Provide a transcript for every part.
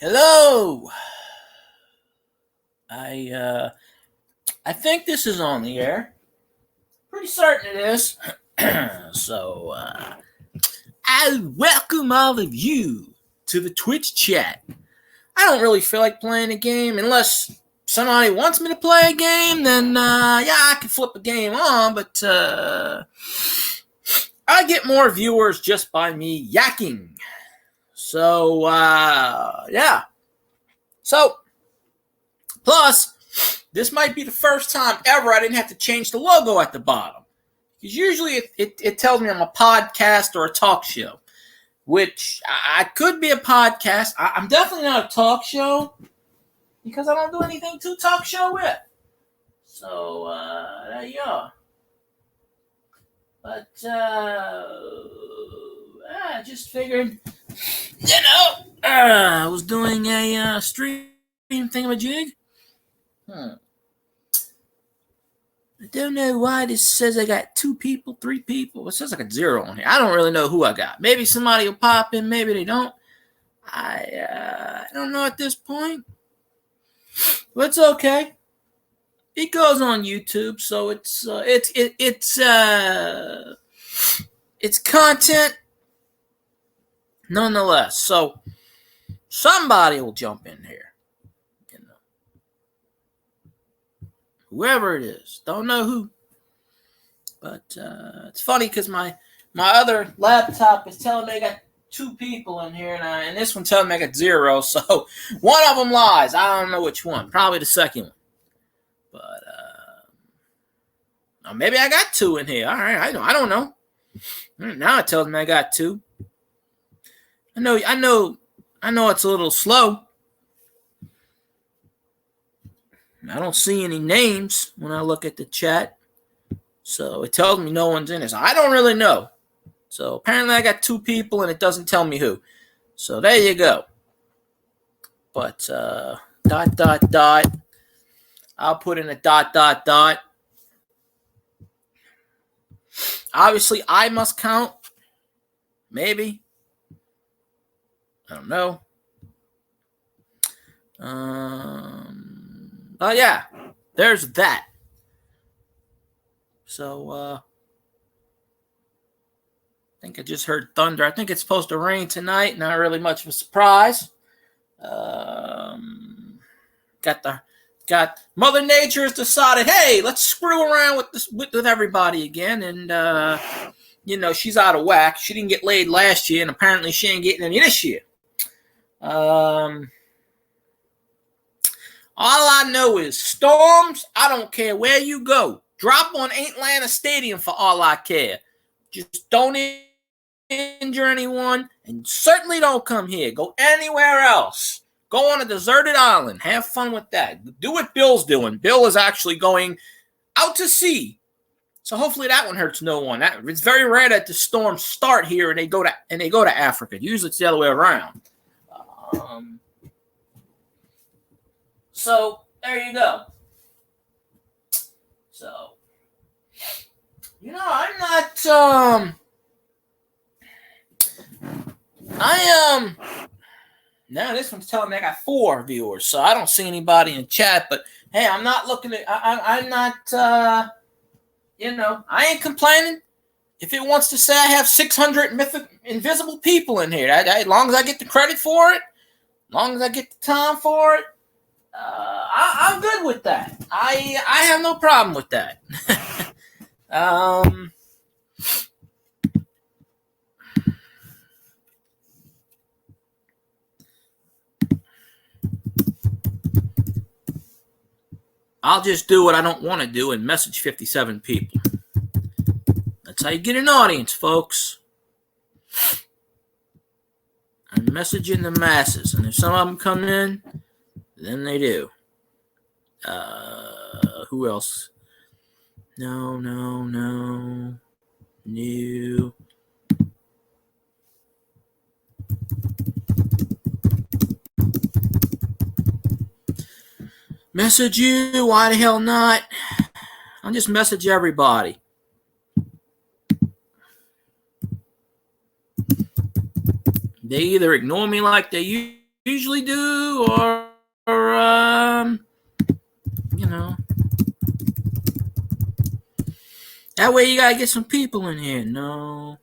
Hello. I think this is on the air. Pretty certain it is. I welcome all of you to the Twitch chat. I don't really feel like playing a game unless somebody wants me to play a game. Then I can flip a game on. But I get more viewers just by me yakking. So plus. This might be the first time ever I didn't have to change the logo at the bottom. Because usually it tells me I'm a podcast or a talk show, which I could be a podcast. I'm definitely not a talk show because I don't do anything to talk show with. So, there you go. But, I just figured, I was doing a stream thingamajig. I don't know why this says I got 2 people, 3 people. It says I got 0 on here. I don't really know who I got. Maybe somebody will pop in. Maybe they don't. I don't know at this point. But it's okay. It goes on YouTube, so it's content nonetheless. So somebody will jump in here. Whoever it is. Don't know who. But it's funny because my other laptop is telling me I got 2 people in here, and this one telling me I got 0. So one of them lies. I don't know which one. Probably the second one. But maybe I got 2 in here. All right, I don't know. Now it tells me I got 2. I know it's a little slow. I don't see any names when I look at the chat. So it tells me no one's in it. So I don't really know. So apparently I got 2 people and it doesn't tell me who. So there you go. But I'll put in a ... Obviously I must count. Maybe. I don't know. Oh, yeah, there's that. So, I think I just heard thunder. I think it's supposed to rain tonight. Not really much of a surprise. Got Mother Nature has decided, hey, let's screw around with everybody again. And, she's out of whack. She didn't get laid last year, and apparently she ain't getting any this year. All I know is storms, I don't care where you go. Drop on Atlanta Stadium for all I care. Just don't injure anyone, and certainly don't come here. Go anywhere else. Go on a deserted island. Have fun with that. Do what Bill's doing. Bill is actually going out to sea. So hopefully that one hurts no one. It's very rare that the storms start here and they go to Africa. Usually it's the other way around. So there you go. So, I'm not, now this one's telling me I got 4 viewers, so I don't see anybody in chat, but hey, I'm not looking at, I'm not, I ain't complaining. If it wants to say I have 600 invisible people in here, as long as I get the credit for it, as long as I get the time for it, I'm good with that. I have no problem with that. I'll just do what I don't want to do and message 57 people. That's how you get an audience, folks. I'm messaging the masses, and if some of them come in, then they do. Who else? No. New. Message you? Why the hell not? I'll just message everybody. They either ignore me like they usually do, or you know, that way you gotta get some people in here. No.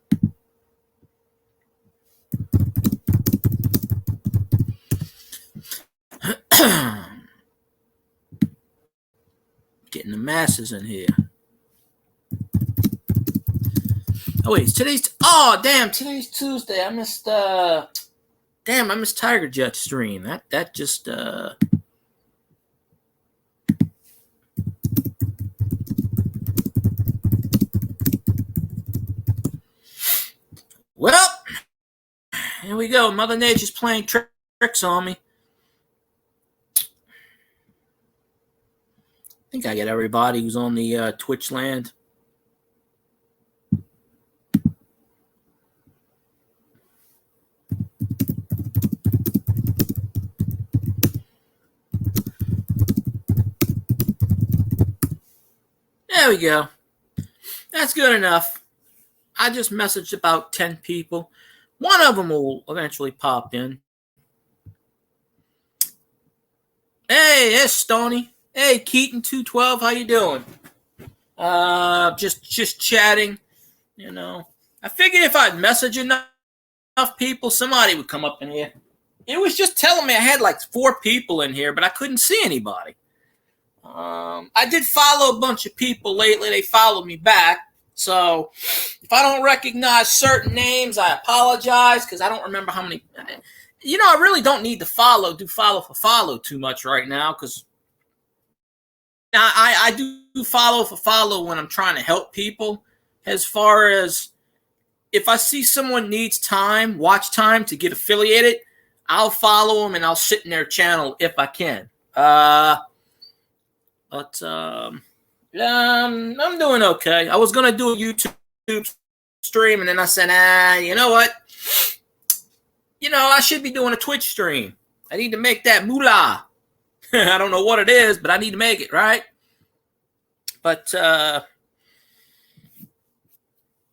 Getting the masses in here. Oh wait, today's Tuesday. I missed I missed Tiger Jet stream. That just well, here we go. Mother Nature's playing tricks on me. I think I got everybody who's on the Twitch land. There we go. That's good enough. I just messaged about 10 people. One of them will eventually pop in. Hey, it's Stony. Hey, Keaton212, how you doing? Just chatting. You know, I figured if I'd message enough people, somebody would come up in here. It was just telling me I had like 4 people in here, but I couldn't see anybody. I did follow a bunch of people lately. They followed me back. So if I don't recognize certain names, I apologize because I don't remember how many. You know, I really don't need to do follow for follow too much right now because I do follow for follow when I'm trying to help people. As far as if I see someone needs watch time to get affiliated, I'll follow them and I'll sit in their channel if I can. But I'm doing okay. I was going to do a YouTube stream, and then I said, you know what? You know, I should be doing a Twitch stream. I need to make that moolah. I don't know what it is, but I need to make it, right? But,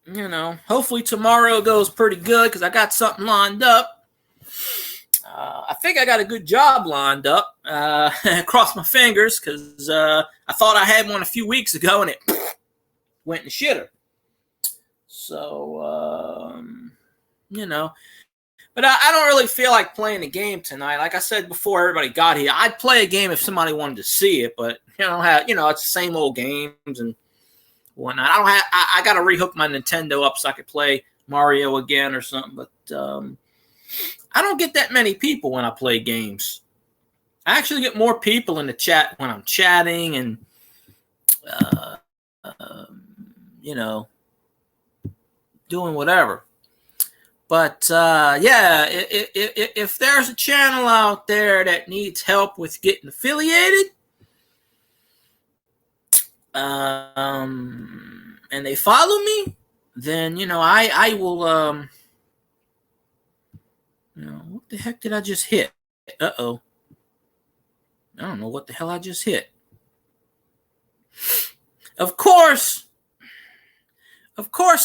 you know, hopefully tomorrow goes pretty good because I got something lined up. I think I got a good job lined up. Cross my fingers because I thought I had one a few weeks ago and it went in the shitter. So, you know. But I don't really feel like playing a game tonight. Like I said before everybody got here, I'd play a game if somebody wanted to see it. But, it's the same old games and whatnot. I got to rehook my Nintendo up so I could play Mario again or something. But, I don't get that many people when I play games. I actually get more people in the chat when I'm chatting and, doing whatever. But, if there's a channel out there that needs help with getting affiliated, and they follow me, then, I will, what the heck did I just hit? Uh-oh. I don't know what the hell I just hit. Of course,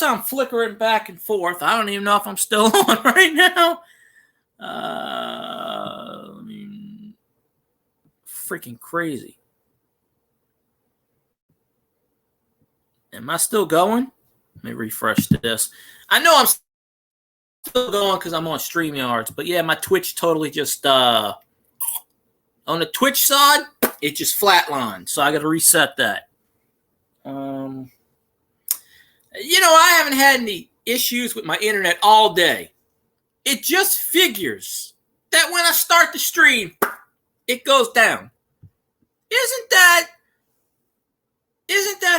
I'm flickering back and forth. I don't even know if I'm still on right now. Freaking crazy. Am I still going? Let me refresh this. I know I'm still going because I'm on StreamYards, but yeah, my Twitch totally just on the Twitch side, it just flatlined, so I got to reset that. I haven't had any issues with my internet all day. It just figures that when I start the stream, it goes down. Isn't that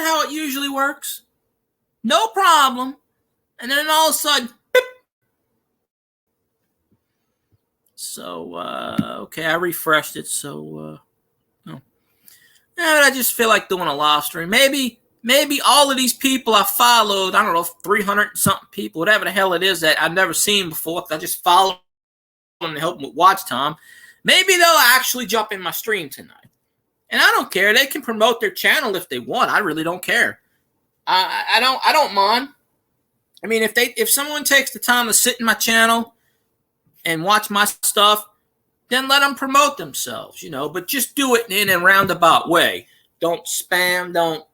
how it usually works? No problem. And then all of a sudden, beep. So, okay, I refreshed it. So, I just feel like doing a live stream. Maybe all of these people I followed, I don't know, 300-something people, whatever the hell it is that I've never seen before, because I just follow them to help them with watch time. Maybe they'll actually jump in my stream tonight. And I don't care. They can promote their channel if they want. I really don't care. I don't mind. I mean, if someone takes the time to sit in my channel and watch my stuff, then let them promote themselves, but just do it in a roundabout way. Don't spam, don't,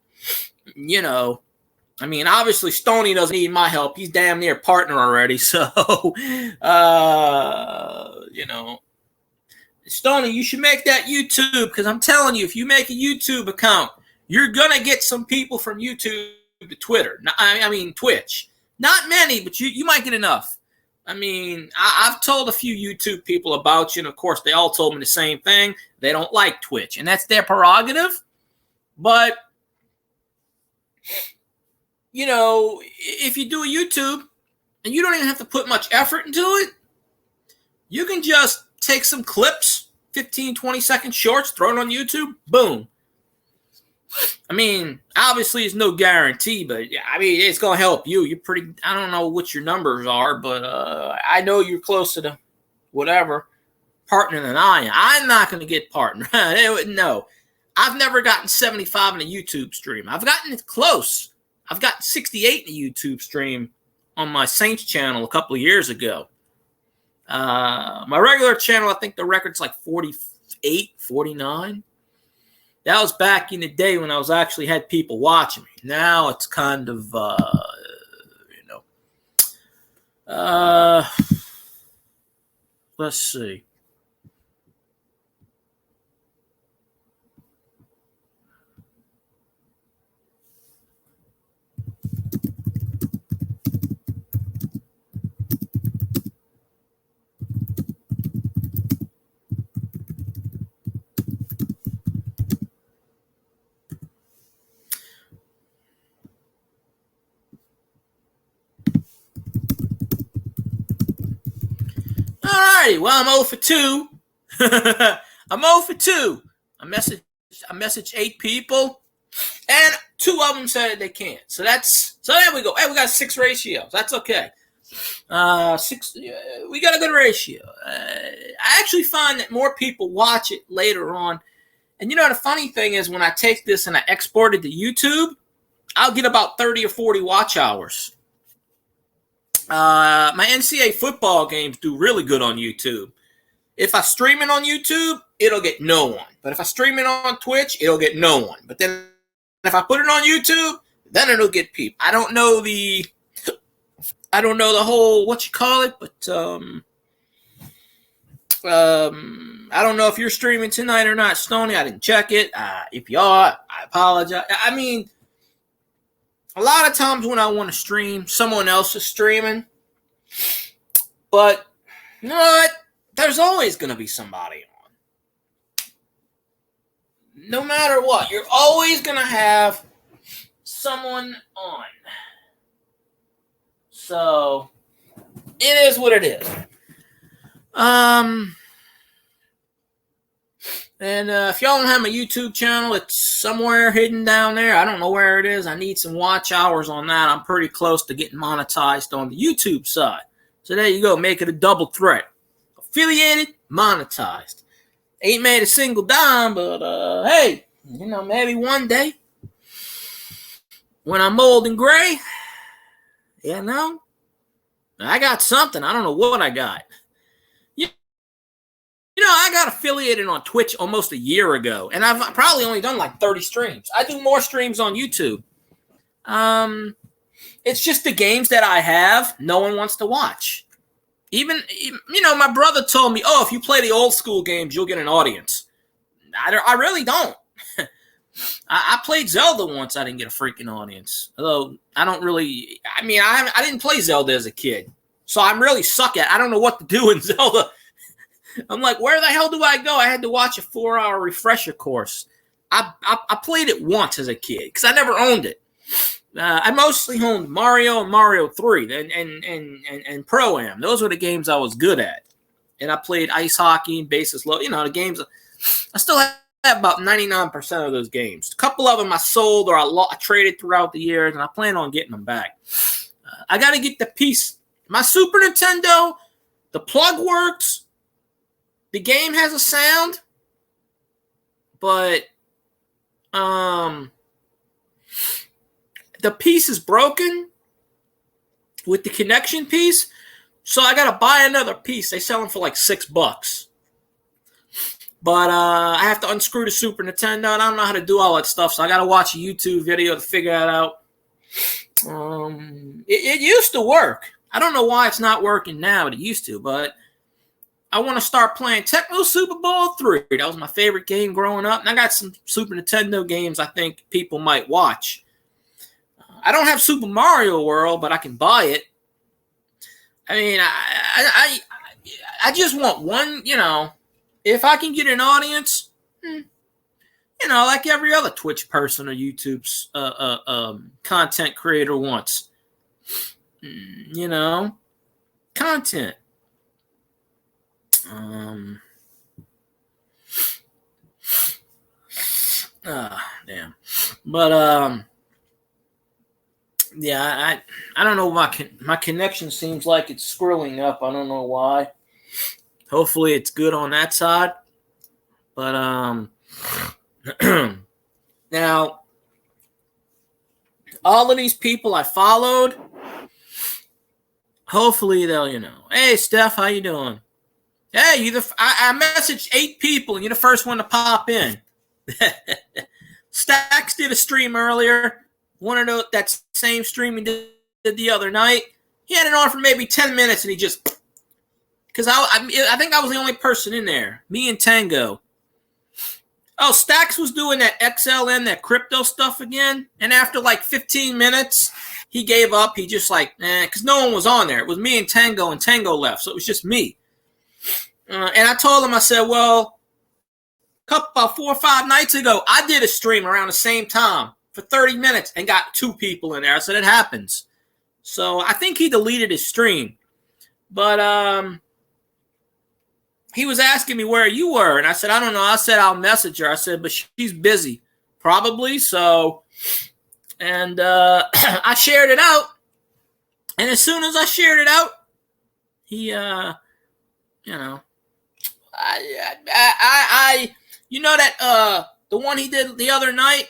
obviously Stoney doesn't need my help. He's damn near partner already. So, Stoney, you should make that YouTube, because I'm telling you, if you make a YouTube account, you're going to get some people from YouTube to Twitter. Twitch. Not many, but you might get enough. I've told a few YouTube people about you, and of course, they all told me the same thing. They don't like Twitch, and that's their prerogative. But, if you do a YouTube and you don't even have to put much effort into it, you can just take some clips, 15, 20-second shorts, throw it on YouTube, boom. Obviously, it's no guarantee, but it's going to help you. You're I don't know what your numbers are, but I know you're closer to whatever partner than I am. I'm not going to get partner. No. I've never gotten 75 in a YouTube stream. I've gotten it close. I've gotten 68 in a YouTube stream on my Saints channel a couple of years ago. My regular channel, I think the record's like 48, 49. That was back in the day when I was actually had people watching me. Now it's kind of, let's see. Alrighty, well, I'm 0 for 2. I'm 0 for 2. I messaged 8 people, and 2 of them said they can't. So there we go. Hey, we got 6 ratios. That's okay. 6. We got a good ratio. I actually find that more people watch it later on. And the funny thing is, when I take this and I export it to YouTube, I'll get about 30 or 40 watch hours. My NCAA football games do really good on YouTube. If I stream it on YouTube, it'll get no one. But if I stream it on Twitch, it'll get no one. But then if I put it on YouTube, then it'll get people. I don't know the whole, what you call it, but I don't know if you're streaming tonight or not, Stoney. I didn't check it. If you are, I apologize. A lot of times when I want to stream, someone else is streaming. But you know what? There's always going to be somebody on. No matter what, you're always going to have someone on. So it is what it is. And if y'all don't have my YouTube channel, it's somewhere hidden down there. I don't know where it is. I need some watch hours on that. I'm pretty close to getting monetized on the YouTube side. So there you go. Make it a double threat. Affiliated, monetized. Ain't made a single dime, but hey, maybe one day when I'm old and gray, I got something. I don't know what I got. I got affiliated on Twitch almost a year ago, and I've probably only done like 30 streams. I do more streams on YouTube. It's just the games that I have, no one wants to watch. Even my brother told me, if you play the old school games, you'll get an audience. I really don't. I played Zelda once. I didn't get a freaking audience. Although I don't really, I didn't play Zelda as a kid. So I'm really suck at it. I don't know what to do in Zelda. I'm like, where the hell do I go? I had to watch a 4-hour refresher course. I played it once as a kid because I never owned it. I mostly owned Mario and Mario 3 and Pro-Am. Those were the games I was good at. And I played ice hockey and bases low. The games. I still have about 99% of those games. A couple of them I sold or I traded throughout the years, and I plan on getting them back. I got to get the piece. My Super Nintendo, the plug works. The game has a sound, but the piece is broken with the connection piece, so I gotta buy another piece. They sell them for like $6. But I have to unscrew the Super Nintendo, and I don't know how to do all that stuff, so I got to watch a YouTube video to figure that out. It used to work. I don't know why it's not working now, but it used to. But I want to start playing Tecmo Super Bowl 3. That was my favorite game growing up. And I got some Super Nintendo games I think people might watch. I don't have Super Mario World, but I can buy it. I mean, I just want one, if I can get an audience, like every other Twitch person or YouTube content creator wants, content. Damn. But yeah, I don't know. My connection seems like it's screwing up. I don't know why. Hopefully it's good on that side. But now all of these people I followed, hopefully they'll, hey Steph, how you doing? Hey, I messaged 8 people and you're the first one to pop in. Stacks did a stream earlier. Wanted to that same stream he did the other night. He had it on for maybe 10 minutes and he just, because I think I was the only person in there. Me and Tango. Oh, Stacks was doing that XLN, that crypto stuff again. And after like 15 minutes, he gave up. He just because no one was on there. It was me and Tango left. So it was just me. And I told him, I said, well, about 4 or 5 nights ago, I did a stream around the same time for 30 minutes and got 2 people in there. I said, it happens. So I think he deleted his stream. But he was asking me where you were. And I said, I don't know. I said, I'll message her. I said, but she's busy. Probably. So, and I shared it out. And as soon as I shared it out, he, that the one he did the other night,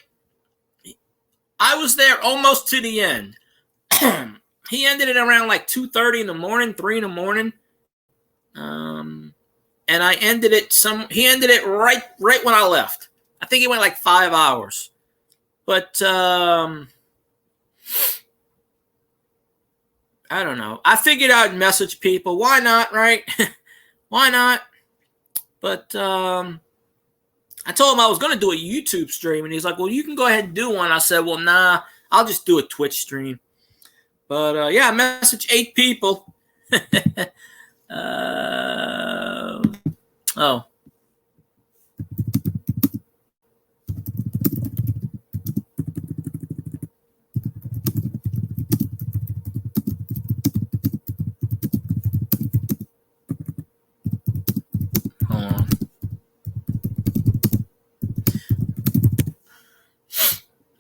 I was there almost to the end. He ended it around like 2:30 in the morning, 3 in the morning. And I ended it he ended it right when I left. I think it went like 5 hours. But I don't know. I figured I'd message people. Why not, right? Why not? But I told him I was going to do a YouTube stream, and he's like, well, you can go ahead and do one. I said, well, nah, I'll just do a Twitch stream. But, yeah, I messaged 8 people. Oh. Hold on.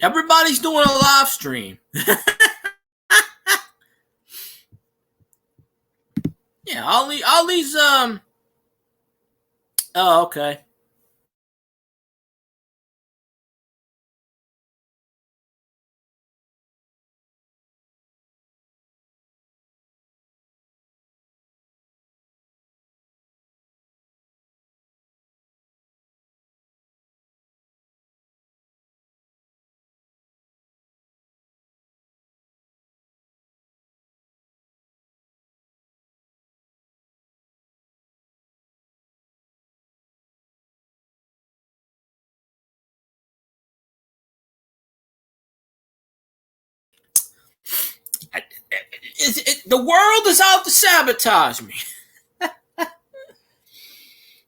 Everybody's doing a live stream. Yeah, all these oh, okay. The world is out to sabotage me.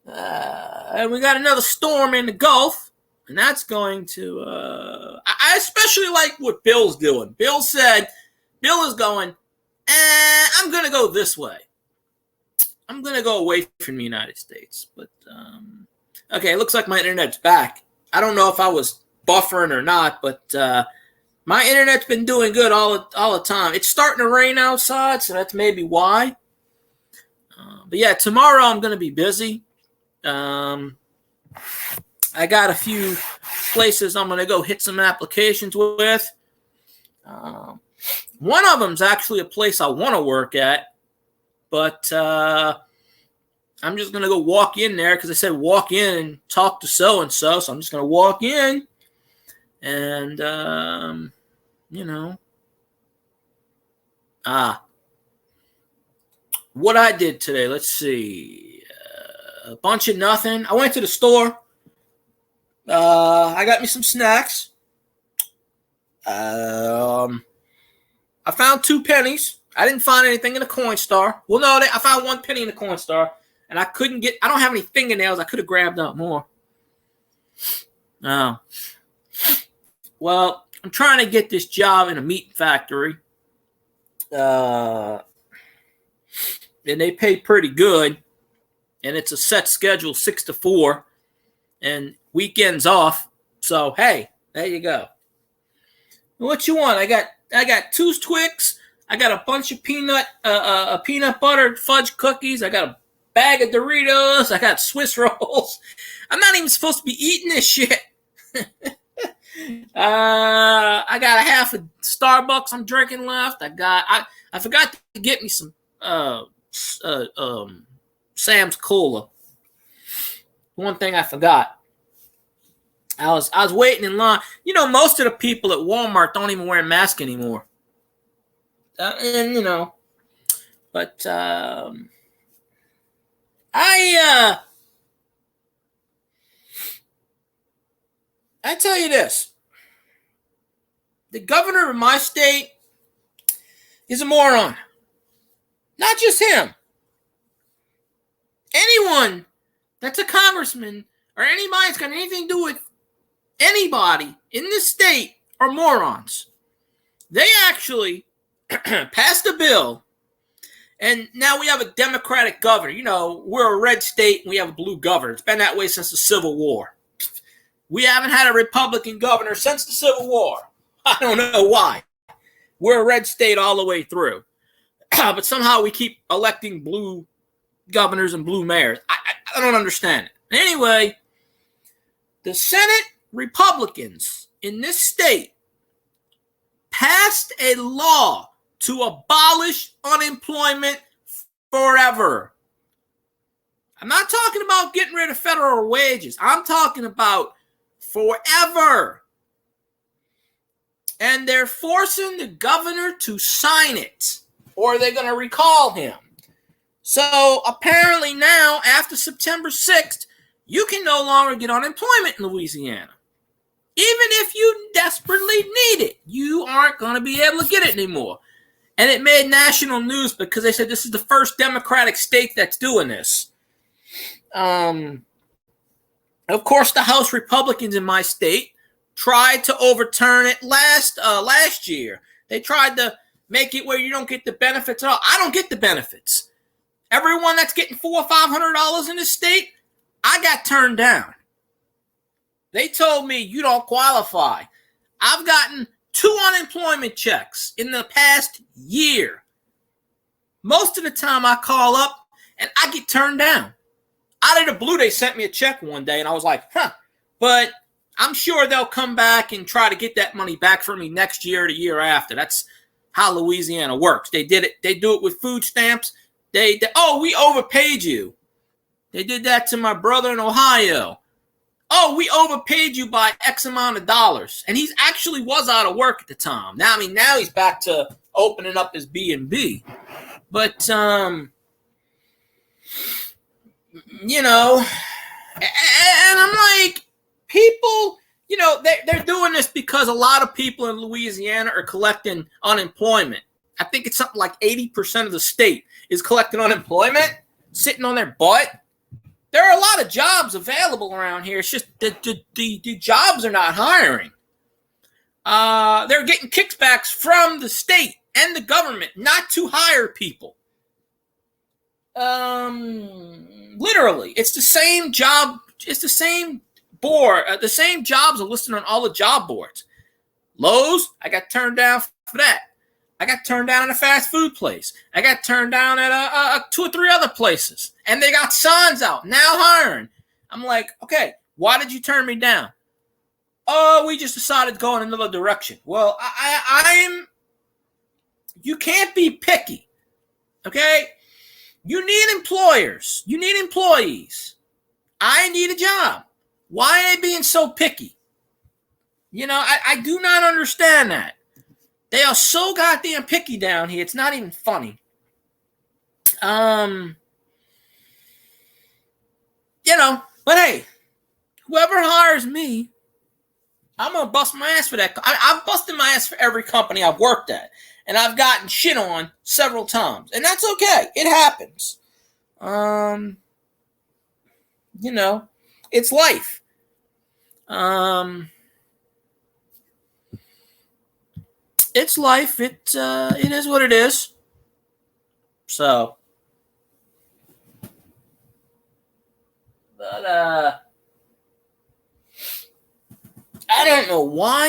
And we got another storm in the Gulf, and that's going to. I especially like what Bill's doing. Bill is going, I'm going to go this way. I'm going to go away from the United States. But, okay, it looks like my internet's back. I don't know if I was buffering or not, but my internet's been doing good all the time. It's starting to rain outside, so that's maybe why. But yeah, tomorrow I'm going to be busy. I got a few places I'm going to go hit some applications with. One of them is actually a place I want to work at, but I'm just going to go walk in there because I said walk in and talk to so-and-so. So I'm just going to walk in and, what I did today, let's see. A bunch of nothing. I went to the store. I got me some snacks. I found 2 pennies. I didn't find anything in the Coinstar. Well, no, I found 1 penny in the Coinstar, and I don't have any fingernails. I could have grabbed up more. Oh. Well, I'm trying to get this job in a meat factory. And they pay pretty good. And it's a set schedule, 6 to 4, and weekends off. So, hey, there you go. What you want? I got 2 Twix. I got a bunch of peanut butter fudge cookies. I got a bag of Doritos. I got Swiss rolls. I'm not even supposed to be eating this shit. I got a half a Starbucks I'm drinking left. I forgot to get me some Sam's Cola. One thing I forgot. I was waiting in line. Most of the people at Walmart don't even wear a mask anymore. But I tell you this. The governor of my state is a moron. Not just him. Anyone that's a congressman or anybody that's got anything to do with anybody in this state are morons. They actually passed a bill, and now we have a Democratic governor. We're a red state and we have a blue governor. It's been that way since the Civil War. We haven't had a Republican governor since the Civil War. I don't know why. We're a red state all the way through. But somehow we keep electing blue governors and blue mayors. I don't understand it. Anyway, the Senate Republicans in this state passed a law to abolish unemployment forever. I'm not talking about getting rid of federal wages. I'm talking about forever. And they're forcing the governor to sign it, or they're going to recall him. So apparently now, after September 6th, you can no longer get unemployment in Louisiana. Even if you desperately need it, you aren't going to be able to get it anymore. And it made national news because they said this is the first Democratic state that's doing this. Of course, the House Republicans in my state tried to overturn it last year. They tried to make it where you don't get the benefits at all. I don't get the benefits. Everyone that's getting $400 or $500 in this state, I got turned down. They told me you don't qualify. I've gotten 2 unemployment checks in the past year. Most of the time I call up and I get turned down. Out of the blue, they sent me a check one day and I was like, but I'm sure they'll come back and try to get that money back for me next year or the year after. That's how Louisiana works. They did it. They do it with food stamps. We overpaid you. They did that to my brother in Ohio. Oh, we overpaid you by X amount of dollars. And he actually was out of work at the time. Now he's back to opening up his B&B. But, and I'm like, people, they're doing this because a lot of people in Louisiana are collecting unemployment. I think it's something like 80% of the state is collecting unemployment, sitting on their butt. There are a lot of jobs available around here. It's just the jobs are not hiring. They're getting kickbacks from the state and the government not to hire people. Literally, it's the same job. It's the same board. The same jobs are listed on all the job boards. Lowe's, I got turned down for that. I got turned down at a fast food place. I got turned down at 2 or 3 other places. And they got signs out, now hiring. I'm like, okay, why did you turn me down? Oh, we just decided to go in another direction. Well, you can't be picky, okay? You need employers. You need employees. I need a job. Why are they being so picky? I do not understand that. They are so goddamn picky down here. It's not even funny. But hey, whoever hires me, I'm going to bust my ass for that. I've busted my ass for every company I've worked at. And I've gotten shit on several times. And that's okay. It happens. It's life. It's life. It is what it is. So. But, I don't know why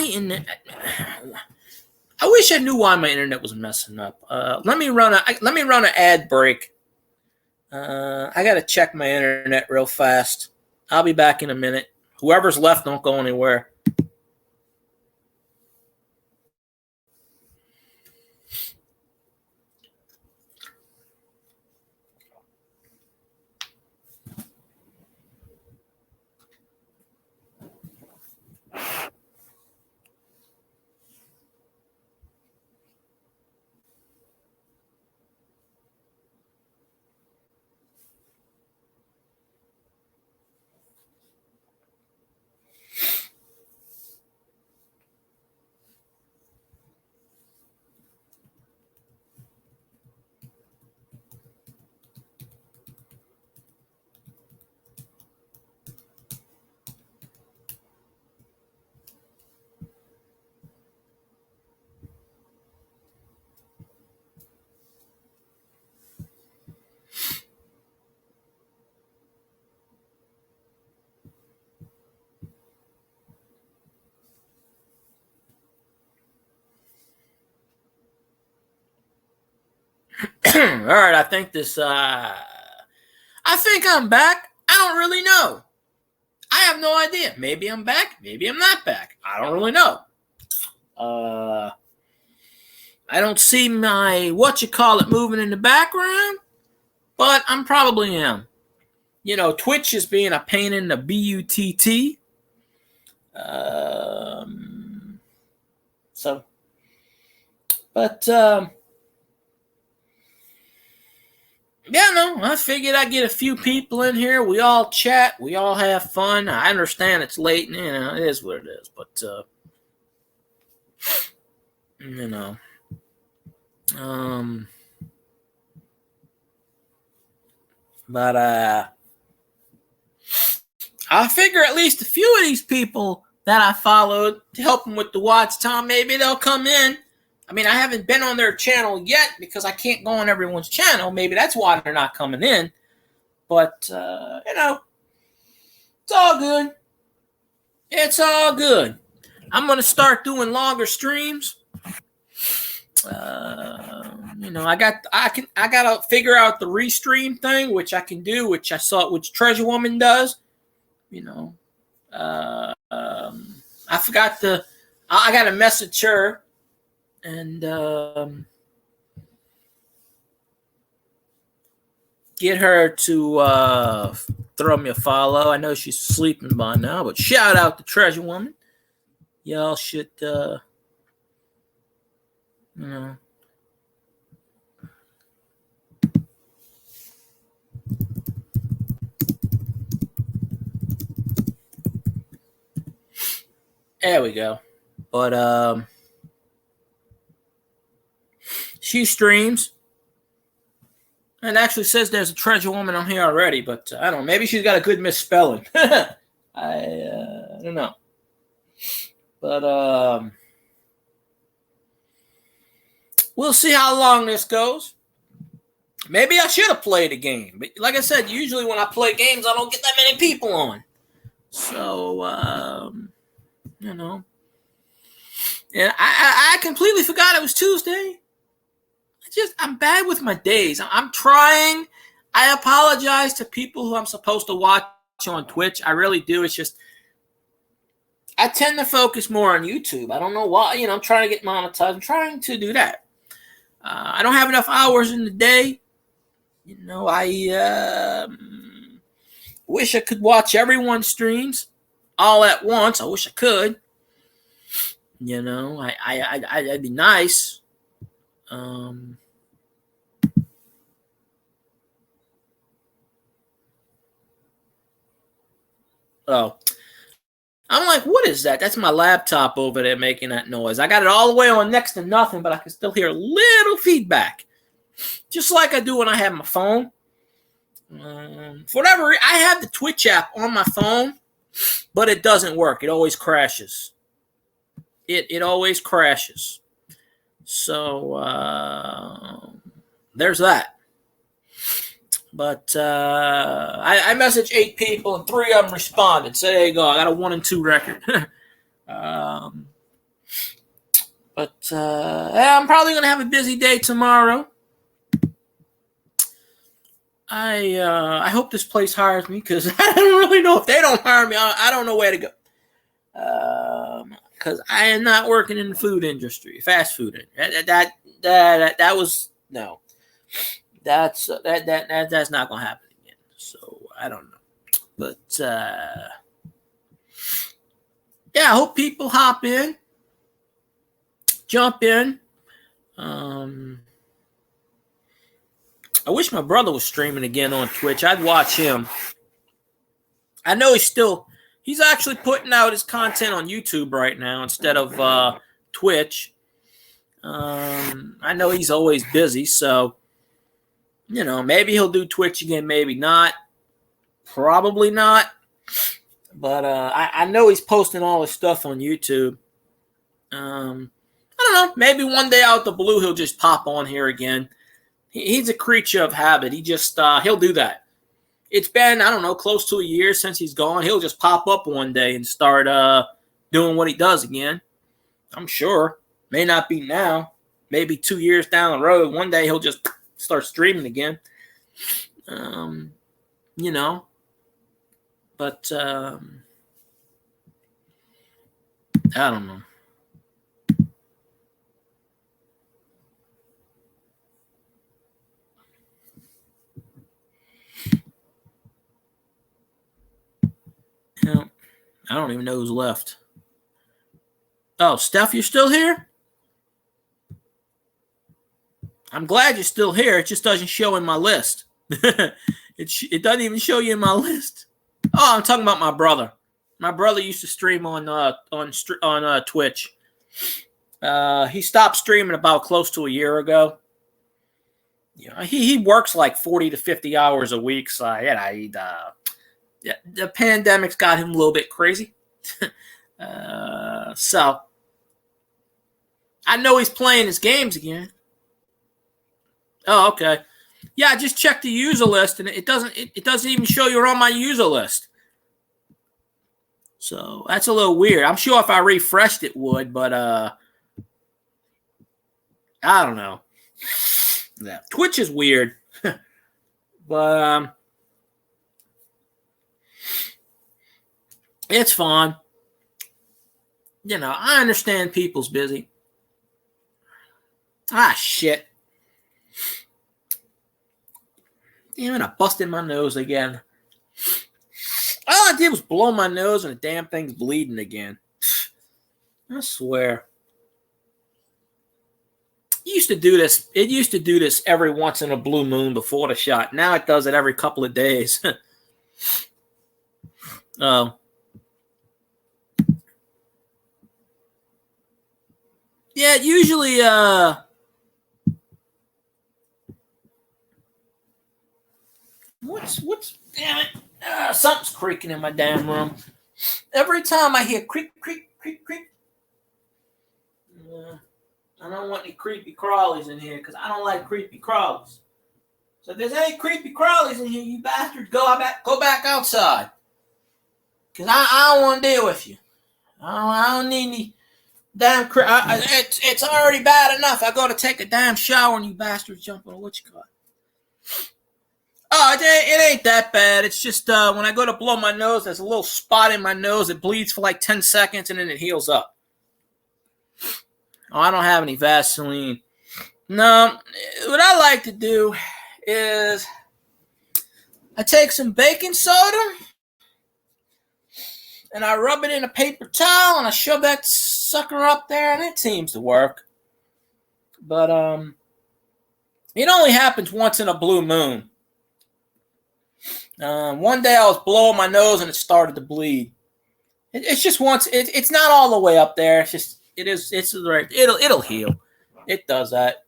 I wish I knew why my internet was messing up. Let me run an ad break. I gotta check my internet real fast. I'll be back in a minute. Whoever's left, don't go anywhere. All right, I think I'm back. I don't really know. I have no idea. Maybe I'm back. Maybe I'm not back. I don't really know. I don't see my moving in the background, but I'm probably am. Twitch is being a pain in the butt. I figured I'd get a few people in here. We all chat. We all have fun. I understand it's late, and it is what it is. But I figure at least a few of these people that I followed to help them with the watch time, maybe they'll come in. I mean, I haven't been on their channel yet because I can't go on everyone's channel. Maybe that's why they're not coming in. But, it's all good. It's all good. I'm going to start doing longer streams. I got to figure out the restream thing, which I can do, which Treasure Woman does. I forgot I got to message her and get her to throw me a follow. I know she's sleeping by now, but shout out to Treasure Woman. Y'all should, There we go. But she streams and actually says there's a Treasure Woman on here already, but I don't know. Maybe she's got a good misspelling. I don't know. But we'll see how long this goes. Maybe I should have played a game. But like I said, usually when I play games, I don't get that many people on. So, and I completely forgot it was Tuesday. I'm bad with my days. I'm trying. I apologize to people who I'm supposed to watch on Twitch. I really do. It's just I tend to focus more on YouTube. I don't know why. I'm trying to get monetized. I'm trying to do that. I don't have enough hours in the day. I wish I could watch everyone's streams all at once. I wish I could. That'd be nice. Oh, I'm like, what is that? That's my laptop over there making that noise. I got it all the way on next to nothing, but I can still hear a little feedback, just like I do when I have my phone. For whatever reason, I have the Twitch app on my phone, but it doesn't work. It always crashes. It always crashes. So there's that. But I messaged 8 people and 3 of them responded. So there you go. I got a 1 and 2 record. I'm probably gonna have a busy day tomorrow. I hope this place hires me, because I don't really know if they don't hire me. I don't know where to go. Because I am not working in the food industry, fast food. That was no. That's not gonna happen again. So I don't know, but I hope people hop in, jump in. I wish my brother was streaming again on Twitch. I'd watch him. I know he's actually putting out his content on YouTube right now instead of Twitch. I know he's always busy, so maybe he'll do Twitch again, maybe not. Probably not. But I know he's posting all his stuff on YouTube. I don't know. Maybe one day out the blue he'll just pop on here again. He's a creature of habit. He just he'll do that. It's been, I don't know, close to a year since he's gone. He'll just pop up one day and start doing what he does again. I'm sure. May not be now. Maybe 2 years down the road. One day he'll just start streaming again. But I don't know. I don't even know who's left. Oh, Steph, you're still here? I'm glad you're still here. It just doesn't show in my list. It doesn't even show you in my list. Oh, I'm talking about my brother. My brother used to stream on Twitch. He stopped streaming about close to a year ago. He works like 40 to 50 hours a week. So the pandemic's got him a little bit crazy. So I know he's playing his games again. Oh, okay. Yeah, I just checked the user list, and it doesn't even show you're on my user list. So that's a little weird. I'm sure if I refreshed it would, but I don't know. Yeah, Twitch is weird. But it's fun. I understand people's busy. Ah, shit. Damn it, I busted my nose again. All I did was blow my nose and the damn thing's bleeding again. I swear. It used to do this every once in a blue moon before the shot. Now it does it every couple of days. Oh. Yeah, usually what's damn it? Something's creaking in my damn room. Every time I hear creak, creak, creak, creak. I don't want any creepy crawlies in here because I don't like creepy crawlies. So if there's any creepy crawlies in here, you bastards, go back outside. Because I don't want to deal with you. I don't need any damn it's already bad enough. I go to take a damn shower and you bastards jump on what you got. Oh, it ain't that bad. It's just when I go to blow my nose, there's a little spot in my nose. It bleeds for like 10 seconds and then it heals up. Oh, I don't have any Vaseline. No, what I like to do is I take some baking soda and I rub it in a paper towel and I shove that sucker up there, and it seems to work. But it only happens once in a blue moon. One day I was blowing my nose and it started to bleed. It's just once. It's not all the way up there. It's just It's right. It'll heal. It does that.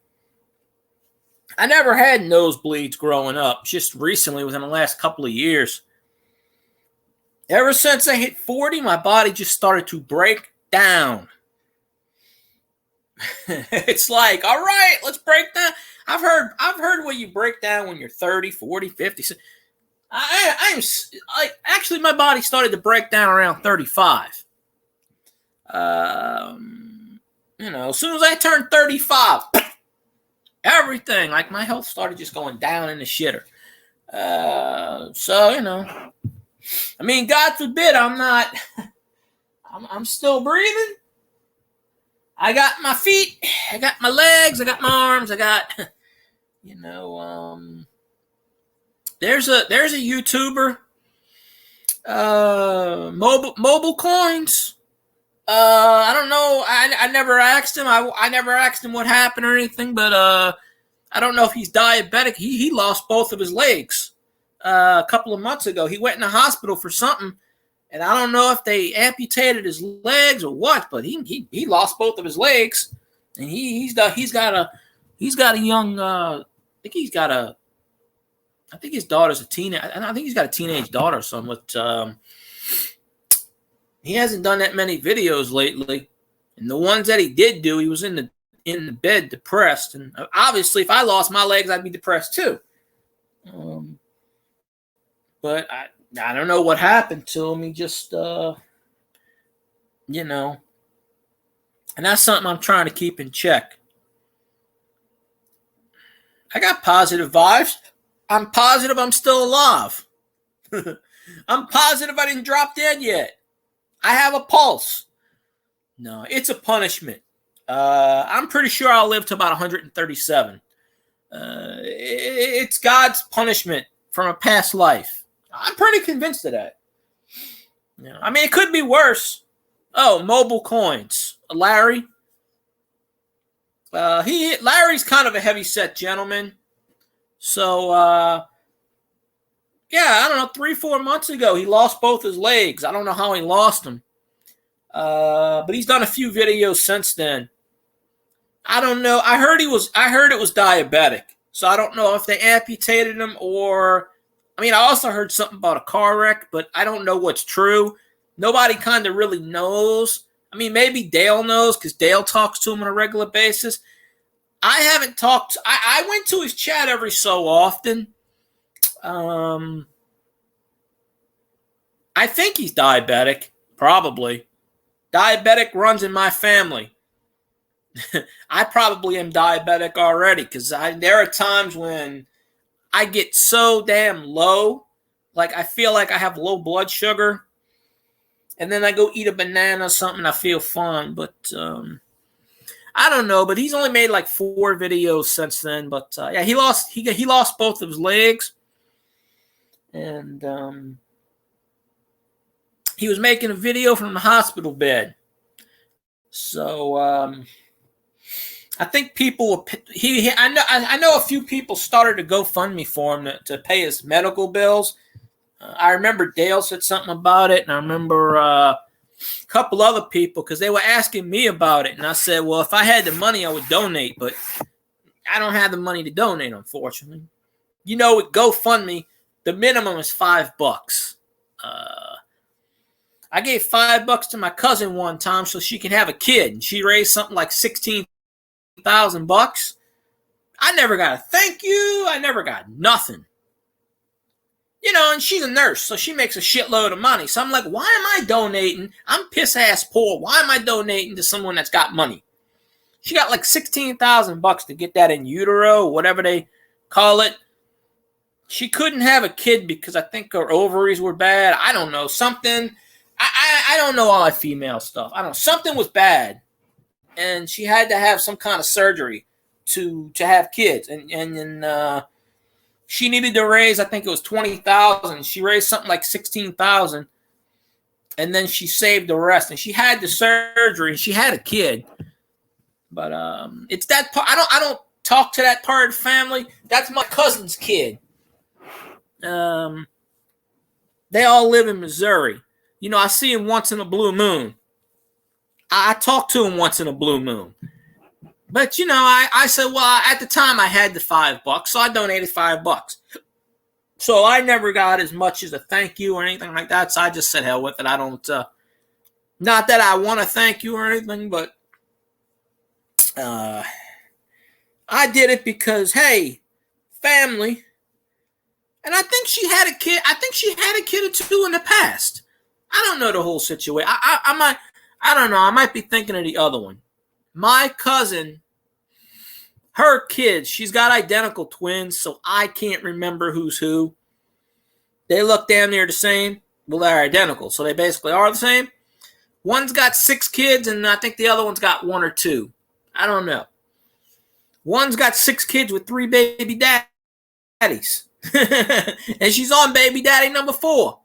I never had nosebleeds growing up. Just recently, within the last couple of years. Ever since I hit 40, my body just started to break down. It's like, all right, let's break down. I've heard when you break down when you're 30, 40, 50. I'm actually, my body started to break down around 35. As soon as I turned 35, everything, like my health started just going down in the shitter. I mean, God forbid I'm still breathing. I got my feet, I got my legs, I got my arms, I got, there's a YouTuber, mobile coins. I don't know. I never asked him. I never asked him what happened or anything, but I don't know if he's diabetic. He lost both of his legs a couple of months ago. He went in the hospital for something, and I don't know if they amputated his legs or what, but he lost both of his legs, and he's got a young I think his daughter's a teenage. I think he's got a teenage daughter or something. But he hasn't done that many videos lately, and the ones that he did do, he was in the bed depressed. And obviously, if I lost my legs, I'd be depressed too. But I don't know what happened to him. He just, and that's something I'm trying to keep in check. I got positive vibes. I'm positive I'm still alive. I'm positive I didn't drop dead yet. I have a pulse. No, it's a punishment. I'm pretty sure I'll live to about 137. It's God's punishment from a past life. I'm pretty convinced of that. I mean, it could be worse. Oh, mobile coins. Larry. Larry's kind of a heavy-set gentleman. So, I don't know, 3-4 months ago, he lost both his legs. I don't know how he lost them. But he's done a few videos since then. I don't know. I heard it was diabetic. So I don't know if they amputated him or, I also heard something about a car wreck, but I don't know what's true. Nobody kind of really knows. Maybe Dale knows because Dale talks to him on a regular basis. I haven't talked. I went to his chat every so often. I think he's diabetic, probably. Diabetic runs in my family. I probably am diabetic already because there are times when I get so damn low, like I feel like I have low blood sugar, and then I go eat a banana or something, I feel fine. But I don't know. But he's only made like 4 videos since then. But he lost both of his legs. And he was making a video from the hospital bed. So I think people I know a few people started to GoFundMe for him to pay his medical bills. I remember Dale said something about it, and I remember a couple other people because they were asking me about it, and I said, well, if I had the money, I would donate, but I don't have the money to donate, unfortunately. With GoFundMe, the minimum is $5. I gave $5 to my cousin one time so she can have a kid, and she raised something like $16,000. I never got a thank you. I never got nothing. And she's a nurse, so she makes a shitload of money. So I'm like, why am I donating? I'm piss-ass poor. Why am I donating to someone that's got money? She got like $16,000 to get that in utero, whatever they call it. She couldn't have a kid because I think her ovaries were bad. I don't know. Something. I don't know all that female stuff. I don't know. Something was bad. And she had to have some kind of surgery to have kids. And she needed to raise, I think it was 20,000. She raised something like 16,000, and then she saved the rest. And she had the surgery. She had a kid, but it's that part. I don't talk to that part of the family. That's my cousin's kid. They all live in Missouri. You know, I see him once in a blue moon. I talk to him once in a blue moon. But, you know, I said, well, at the time I had the $5, so I donated $5. So I never got as much as a thank you or anything like that, so I just said hell with it. I don't, not that I want to thank you or anything, but I did it because, hey, family. And I think she had a kid. I think she had a kid or two in the past. I don't know the whole situation. I don't know. I might be thinking of the other one. My cousin, her kids, she's got identical twins, so I can't remember who's who. They look damn near the same. Well, they're identical, so they basically are the same. One's got 6 kids, and I think the other one's got 1 or 2. I don't know. One's got 6 kids with 3 baby daddies. And she's on baby daddy number 4.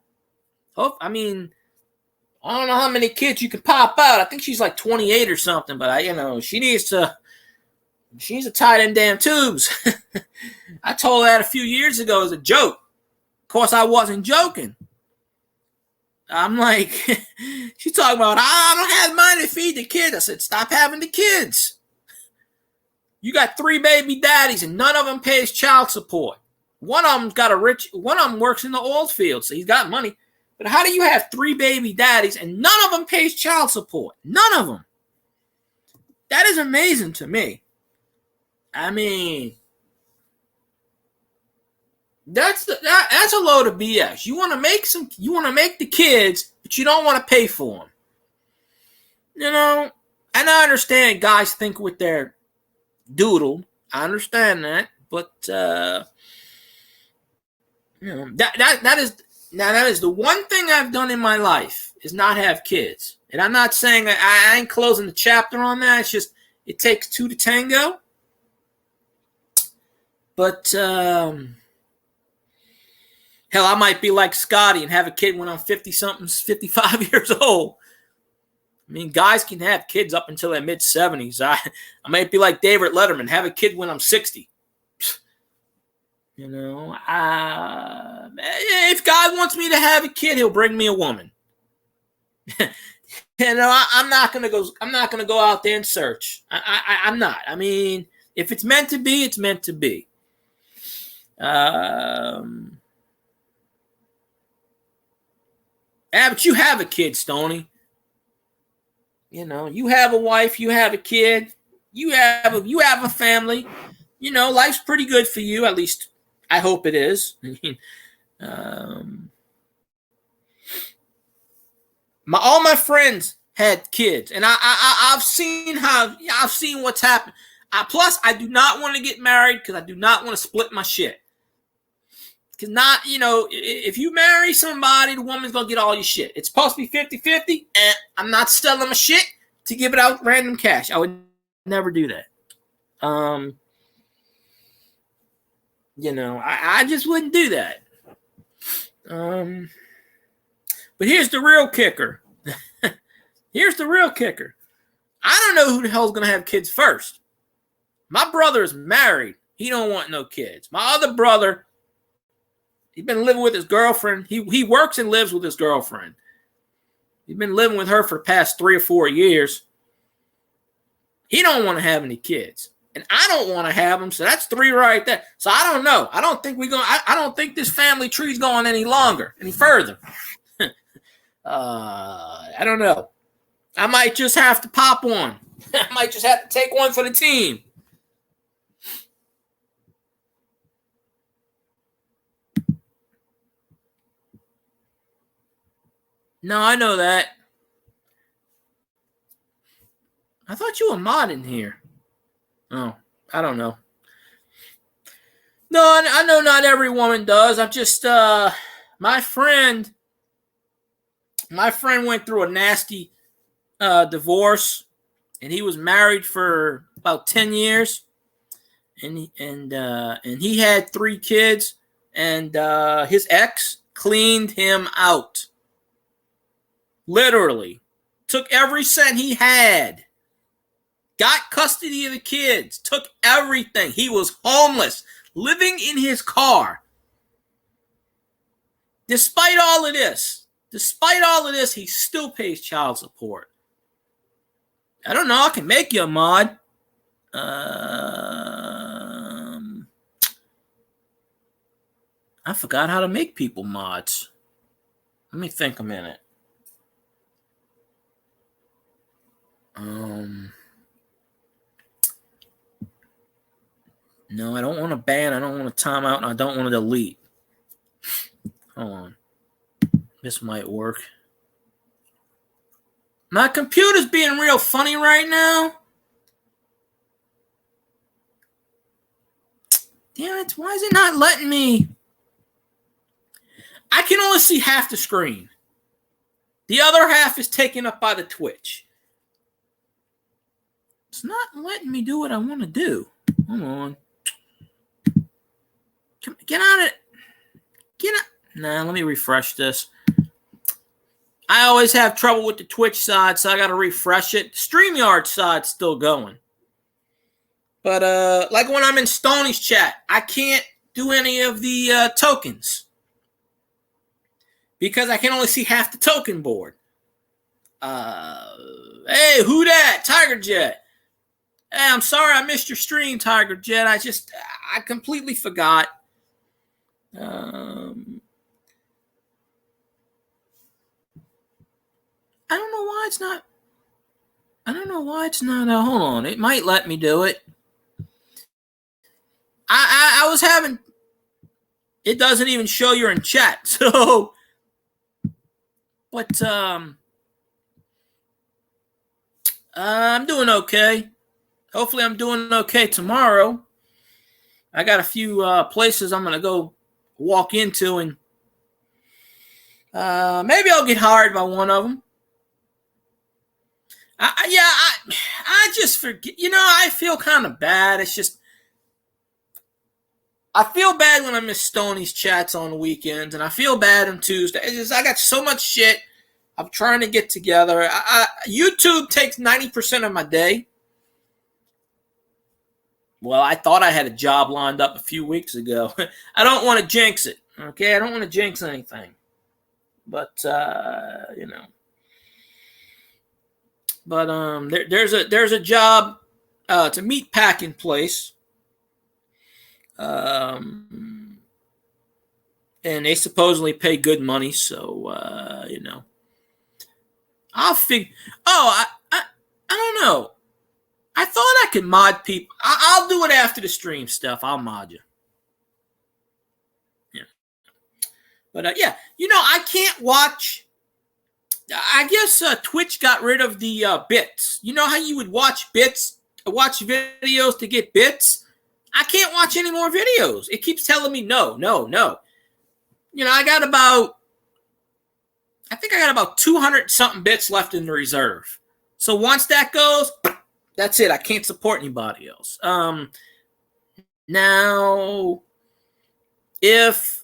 Oh, I mean, I don't know how many kids you can pop out. I think she's like 28 or something, but she needs to tie them damn tubes. I told her that a few years ago as a joke. Of course, I wasn't joking. I'm like, she's talking about, I don't have money to feed the kids. I said, stop having the kids. You got 3 baby daddies and none of them pays child support. One of them works in the oil field, so he's got money. But how do you have 3 baby daddies and none of them pays child support? None of them. That is amazing to me. I mean, that's a load of BS. You want to make the kids, but you don't want to pay for them. You know, and I understand guys think with their doodle. I understand that, but that is the one thing I've done in my life is not have kids. And I'm not saying I ain't closing the chapter on that. It's just it takes 2 to tango. But hell, I might be like Scotty and have a kid when I'm 50-something, 55 years old. I mean, guys can have kids up until their mid-70s. I might be like David Letterman, have a kid when I'm 60. You know, if God wants me to have a kid, he'll bring me a woman. I'm not gonna go out there and search. I'm not. I mean, if it's meant to be, it's meant to be. Yeah, but you have a kid, Stoney. You know, you have a wife, you have a kid, you have a family. You know, life's pretty good for you, at least I hope it is. All my friends had kids, and I've seen what's happened. Plus, I do not want to get married because I do not want to split my shit. Because if you marry somebody, the woman's going to get all your shit. It's supposed to be 50-50, and I'm not selling my shit to give it out random cash. I would never do that. I just wouldn't do that. But here's the real kicker. I don't know who the hell's going to have kids first. My brother is married. He don't want no kids. My other brother, he's been living with his girlfriend. He works and lives with his girlfriend. He's been living with her for the past 3 or 4 years. He don't want to have any kids. And I don't want to have them, so that's 3 right there. So I don't know. I don't think I don't think this family tree's going any further. I don't know. I might just have to pop one. I might just have to take one for the team. No, I know that. I thought you were mod in here. Oh, I don't know. No, I know not every woman does. I'm just, my friend went through a nasty divorce, and he was married for about 10 years. and he had 3 kids, and his ex cleaned him out. Literally. Took every cent he had. Got custody of the kids. Took everything. He was homeless, living in his car. Despite all of this, he still pays child support. I don't know. I can make you a mod. I forgot how to make people mods. Let me think a minute. No, I don't want to ban. I don't want to time out, and I don't want to delete. Hold on. This might work. My computer's being real funny right now. Damn it. Why is it not letting me? I can only see half the screen. The other half is taken up by the Twitch. It's not letting me do what I want to do. Hold on. Get out of it. Get out. Nah, let me refresh this. I always have trouble with the Twitch side, so I got to refresh it. StreamYard side's still going. But like when I'm in Stoney's chat, I can't do any of the tokens because I can only see half the token board. Hey, who that? Tiger Jet. Hey, I'm sorry I missed your stream, Tiger Jet. I completely forgot. I don't know why it's not. Hold on. It might let me do it. I was having. It doesn't even show you're in chat. So, but I'm doing okay. Hopefully, I'm doing okay tomorrow. I got a few places I'm gonna go walk into, and maybe I'll get hired by one of them. I just forget. I feel kind of bad. It's just I feel bad when I miss Stoney's chats on the weekends, and I feel bad on Tuesday. I got so much shit I'm trying to get together. YouTube takes 90% of my day. Well, I thought I had a job lined up a few weeks ago. I don't want to jinx it, okay? I don't want to jinx anything. But, But there's a job. It's a meat packing place. And they supposedly pay good money, so I'll figure. Oh, I don't know. I thought I could mod people. I'll do it after the stream stuff. I'll mod you. Yeah. But I can't watch. I guess Twitch got rid of the bits. You know how you would watch videos to get bits? I can't watch any more videos. It keeps telling me no. I got about 200 something bits left in the reserve. So once that goes, that's it. I can't support anybody else. Now, if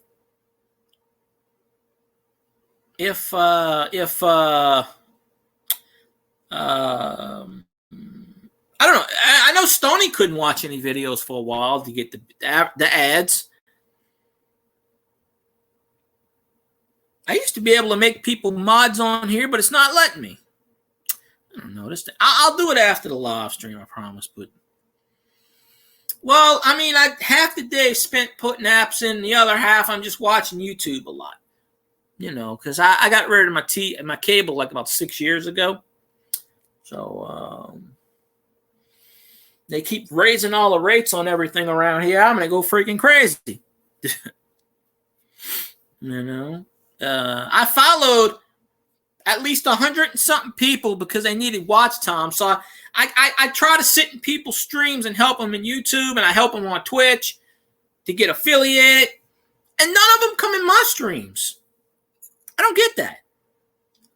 I don't know. I know Stoney couldn't watch any videos for a while to get the ads. I used to be able to make people mods on here, but it's not letting me. I don't know this thing. I'll do it after the live stream, I promise. But half the day spent putting apps in, the other half I'm just watching YouTube a lot. Because I got rid of my cable like about 6 years ago. So they keep raising all the rates on everything around here. I'm gonna go freaking crazy. I followed at least 100 and something people because they needed watch time. So I try to sit in people's streams and help them in YouTube, and I help them on Twitch to get affiliated. And none of them come in my streams. I don't get that.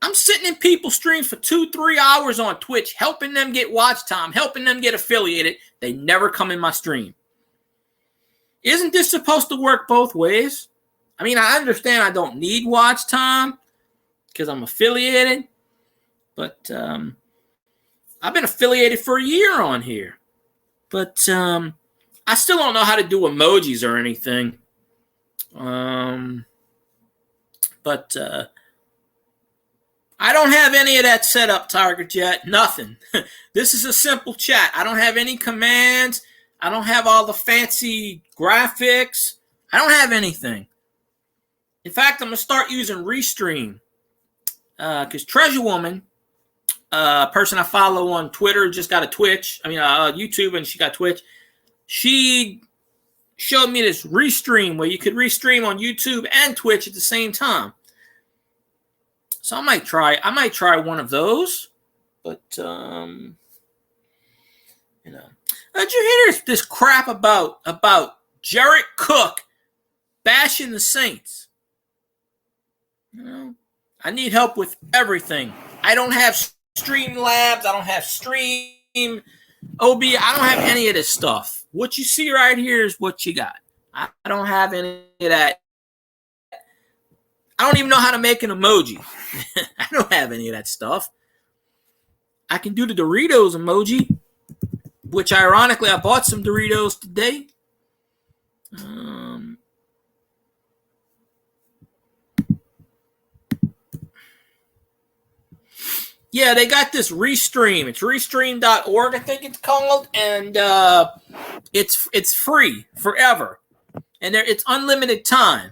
I'm sitting in people's streams for 2-3 hours on Twitch, helping them get watch time, helping them get affiliated. They never come in my stream. Isn't this supposed to work both ways? I mean, I understand I don't need watch time because I'm affiliated, but I've been affiliated for a year on here. But I still don't know how to do emojis or anything. But I don't have any of that set up, Target, yet. Nothing. This is a simple chat. I don't have any commands. I don't have all the fancy graphics. I don't have anything. In fact, I'm going to start using Restream. Because Treasure Woman, a person I follow on Twitter, just got a Twitch. YouTube, and she got Twitch. She showed me this Restream where you could restream on YouTube and Twitch at the same time. So I might try one of those. But did you hear this crap about Jared Cook bashing the Saints? I need help with everything. I don't have Streamlabs. I don't have Stream OB. I don't have any of this stuff. What you see right here is what you got. I don't have any of that. I don't even know how to make an emoji. I don't have any of that stuff. I can do the Doritos emoji, which ironically I bought some Doritos today. Yeah, they got this Restream. It's restream.org, I think it's called, and it's free forever, and it's unlimited time.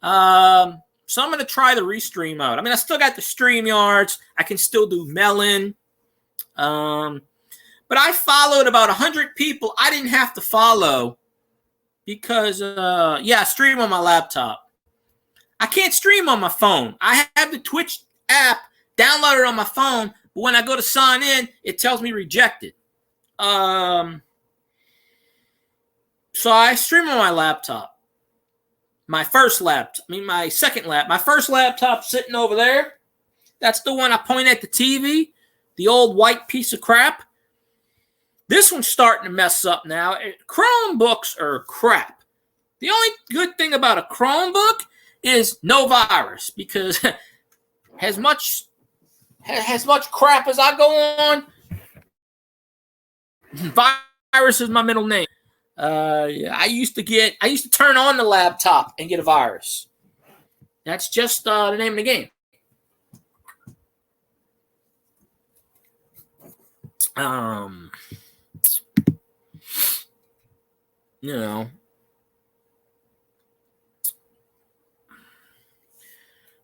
So I'm going to try the Restream out. I mean, I still got the StreamYards. I can still do Melon. But I followed about 100 people I didn't have to follow because, I stream on my laptop. I can't stream on my phone. I have the Twitch app downloaded on my phone, but when I go to sign in, it tells me rejected. So I stream on my laptop. My first laptop, my second laptop. My first laptop sitting over there. That's the one I point at the TV, the old white piece of crap. This one's starting to mess up now. Chromebooks are crap. The only good thing about a Chromebook is no virus, because as much crap as I go on, virus is my middle name. I used to turn on the laptop and get a virus. That's just the name of the game.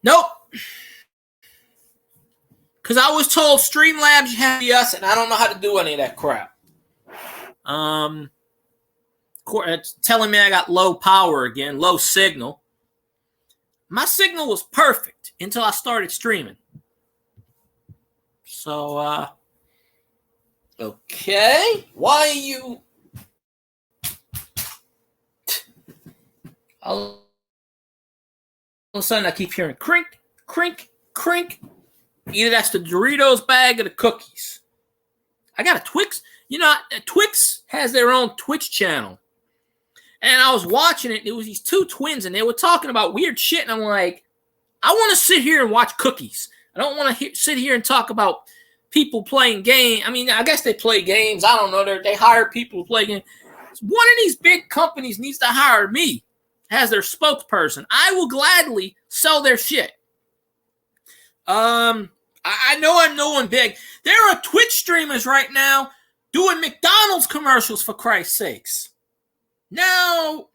Nope. Because I was told Streamlabs you have us, and I don't know how to do any of that crap. It's telling me I got low power again, low signal. My signal was perfect until I started streaming. So, okay. Why are you... All of a sudden, I keep hearing crink, crink, crink. Either that's the Doritos bag or the cookies. I got a Twix. Twix has their own Twitch channel. And I was watching it. There was these two twins, and they were talking about weird shit. And I'm like, I want to sit here and watch cookies. I don't want to sit here and talk about people playing games. I mean, I guess they play games. I don't know. They hire people to play games. One of these big companies needs to hire me as their spokesperson. I will gladly sell their shit. I know I'm no one big. There are Twitch streamers right now doing McDonald's commercials, for Christ's sakes. Now,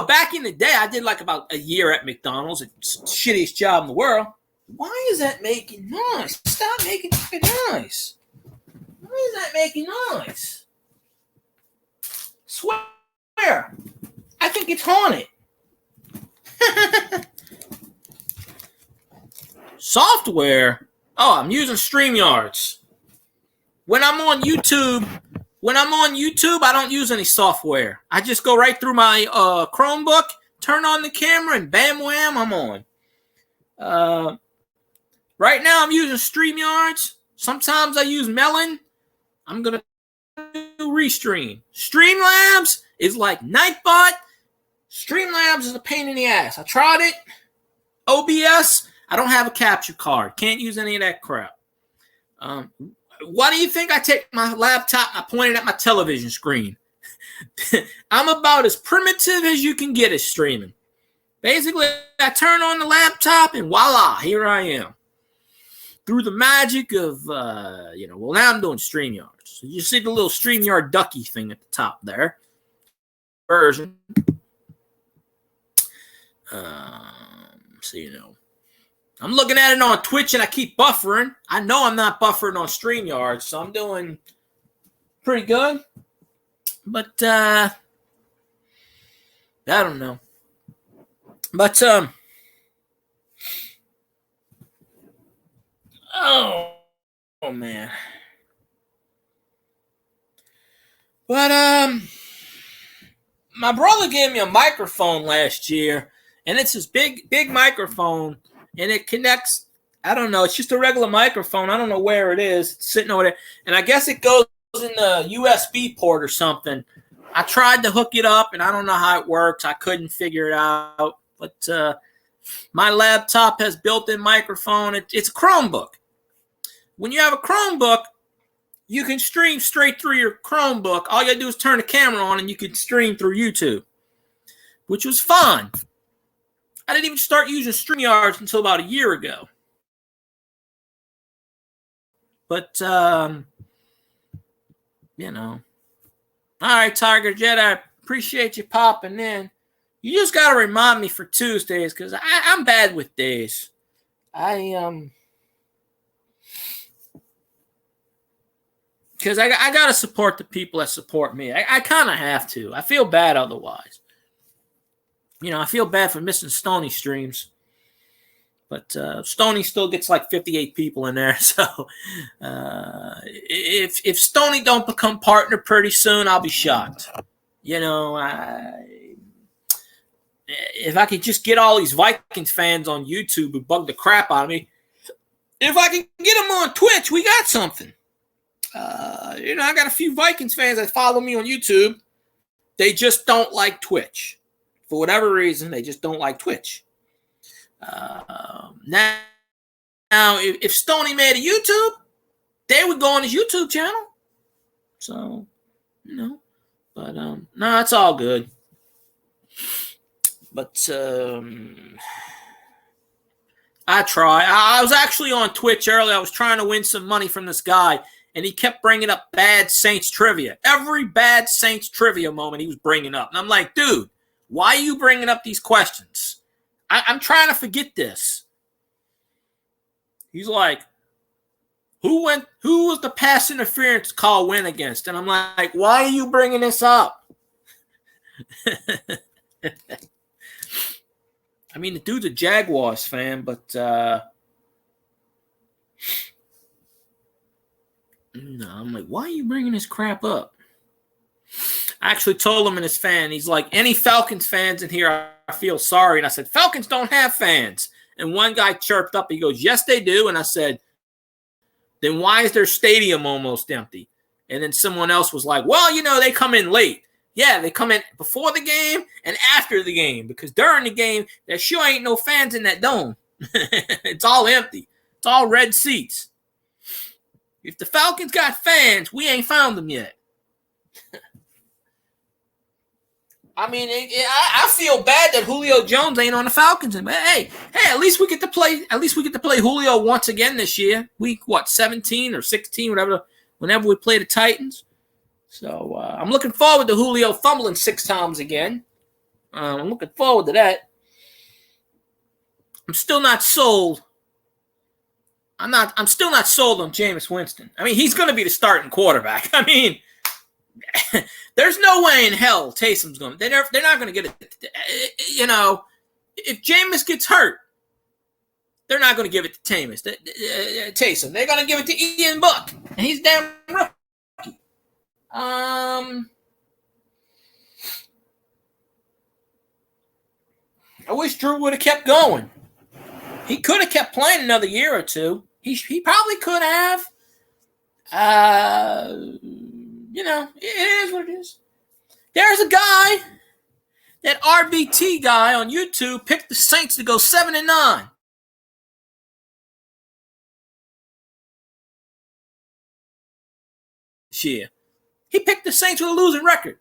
back in the day, I did like about a year at McDonald's. It's the shittiest job in the world. Why is that making noise? Stop making noise. Why is that making noise? Swear. I think it's haunted. Software? Oh, I'm using StreamYards. When I'm on YouTube, I don't use any software. I just go right through my Chromebook, turn on the camera, and bam, wham, I'm on. Right now, I'm using StreamYards. Sometimes I use Melon. I'm going to do Restream. Streamlabs is like Nightbot. Streamlabs is a pain in the ass. I tried it. OBS, I don't have a capture card. Can't use any of that crap. Why do you think I take my laptop and I point it at my television screen? I'm about as primitive as you can get at streaming. Basically, I turn on the laptop and voila, here I am. Through the magic of, now I'm doing StreamYard. So you see the little StreamYard ducky thing at the top there. Version. So, I'm looking at it on Twitch and I keep buffering. I know I'm not buffering on StreamYard, so I'm doing pretty good. But, I don't know. But, oh man. But, my brother gave me a microphone last year, and it's this big microphone, and it connects, I don't know, it's just a regular microphone. I don't know where it is. It's sitting over there, and I guess it goes in the USB port or something. I tried to hook it up, and I don't know how it works. I couldn't figure it out. But my laptop has built-in microphone. It's a Chromebook. When you have a Chromebook, you can stream straight through your Chromebook. All you gotta do is turn the camera on, and you can stream through YouTube, which was fun. I didn't even start using StreamYard until about a year ago. But, All right, Tiger Jet, I appreciate you popping in. You just got to remind me for Tuesdays because I'm bad with days. Because I got to support the people that support me. I kind of have to. I feel bad otherwise. I feel bad for missing Stony streams. But Stony still gets like 58 people in there. So if Stony don't become partner pretty soon, I'll be shocked. If I could just get all these Vikings fans on YouTube who bug the crap out of me, if I can get them on Twitch, we got something. I got a few Vikings fans that follow me on YouTube. They just don't like Twitch. For whatever reason, they just don't like Twitch. Now, if Stony made a YouTube, they would go on his YouTube channel. So, but no, it's all good. But I try. I was actually on Twitch earlier. I was trying to win some money from this guy, and he kept bringing up bad Saints trivia. Every bad Saints trivia moment he was bringing up. And I'm like, dude, why are you bringing up these questions? I'm trying to forget this. He's like, who was the pass interference call win against? And I'm like, why are you bringing this up? I mean, the dude's a Jaguars fan, but no, I'm like, why are you bringing this crap up? I actually told him in his fan, he's like, any Falcons fans in here, I feel sorry. And I said, Falcons don't have fans. And one guy chirped up. He goes, yes, they do. And I said, then why is their stadium almost empty? And then someone else was like, well, they come in late. Yeah, they come in before the game and after the game because during the game, there sure ain't no fans in that dome. It's all empty. It's all red seats. If the Falcons got fans, we ain't found them yet. I mean, I feel bad that Julio Jones ain't on the Falcons. But hey, at least we get to play. At least we get to play Julio once again this year. Week 17 or 16, whatever. Whenever we play the Titans. So I'm looking forward to Julio fumbling 6 times again. I'm looking forward to that. I'm still not sold. I'm still not sold on Jameis Winston. I mean, he's going to be the starting quarterback. I mean, there's no way in hell Taysom's going. They're not going to get it. If Jameis gets hurt, they're not going to give it to Taysom. They're going to give it to Ian Buck, and he's damn rookie. I wish Drew would have kept going. He could have kept playing another year or two. He probably could have. it is what it is. There's a guy, that RBT guy on YouTube, picked the Saints to go 7-9. Year. He picked the Saints with a losing record.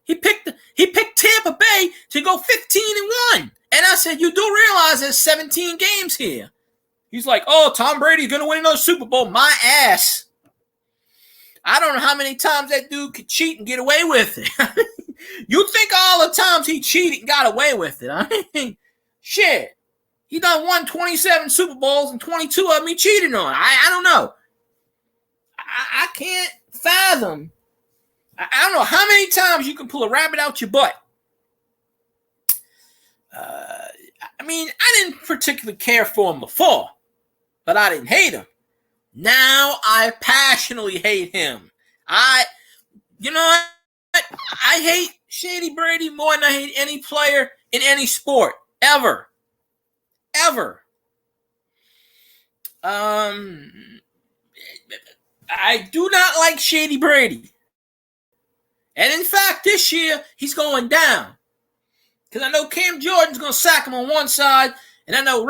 He picked Tampa Bay to go 15-1. And I said, you do realize there's 17 games here. He's like, oh, Tom Brady's going to win another Super Bowl. My ass. I don't know how many times that dude could cheat and get away with it. You think all the times he cheated and got away with it. I mean, shit. He done won 27 Super Bowls and 22 of them he cheated on. I don't know. I can't fathom. I don't know how many times you can pull a rabbit out your butt. I mean, I didn't particularly care for him before, but I didn't hate him. Now I passionately hate him. You know what? I hate Shady Brady more than I hate any player in any sport ever. Ever. I do not like Shady Brady. And in fact, this year, he's going down. Because I know Cam Jordan's going to sack him on one side. And I know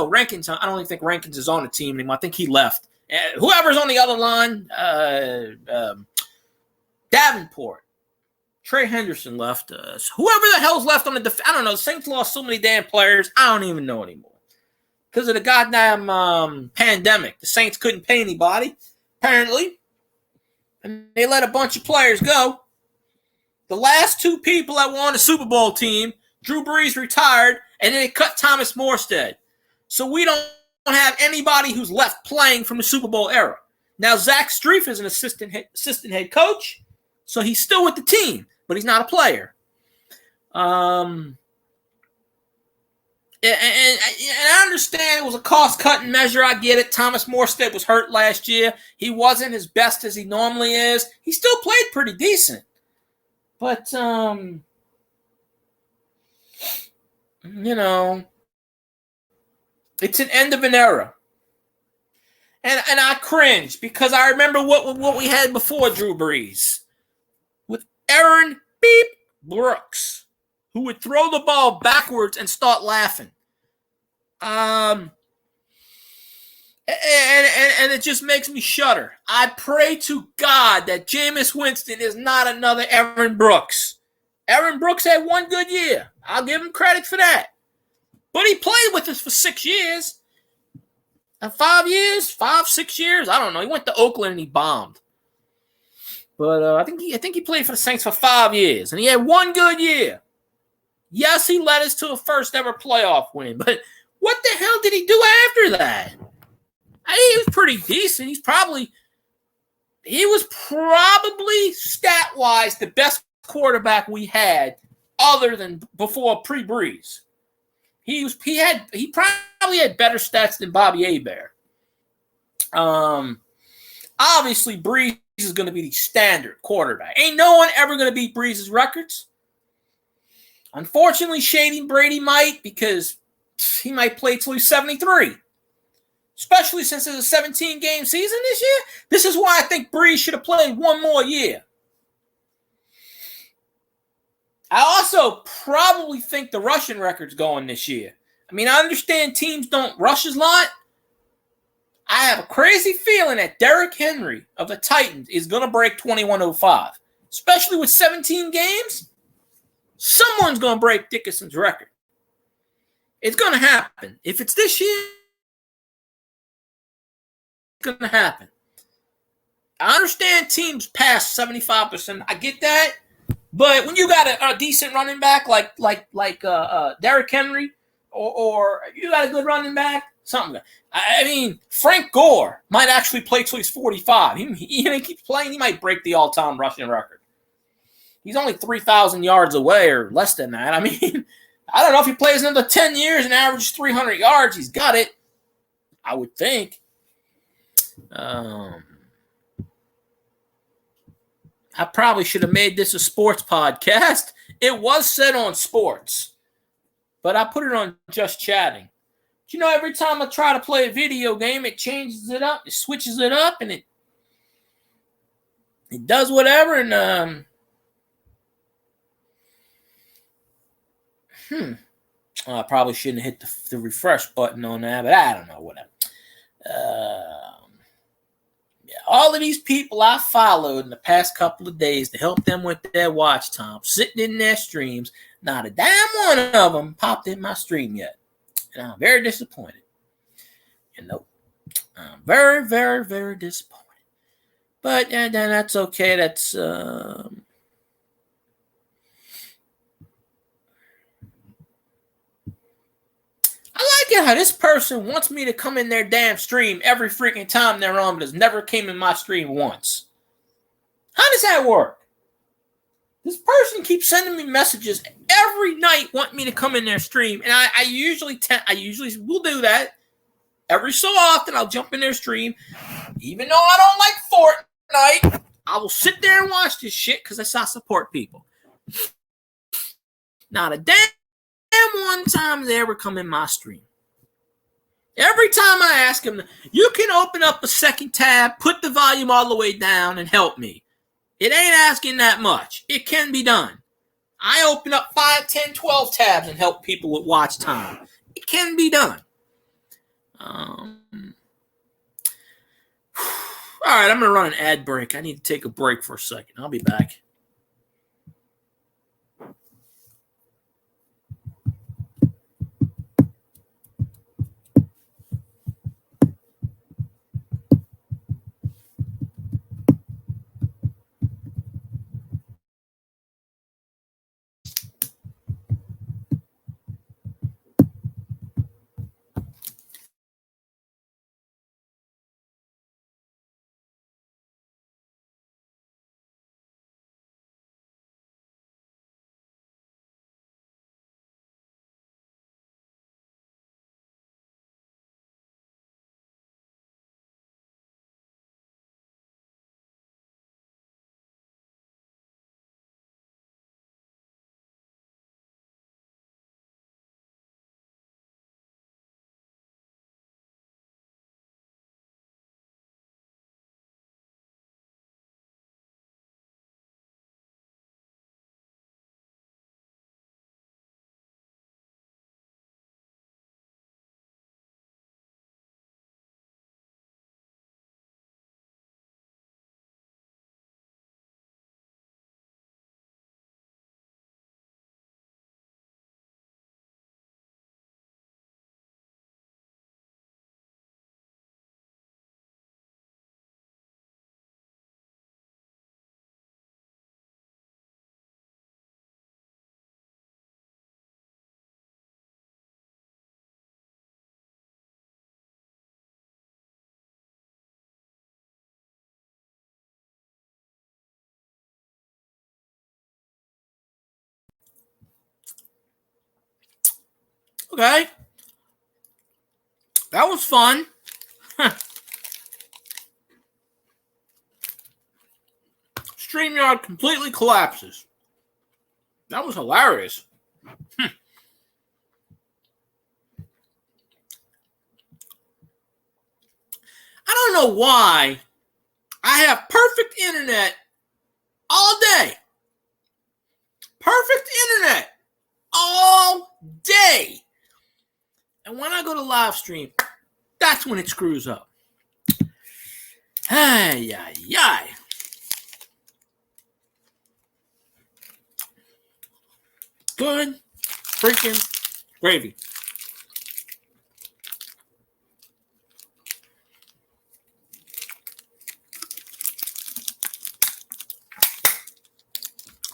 Rankins, I don't even think Rankins is on the team anymore. I think he left. Whoever's on the other line, Davenport. Trey Henderson left. Whoever the hell's left on the I don't know. The Saints lost so many damn players. I don't even know anymore. Because of the goddamn pandemic. The Saints couldn't pay anybody, apparently. And they let a bunch of players go. The last two people that were on the Super Bowl team, Drew Brees retired, and then they cut Thomas Morstead. So we don't have anybody who's left playing from the Super Bowl era. Now, Zach Strief is an assistant head coach, so he's still with the team, but he's not a player. And I understand it was a cost-cutting measure. I get it. Thomas Morstead was hurt last year. He wasn't as best as he normally is. He still played pretty decent. But, it's an end of an era. And I cringe because I remember what we had before Drew Brees. With Aaron Beep Brooks, who would throw the ball backwards and start laughing. And it just makes me shudder. I pray to God that Jameis Winston is not another Aaron Brooks. Aaron Brooks had one good year. I'll give him credit for that. But he played with us for 6 years. 5 years? 6 years? I don't know. He went to Oakland and he bombed. But I think he played for the Saints for 5 years. And he had one good year. Yes, he led us to a first ever playoff win. But what the hell did he do after that? He was pretty decent. He was probably stat-wise the best quarterback we had other than before pre-Brees. He probably had better stats than Bobby Hebert. Obviously, Brees is going to be the standard quarterback. Ain't no one ever going to beat Brees' records. Unfortunately, Shady Brady might, because he might play till he's 73. Especially since it's a 17-game season this year. This is why I think Brees should have played one more year. I also probably think the rushing record's going this year. I mean, I understand teams don't rush as lot. I have a crazy feeling that Derrick Henry of the Titans is going to break 2105. Especially with 17 games. Someone's going to break Dickerson's record. It's going to happen. If it's this year, it's going to happen. I understand teams pass 75%. I get that. But when you got a decent running back like Derrick Henry, or you got a good running back, something. I mean, Frank Gore might actually play till he's 45. He keeps playing. He might break the all-time rushing record. He's only 3,000 yards away or less than that. I mean, I don't know if he plays another 10 years and averages 300 yards. He's got it, I would think. I probably should have made this a sports podcast. It was said on sports, but I put it on Just Chatting. You know, every time I try to play a video game, it changes it up, it switches it up, and It does whatever, and I probably shouldn't have hit the refresh button on that, but I don't know, whatever. Yeah, all of these people I followed in the past couple of days to help them with their watch time, sitting in their streams, not a damn one of them popped in my stream yet. And I'm very disappointed. I'm very, very, very disappointed. But then that's okay. That's I like it how this person wants me to come in their damn stream every freaking time they're on, but has never came in my stream once. How does that work? This person keeps sending me messages every night, want me to come in their stream, and I usually will do that. Every so often, I'll jump in their stream, even though I don't like Fortnite. I will sit there and watch this shit because I support people. Not a damn one time they ever come in my stream. Every time I ask them, you can open up a second tab, put the volume all the way down, and help me. It ain't asking that much. It can be done. I open up 5, 10, 12 tabs and help people with watch time. It can be done. All right, I'm going to run an ad break. I need to take a break for a second. I'll be back. Okay. That was fun. StreamYard completely collapses. That was hilarious. I don't know why I have perfect internet all day. Perfect internet all day. And when I go to live stream, that's when it screws up. Ay, ay, ay. Good freaking gravy.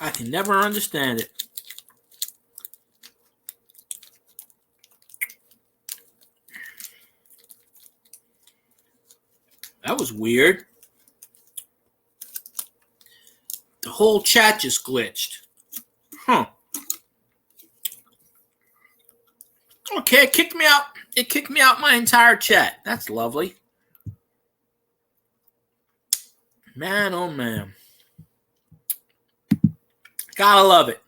I can never understand it. That was weird. The whole chat just glitched. Huh. Okay, it kicked me out. It kicked me out my entire chat. That's lovely. Man, oh man. Gotta love it.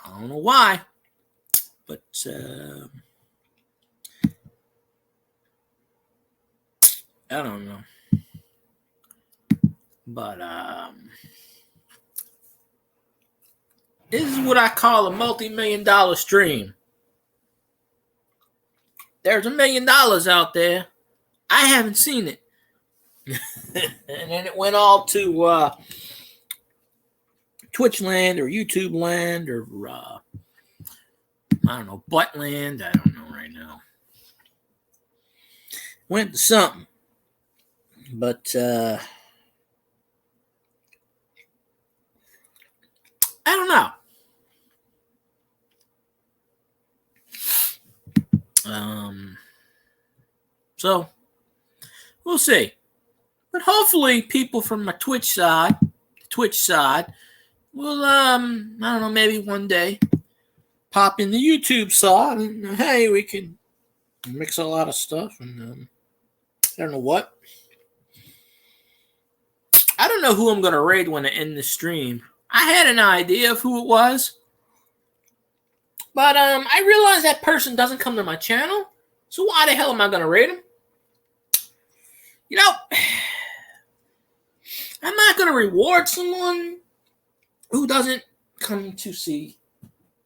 I don't know why, but I don't know. But this is what I call a multi-million-dollar stream. There's $1 million out there. I haven't seen it. And then it went all to Twitch land or YouTube land or I don't know, butt land. I don't know right now. Went to something. But I don't know. So we'll see. But hopefully people from my Twitch side will I don't know, maybe one day pop in the YouTube side and hey, we can mix a lot of stuff and I don't know what. I don't know who I'm gonna raid when I end the stream. I had an idea of who it was. But I realized that person doesn't come to my channel. So why the hell am I gonna raid him? You know, I'm not gonna reward someone who doesn't come to see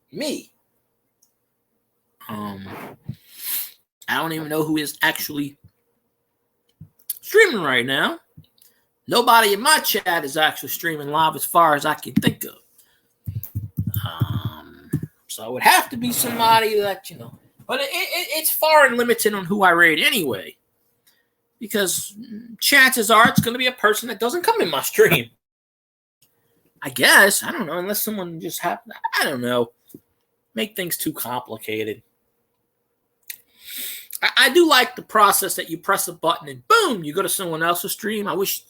me. I don't even know who is actually streaming right now. Nobody in my chat is actually streaming live as far as I can think of. So it would have to be somebody that, you know. But it's far and limited on who I raid anyway. Because chances are it's going to be a person that doesn't come in my stream. I guess. I don't know. Unless someone just happens. I don't know. Make things too complicated. I do like the process that you press a button and boom, you go to someone else's stream. I wish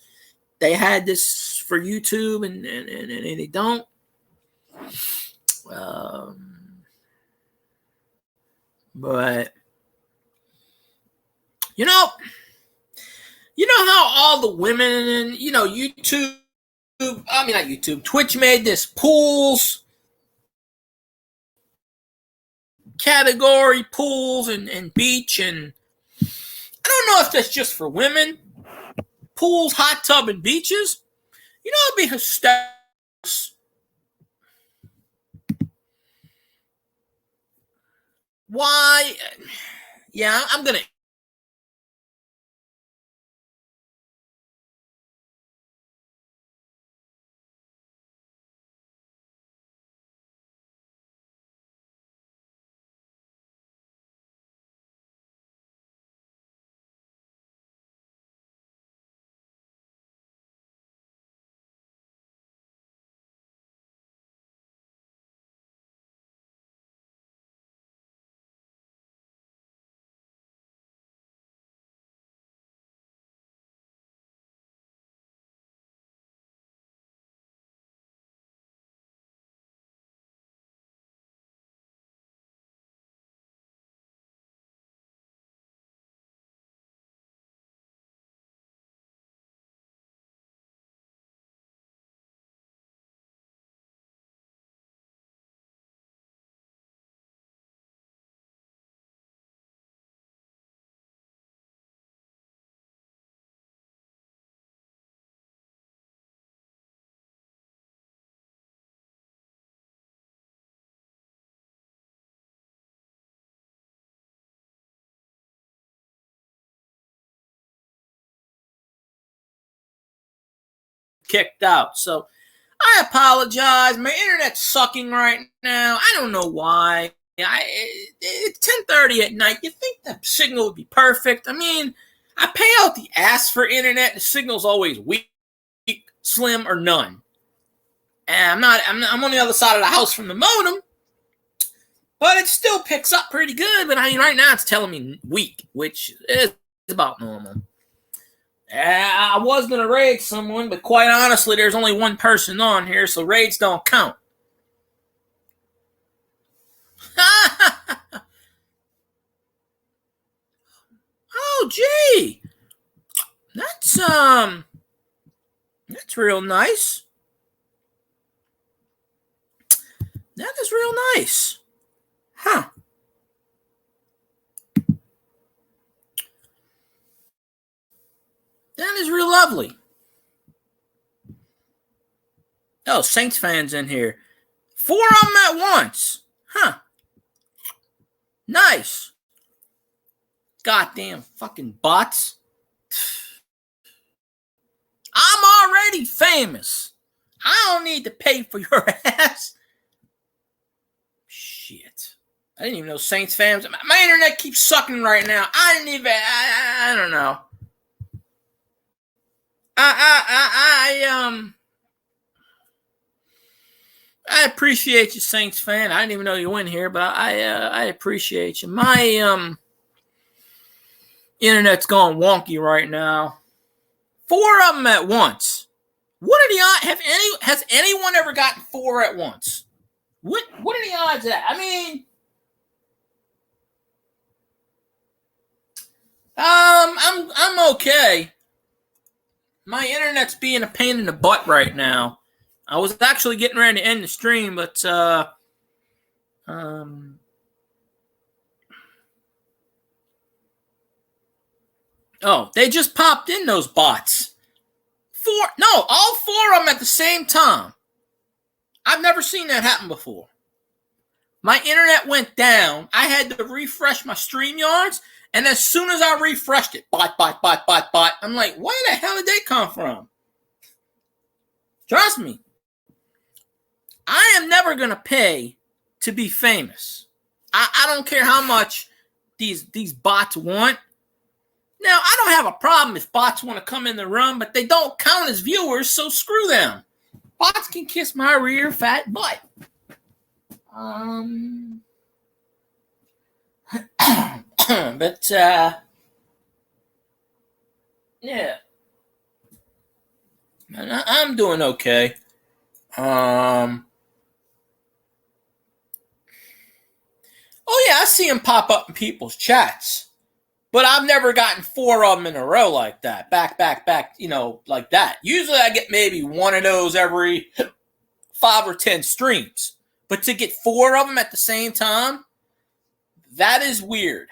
they had this for YouTube and they don't. But you know how all the women and YouTube, I mean not YouTube, Twitch made this pools category, pools and beach, and I don't know if that's just for women. Pools, hot tub, and beaches. You know, it'd be hysterical. Why? Yeah, I'm gonna. Kicked out. So I apologize. My internet's sucking right now. I don't know why. It's 10:30 at night. You think the signal would be perfect? I mean, I pay out the ass for internet. The signal's always weak, slim, or none. And I'm on the other side of the house from the modem, but it still picks up pretty good. But I mean, right now it's telling me weak, which is about normal. I was going to raid someone, but quite honestly, there's only one person on here, so raids don't count. Oh, gee. That's real nice. That is real nice. Huh. That is real lovely. Oh, Saints fans in here. 4 of them at once. Huh. Nice. Goddamn fucking bots. I'm already famous. I don't need to pay for your ass. Shit. I didn't even know Saints fans. My internet keeps sucking right now. I didn't even. I don't know. I appreciate you, Saints fan. I didn't even know you went here, but I appreciate you. My internet's going wonky right now. 4 of them at once. What are the odds? Has anyone ever gotten 4 at once? What are the odds of that? I mean, I'm okay. My internet's being a pain in the butt right now. I was actually getting ready to end the stream, but oh, they just popped in, those bots. All 4 of them at the same time. I've never seen that happen before. My internet went down. I had to refresh my StreamYards, and as soon as I refreshed it, bot. I'm like, where the hell did they come from? Trust me. I am never going to pay to be famous. I don't care how much these bots want. Now, I don't have a problem if bots want to come in the room, but they don't count as viewers, so screw them. Bots can kiss my rear fat butt. But, yeah. I'm doing okay. Oh, yeah, I see them pop up in people's chats. But I've never gotten 4 of them in a row like that. Back, like that. Usually I get maybe 1 of those every 5 or 10 streams. But to get 4 of them at the same time, that is weird.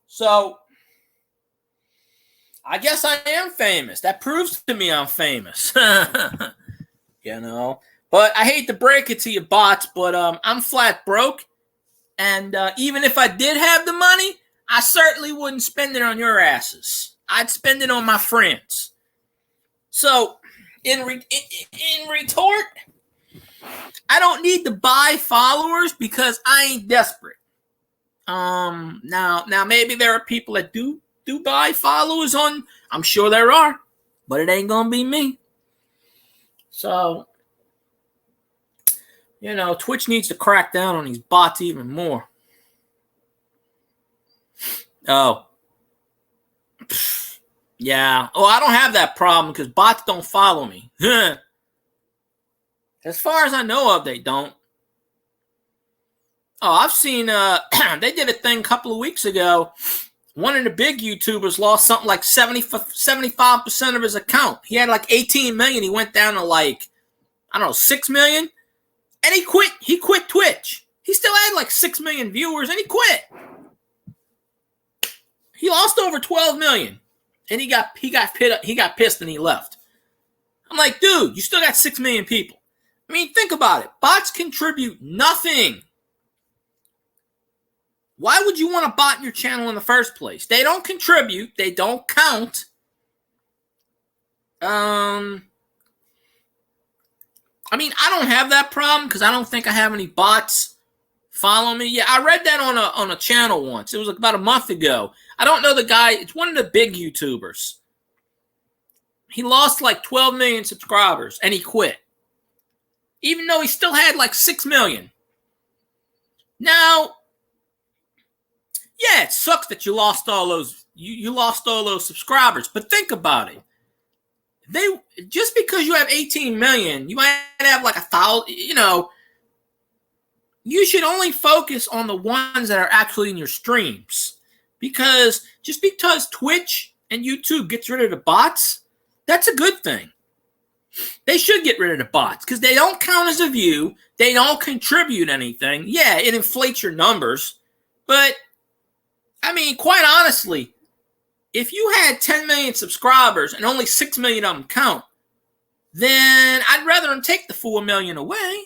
So, I guess I am famous. That proves to me I'm famous. You know? But I hate to break it to you bots, but I'm flat broke. And even if I did have the money, I certainly wouldn't spend it on your asses. I'd spend it on my friends. So, in retort, I don't need to buy followers because I ain't desperate. Now maybe there are people that do buy followers on. I'm sure there are, but it ain't gonna be me. So, Twitch needs to crack down on these bots even more. Oh. Yeah. Oh, I don't have that problem because bots don't follow me. As far as I know of, they don't. Oh, I've seen, they did a thing a couple of weeks ago. One of the big YouTubers lost something like 75% of his account. He had like 18 million. He went down to like, I don't know, 6 million. And he quit. He quit Twitch. He still had like 6 million viewers and he quit. He lost over 12 million. And he got pissed and he left. I'm like, dude, you still got 6 million people. I mean, think about it. Bots contribute nothing. Why would you want to bot your channel in the first place? They don't contribute. They don't count. I mean, I don't have that problem because I don't think I have any bots follow me. Yeah, I read that on a channel once. It was about a month ago. I don't know the guy. It's one of the big YouTubers. He lost like 12 million subscribers and he quit. Even though he still had like 6 million. Now, yeah, it sucks that you lost all those. You lost all those subscribers, but think about it. Just because you have 18 million, you might have like 1,000. You should only focus on the ones that are actually in your streams, because just because Twitch and YouTube gets rid of the bots, that's a good thing. They should get rid of the bots because they don't count as a view. They don't contribute anything. Yeah, it inflates your numbers, but I mean, quite honestly, if you had 10 million subscribers and only 6 million of them count, then I'd rather them take the $4 million away.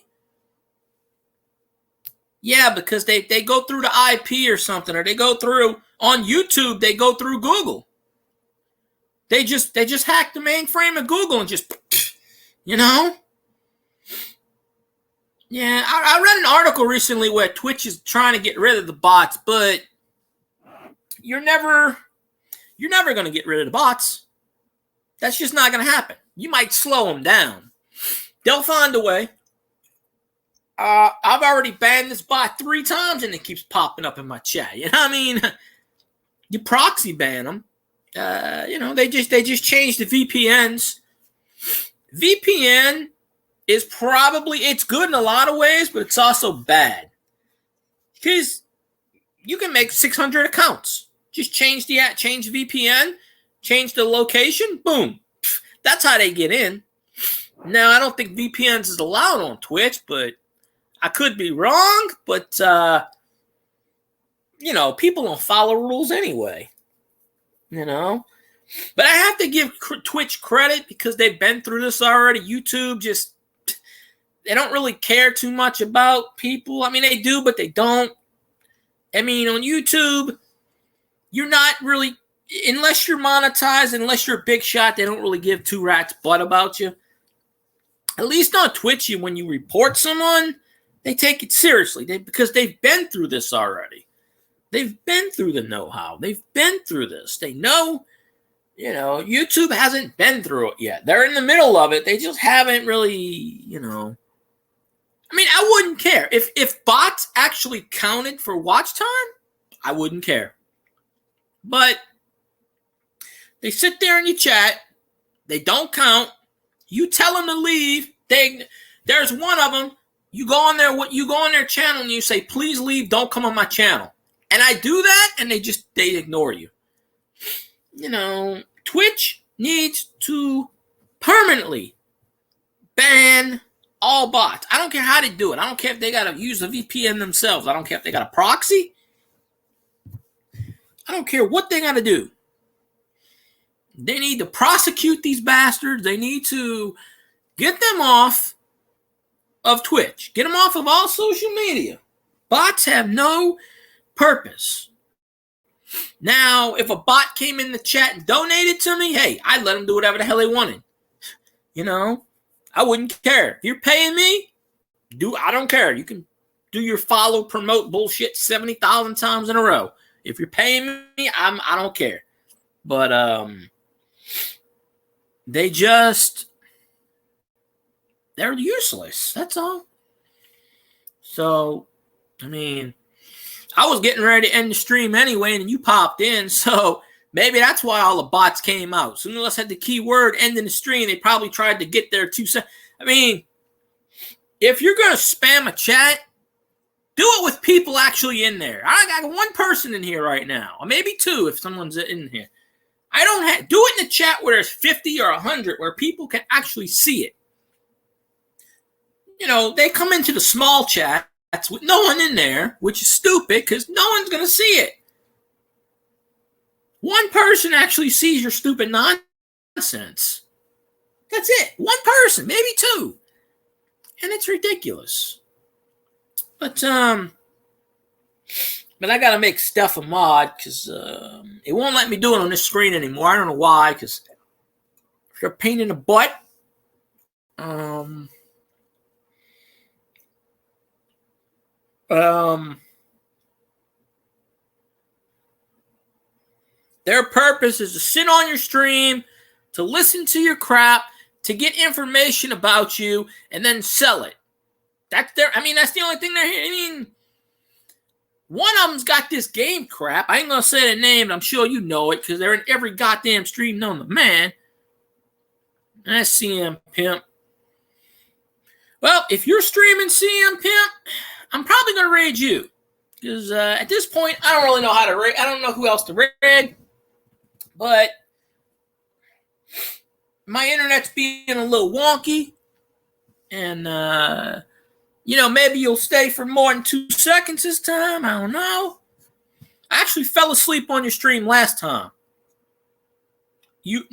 Yeah, because they go through the IP or something, or they go through on YouTube, they go through Google. They just hack the mainframe of Google and just, you know. Yeah, I read an article recently where Twitch is trying to get rid of the bots, but you're never going to get rid of the bots. That's just not going to happen. You might slow them down. They'll find a way. I've already banned this bot 3 times and it keeps popping up in my chat. You know what I mean? You proxy ban them. They just changed the VPNs. VPN is it's good in a lot of ways, but it's also bad. Because you can make 600 accounts. Just change VPN, change the location, boom. That's how they get in. Now, I don't think VPNs is allowed on Twitch, but I could be wrong. But, people don't follow rules anyway. But I have to give Twitch credit because they've been through this already. YouTube they don't really care too much about people. I mean, they do, but they don't. I mean, on YouTube, you're not really, unless you're monetized, unless you're a big shot, they don't really give 2 rats butt about you. At least on Twitch, when you report someone, they take it seriously because they've been through this already. They've been through the know-how. They've been through this. They know, YouTube hasn't been through it yet. They're in the middle of it. They just haven't really, I mean, I wouldn't care. If bots actually counted for watch time, I wouldn't care. But they sit there and you chat. They don't count. You tell them to leave. There's one of them. You go on their channel and you say, please leave. Don't come on my channel. And I do that, and they ignore you. Twitch needs to permanently ban all bots. I don't care how they do it. I don't care if they got to use a VPN themselves. I don't care if they got a proxy. I don't care what they got to do. They need to prosecute these bastards. They need to get them off of Twitch. Get them off of all social media. Bots have no purpose. Now, if a bot came in the chat and donated to me, hey, I'd let them do whatever the hell they wanted. I wouldn't care. If you're paying me, I don't care. You can do your follow, promote bullshit 70,000 times in a row. If you're paying me, I don't care. But they're useless. That's all. So, I mean, I was getting ready to end the stream anyway, and you popped in, so maybe that's why all the bots came out. Soon as I had the keyword ending the stream, they probably tried to get their 2 cents. I mean, if you're going to spam a chat, do it with people actually in there. I got 1 person in here right now, or maybe 2 if someone's in here. Do it in the chat where there's 50 or 100 where people can actually see it. They come into the small chat. That's with no one in there, which is stupid because no one's going to see it. 1 person actually sees your stupid nonsense. That's it. 1 person, maybe 2. And it's ridiculous. But I got to make Steph a mod because it won't let me do it on this screen anymore. I don't know why, because it's a pain in the butt. Their purpose is to sit on your stream, to listen to your crap, to get information about you, and then sell it. That's the only thing they're here. I mean, one of them's got this game crap. I ain't gonna say the name, but I'm sure you know it because they're in every goddamn stream known to man. That's CM Pimp. Well, if you're streaming CM Pimp, I'm probably gonna raid you because at this point, I don't really know how to raid. I don't know who else to raid, but my internet's being a little wonky, and maybe you'll stay for more than 2 seconds this time. I don't know. I actually fell asleep on your stream last time. You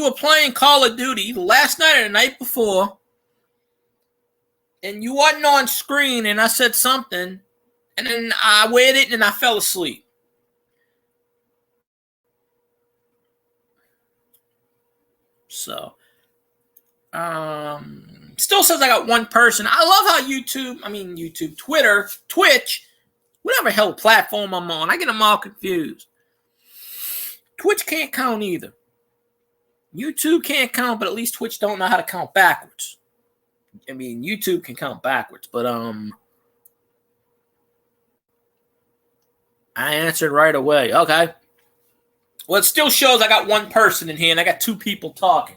were playing Call of Duty last night or the night before, and you wasn't on screen, and I said something, and then I waited and I fell asleep. So, still says I got one person. I love how Twitter, Twitch, whatever hell platform I'm on, I get them all confused. Twitch can't count either. YouTube can't count, but at least Twitch don't know how to count backwards. I mean, YouTube can count backwards, but I answered right away. Okay. Well, it still shows I got one person in here, and I got two people talking.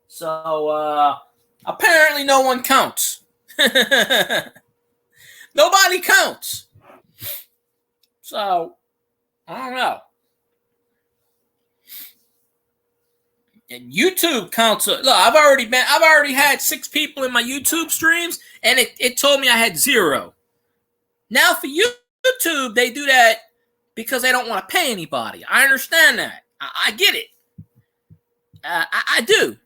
So, apparently no one counts. Nobody counts. So, I don't know. And YouTube counts. Look, I've already had 6 people in my YouTube streams, and it told me I had 0. Now for YouTube, they do that because they don't want to pay anybody. I understand that. I get it. I do.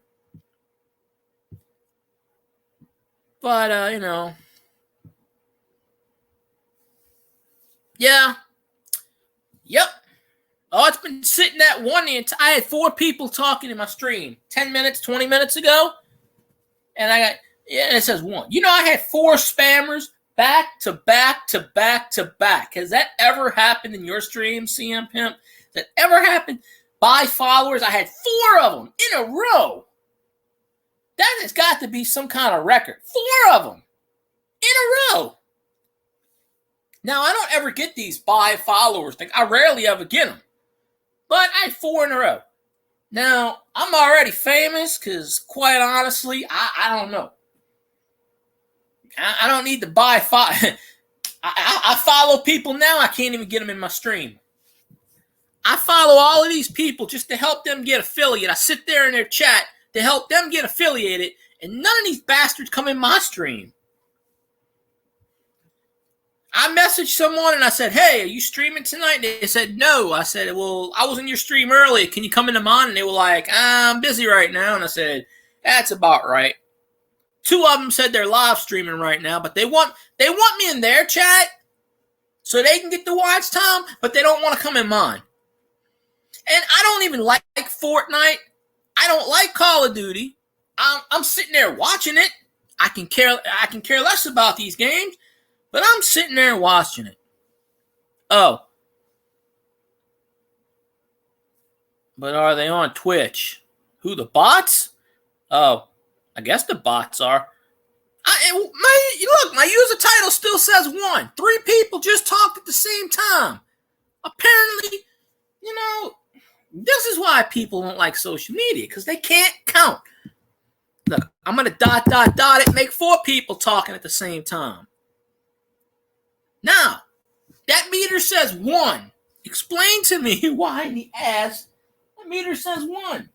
But yeah. Yep. Oh, it's been sitting at one. I had 4 people talking in my stream 10 minutes, 20 minutes ago. And and it says 1. I had 4 spammers back to back to back to back. Has that ever happened in your stream, CM Pimp? Has that ever happened? By followers, I had 4 of them in a row. That has got to be some kind of record. 4 of them in a row. Now, I don't ever get these by followers things. I rarely ever get them. But I had 4 in a row. Now, I'm already famous because, quite honestly, I don't know. I don't need to buy follow. I follow people now. I can't even get them in my stream. I follow all of these people just to help them get affiliated. I sit there in their chat to help them get affiliated, and none of these bastards come in my stream. I messaged someone and I said, hey, are you streaming tonight? And they said, no. I said, well, I was in your stream earlier. Can you come into mine? And they were like, I'm busy right now. And I said, that's about right. 2 of them said they're live streaming right now, but they want me in their chat so they can get the watch time, but they don't want to come in mine. And I don't even like Fortnite. I don't like Call of Duty. I'm sitting there watching it. I can care less about these games. But I'm sitting there watching it. Oh. But are they on Twitch? Who, the bots? Oh, I guess the bots are. Look, my user title still says 1. 3 people just talked at the same time. Apparently, this is why people don't like social media, because they can't count. Look, I'm going to ... it, make 4 people talking at the same time. Now, that meter says 1. Explain to me why in the ass that meter says 1.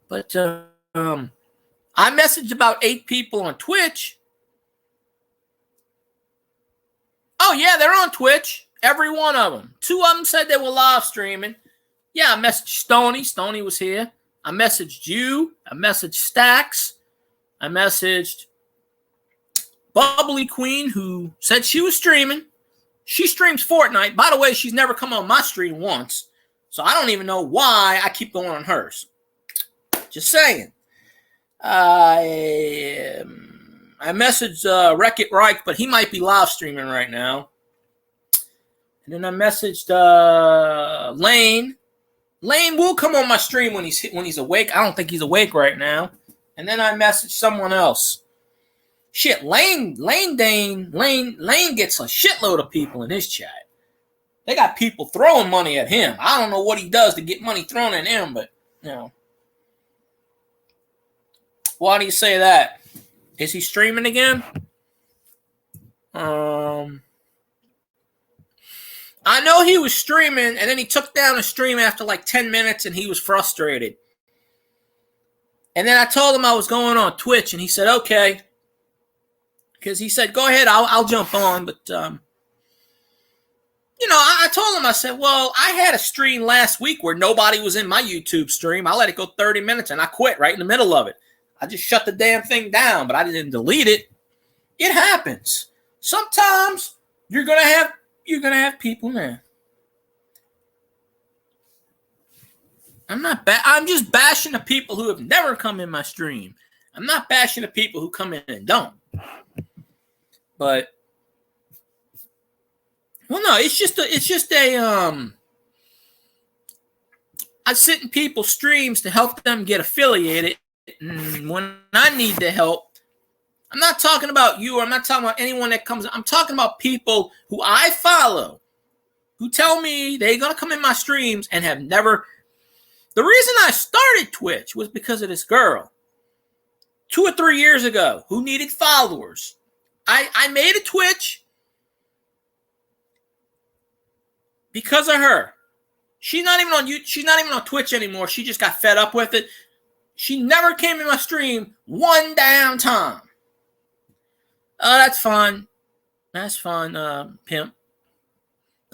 But I messaged about 8 people on Twitch. Oh, yeah, they're on Twitch. Every one of them. 2 of them said they were live streaming. Yeah, I messaged Stony. Stony was here. I messaged you. I messaged Stacks. I messaged Bubbly Queen, who said she was streaming. She streams Fortnite. By the way, she's never come on my stream once. So I don't even know why I keep going on hers. Just saying. I messaged Wreck-It Reich, but he might be live streaming right now. And then I messaged Lane. Lane will come on my stream when he's awake. I don't think he's awake right now. And then I messaged someone else. Shit, Lane gets a shitload of people in his chat. They got people throwing money at him. I don't know what he does to get money thrown at him, but, Why do you say that? Is he streaming again? I know he was streaming, and then he took down the stream after like 10 minutes, and he was frustrated. And then I told him I was going on Twitch, and he said, okay. Because he said, go ahead, I'll jump on. But I told him, I said, well, I had a stream last week where nobody was in my YouTube stream. I let it go 30 minutes and I quit right in the middle of it. I just shut the damn thing down, but I didn't delete it. It happens. Sometimes you're gonna have people there. I'm just bashing the people who have never come in my stream. I'm not bashing the people who come in and don't. But well, no, it's just I sit in people's streams to help them get affiliated. And when I need the help, I'm not talking about you, or I'm not talking about anyone that comes. I'm talking about people who I follow, who tell me they're gonna come in my streams and have never. The reason I started Twitch was because of this girl 2 or 3 years ago who needed followers. I made a Twitch because of her. She's not even on Twitch anymore. She just got fed up with it. She never came in my stream one damn time. Oh, that's fun. That's fun, pimp.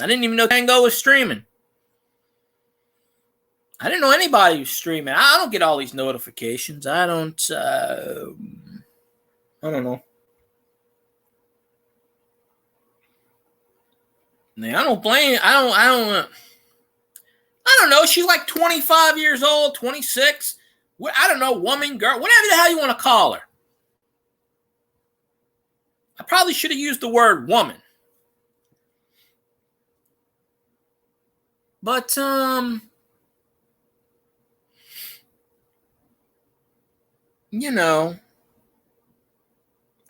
I didn't even know Tango was streaming. I didn't know anybody was streaming. I don't get all these notifications. I don't know. I don't blame. I don't know. She's like 25 years old, 26. I don't know, woman, girl, whatever the hell you want to call her. I probably should have used the word woman. But, I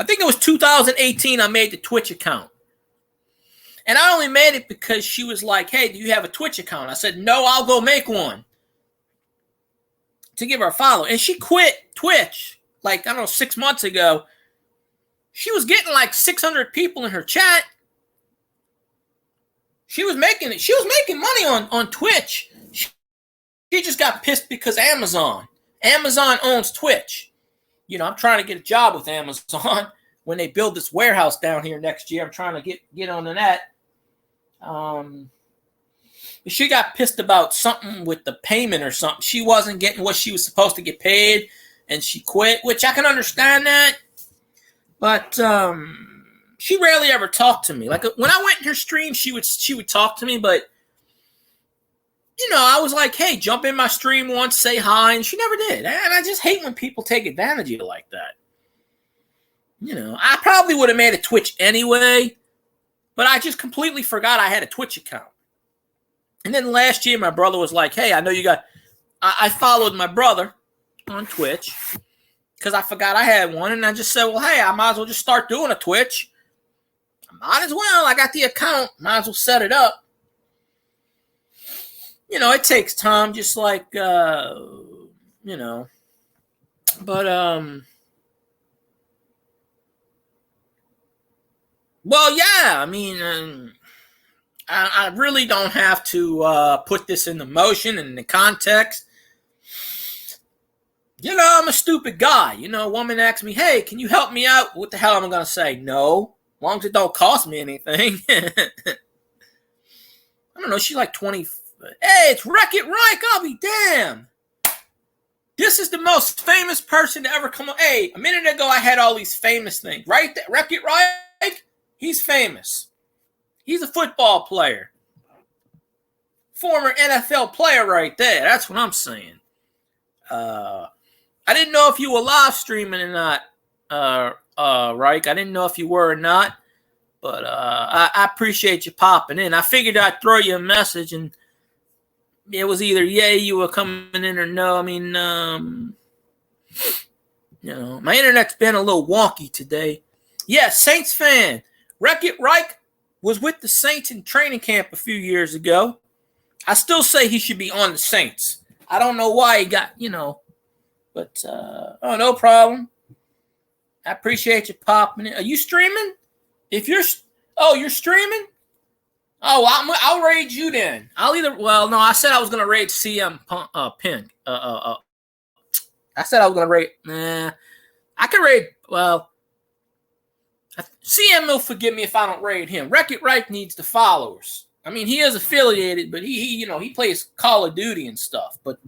think it was 2018 I made the Twitch account. And I only made it because she was like, hey, do you have a Twitch account? I said, no, I'll go make one. To give her a follow. And she quit Twitch, 6 months ago. She was getting 600 people in her chat. She was making money on Twitch. She just got pissed because Amazon owns Twitch. I'm trying to get a job with Amazon when they build this warehouse down here next year. I'm trying to get on the net. She got pissed about something with the payment or something. She wasn't getting what she was supposed to get paid, and she quit, which I can understand that. But she rarely ever talked to me. When I went in her stream, she would talk to me, but I was like, hey, jump in my stream once, say hi, and she never did. And I just hate when people take advantage of you like that. I probably would have made a Twitch anyway, but I just completely forgot I had a Twitch account. And then last year, my brother was like, hey, I know you got... I followed my brother on Twitch because I forgot I had one, and I just said, well, hey, I might as well just start doing a Twitch. I might as well. I got the account. Might as well set it up. It takes time, just like, but, well, yeah, I mean, I really don't have to put this into motion and in the context. I'm a stupid guy. A woman asks me, hey, can you help me out? What the hell am I going to say? No, as long as it don't cost me anything. I don't know. She's like 20. Hey, it's Wreck-It Rike. I'll be damned. This is the most famous person to ever come on. Hey, a minute ago, I had all these famous things. Right? Wreck-It Rike, he's famous. He's a football player. Former NFL player right there. That's what I'm saying. I didn't know if you were live streaming or not, Rike. I didn't know if you were or not. But I appreciate you popping in. I figured I'd throw you a message, and it was either yay, you were coming in, or no. I mean, my internet's been a little wonky today. Yeah, Saints fan. Wreck-It Rike was with the Saints in training camp a few years ago. I still say he should be on the Saints. I don't know why he got, but no problem. I appreciate you popping in. Are you streaming? You're streaming? Oh, I'll raid you then. I said I was going to raid CM Pink. I said I was going to raid. I can raid, CM will forgive me if I don't raid him. Wreck-It Rike needs the followers. I mean, he is affiliated, but he plays Call of Duty and stuff. But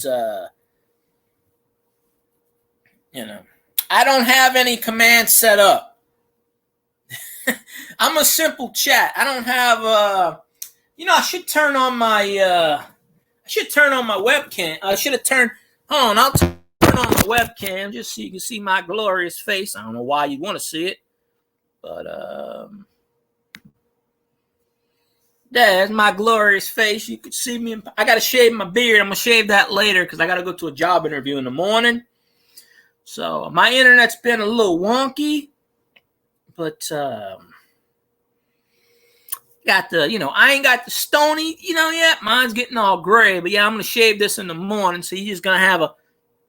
I don't have any commands set up. I'm a simple chat. I don't have I should turn on my webcam. I should have turned on. I'll turn on my webcam just so you can see my glorious face. I don't know why you want to see it, but there's my glorious face. You could see me. I got to shave my beard. I'm going to shave that later because I got to go to a job interview in the morning. So my internet's been a little wonky, but got the, I ain't got the stony, yet. Mine's getting all gray, but yeah, I'm going to shave this in the morning. So you're just going to have a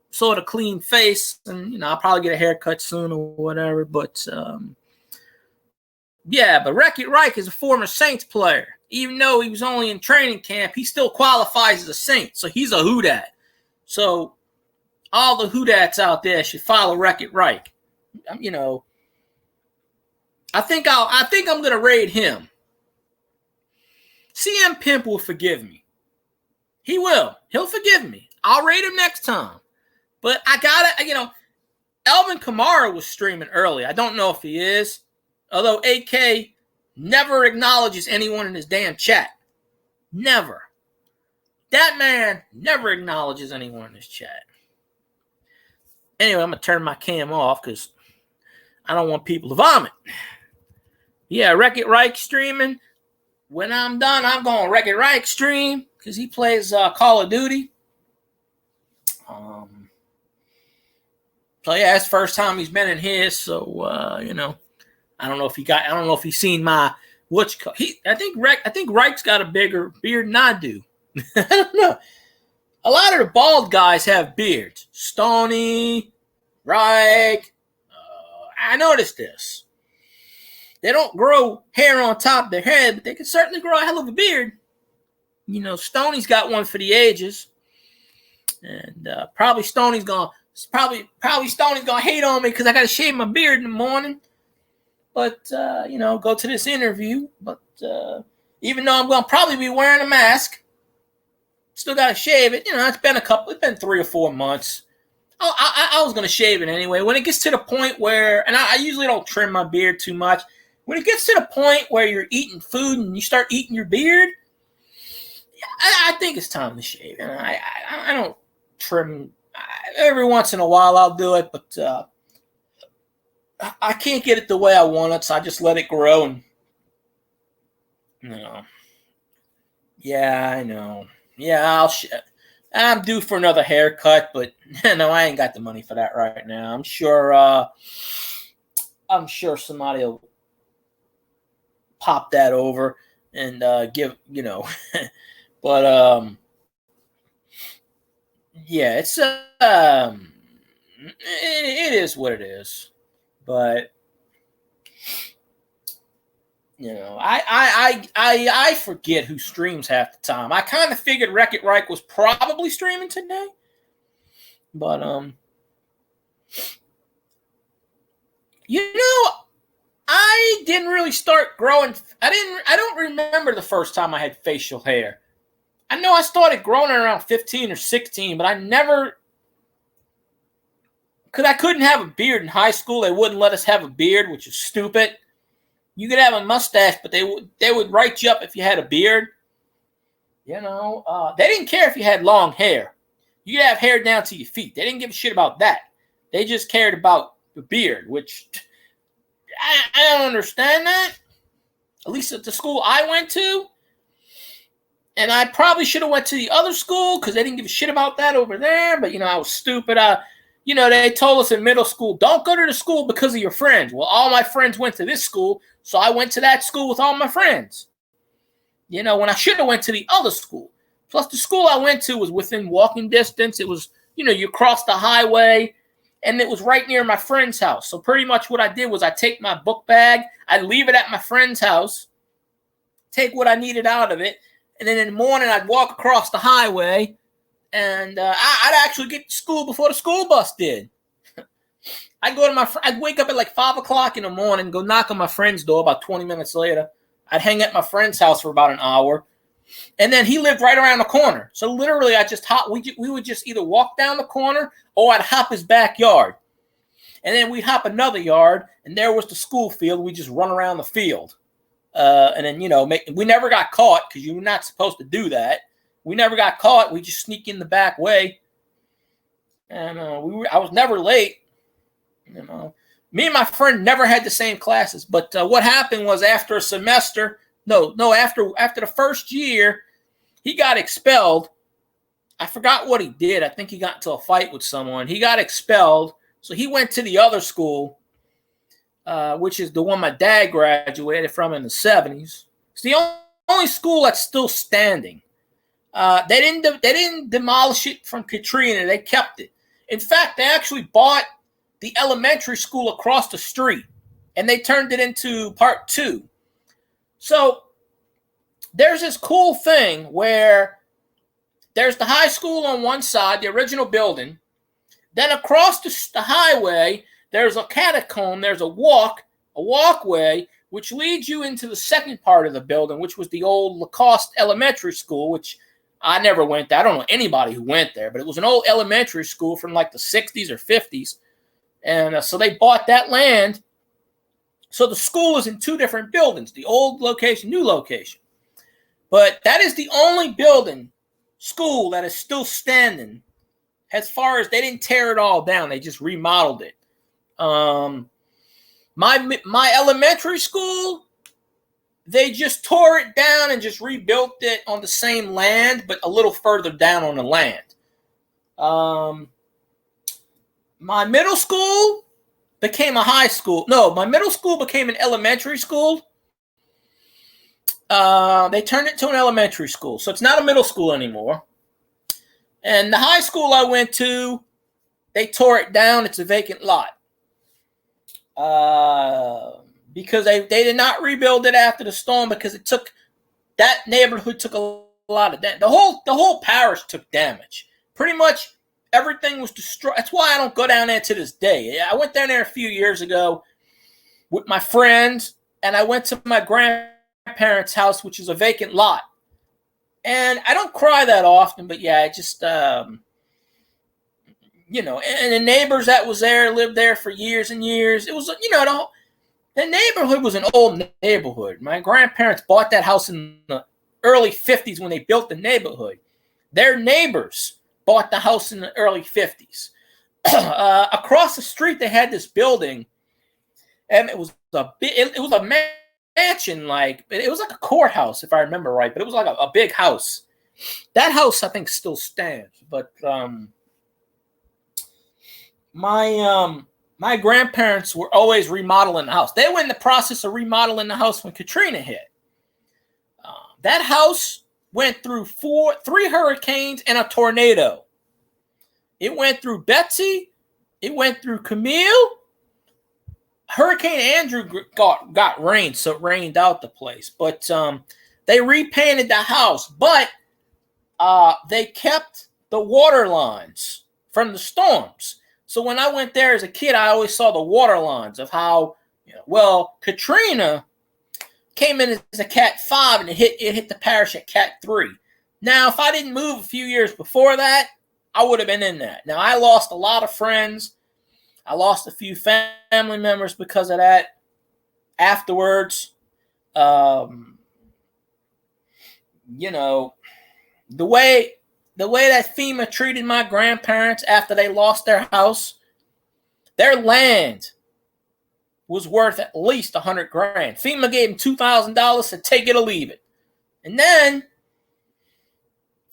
sort of clean face, and, I'll probably get a haircut soon or whatever. But, but Ricky Reich is a former Saints player. Even though he was only in training camp, he still qualifies as a Saint. So he's a Houdat. So all the Houdats out there should follow Ricky Reich. I think I'm going to raid him. CM Pimp will forgive me. He will. He'll forgive me. I'll raid him next time. But I gotta, Alvin Kamara was streaming early. I don't know if he is. Although AK never acknowledges anyone in his damn chat. Never. That man never acknowledges anyone in his chat. Anyway, I'm going to turn my cam off because I don't want people to vomit. Yeah, Wreck-It Reich streaming. When I'm done, I'm going to Wreck-It Reich stream because he plays Call of Duty. So yeah, it's the first time he's been in his. So I don't know if he's seen my I think Reich's got a bigger beard than I do. I don't know. A lot of the bald guys have beards. Stoney, Reich. I noticed this. They don't grow hair on top of their head, but they can certainly grow a hell of a beard. Stoney's got one for the ages, and probably Stoney's gonna hate on me because I got to shave my beard in the morning. But go to this interview. But even though I'm gonna probably be wearing a mask, still got to shave it. It's been 3 or 4 months. I was gonna shave it anyway. When it gets to the point where, and I usually don't trim my beard too much. When it gets to the point where you're eating food and you start eating your beard, I think it's time to shave. And I don't trim. Every once in a while I'll do it, but I can't get it the way I want it, so I just let it grow. And yeah, I know. Yeah, I'm due for another haircut, but no, I ain't got the money for that right now. I'm sure somebody will pop that over and give, but yeah, it's it is what it is. But I forget who streams half the time. I kind of figured Wreck-It Reich was probably streaming today, but I didn't really start growing. I don't remember the first time I had facial hair. I know I started growing it around 15 or 16, but I never. Because I couldn't have a beard in high school. They wouldn't let us have a beard, which is stupid. You could have a mustache, but they would write you up if you had a beard. They didn't care if you had long hair. You could have hair down to your feet. They didn't give a shit about that. They just cared about the beard, which I don't understand that. At least at the school I went to. And I probably should have went to the other school because they didn't give a shit about that over there. But, I was stupid. They told us in middle school, don't go to the school because of your friends. Well, all my friends went to this school, so I went to that school with all my friends. When I should have went to the other school. Plus, the school I went to was within walking distance. It was, you cross the highway, and it was right near my friend's house. So pretty much what I did was I take my book bag, I'd leave it at my friend's house, take what I needed out of it, and then in the morning I'd walk across the highway, and I'd actually get to school before the school bus did. I'd wake up at like 5 o'clock in the morning, go knock on my friend's door about 20 minutes later. I'd hang at my friend's house for about an hour. And then he lived right around the corner. So literally, we would just either walk down the corner or I'd hop his backyard. And then we'd hop another yard, and there was the school field. We just run around the field. And then, we never got caught because you were not supposed to do that. We never got caught. We just sneak in the back way. And I was never late. Me and my friend never had the same classes. But what happened was after a semester, after the first year, he got expelled. I forgot what he did. I think he got into a fight with someone. He got expelled. So he went to the other school, which is the one my dad graduated from in the 70s. It's the only school that's still standing. They didn't demolish it from Katrina. They kept it. In fact, they actually bought the elementary school across the street, and they turned it into Part 2. So there's this cool thing where there's the high school on one side, the original building. Then across the highway, there's a catacomb. There's a walkway, which leads you into the second part of the building, which was the old Lacoste Elementary School, which I never went there. I don't know anybody who went there, but it was an old elementary school from like the 60s or 50s. And so they bought that land. So the school is in two different buildings, the old location, new location. But that is the only school that is still standing. As far as they didn't tear it all down, they just remodeled it. My elementary school, they just tore it down and just rebuilt it on the same land, but a little further down on the land. My middle school became a high school. No, my middle school became an elementary school. They turned it to an elementary school, so it's not a middle school anymore. And the high school I went to, they tore it down. It's a vacant lot. Because they did not rebuild it after the storm because that neighborhood took a lot of damage. The whole parish took damage. Pretty much everything was destroyed. That's why I don't go down there to this day. I went down there a few years ago with my friends, and I went to my grandparents' house, which is a vacant lot. And I don't cry that often, but yeah, I just, and the neighbors that was there lived there for years and years. It was, the neighborhood was an old neighborhood. My grandparents bought that house in the early 50s when they built the neighborhood. Their neighbors bought the house in the early 50s. Across the street, they had this building, and it was a mansion, it was like a courthouse, if I remember right, but it was like a big house. That house, I think, still stands. But my grandparents were always remodeling the house. They were in the process of remodeling the house when Katrina hit. That house went through three hurricanes and a tornado. It went through Betsy. It went through Camille. Hurricane Andrew got rain, so it rained out the place. But they repainted the house, but they kept the water lines from the storms. So when I went there as a kid, I always saw the water lines of how, Katrina came in as a Cat 5 and it hit the parish at Cat 3. Now, if I didn't move a few years before that, I would have been in that. Now, I lost a lot of friends. I lost a few family members because of that. Afterwards, the way that FEMA treated my grandparents after they lost their house, their land was worth at least $100,000. FEMA gave them $2,000 to take it or leave it, and then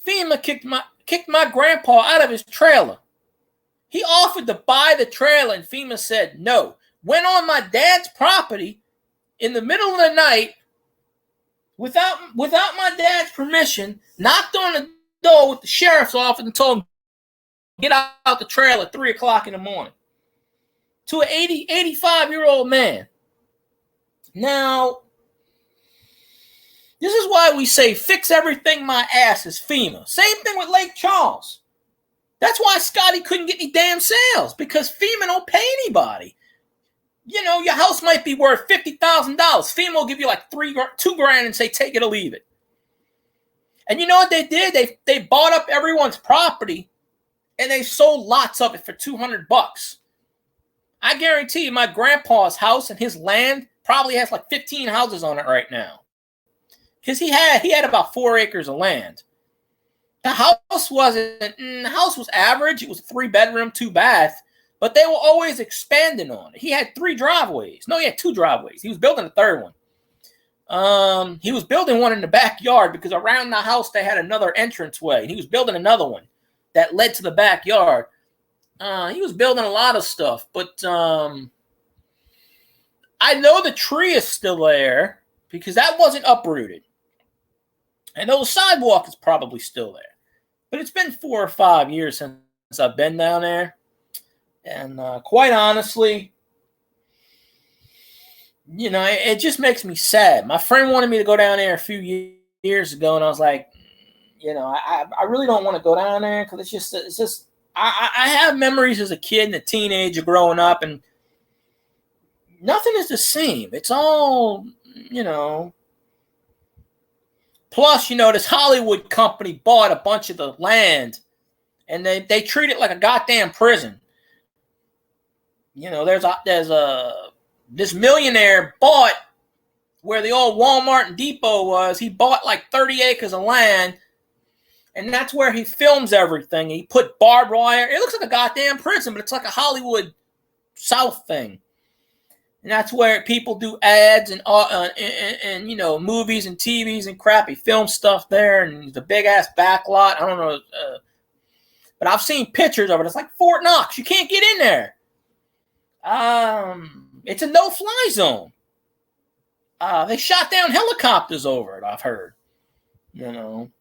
FEMA kicked my grandpa out of his trailer. He offered to buy the trailer, and FEMA said no. Went on my dad's property in the middle of the night without my dad's permission, knocked on the door with the sheriff's office and told him, get out the trailer at 3 o'clock in the morning. To an 85-year-old man. Now, this is why we say fix everything my ass is FEMA. Same thing with Lake Charles. That's why Scotty couldn't get any damn sales, because FEMA don't pay anybody. Your house might be worth $50,000. FEMA will give you like $2,000 and say take it or leave it. And you know what they did? They bought up everyone's property and they sold lots of it for $200. I guarantee you my grandpa's house and his land probably has like 15 houses on it right now. Because he had about 4 acres of land. The house was average. It was a 3-bedroom, 2-bath, but they were always expanding on it. He had 3 driveways. No, he had 2 driveways. He was building a 3rd one. He was building one in the backyard because around the house they had another entranceway. He was building another one that led to the backyard. He was building a lot of stuff, but I know the tree is still there because that wasn't uprooted. I know the sidewalk is probably still there, but it's been 4 or 5 years since I've been down there, and quite honestly, you know, it just makes me sad. My friend wanted me to go down there a few years ago, and I was like, you know, I really don't want to go down there because it's just I have memories as a kid and a teenager growing up, and nothing is the same. It's all, you know. Plus, you know, this Hollywood company bought a bunch of the land, and they treat it like a goddamn prison. You know, this millionaire bought where the old Walmart and Depot was. He bought like 30 acres of land, and that's where he films everything. He put barbed wire. It looks like a goddamn prison, but it's like a Hollywood South thing. And that's where people do ads and you know, movies and TVs and crappy film stuff there, and the big ass back lot. I don't know, but I've seen pictures of it. It's like Fort Knox. You can't get in there. It's a no-fly zone. They shot down helicopters over it. I've heard. You know.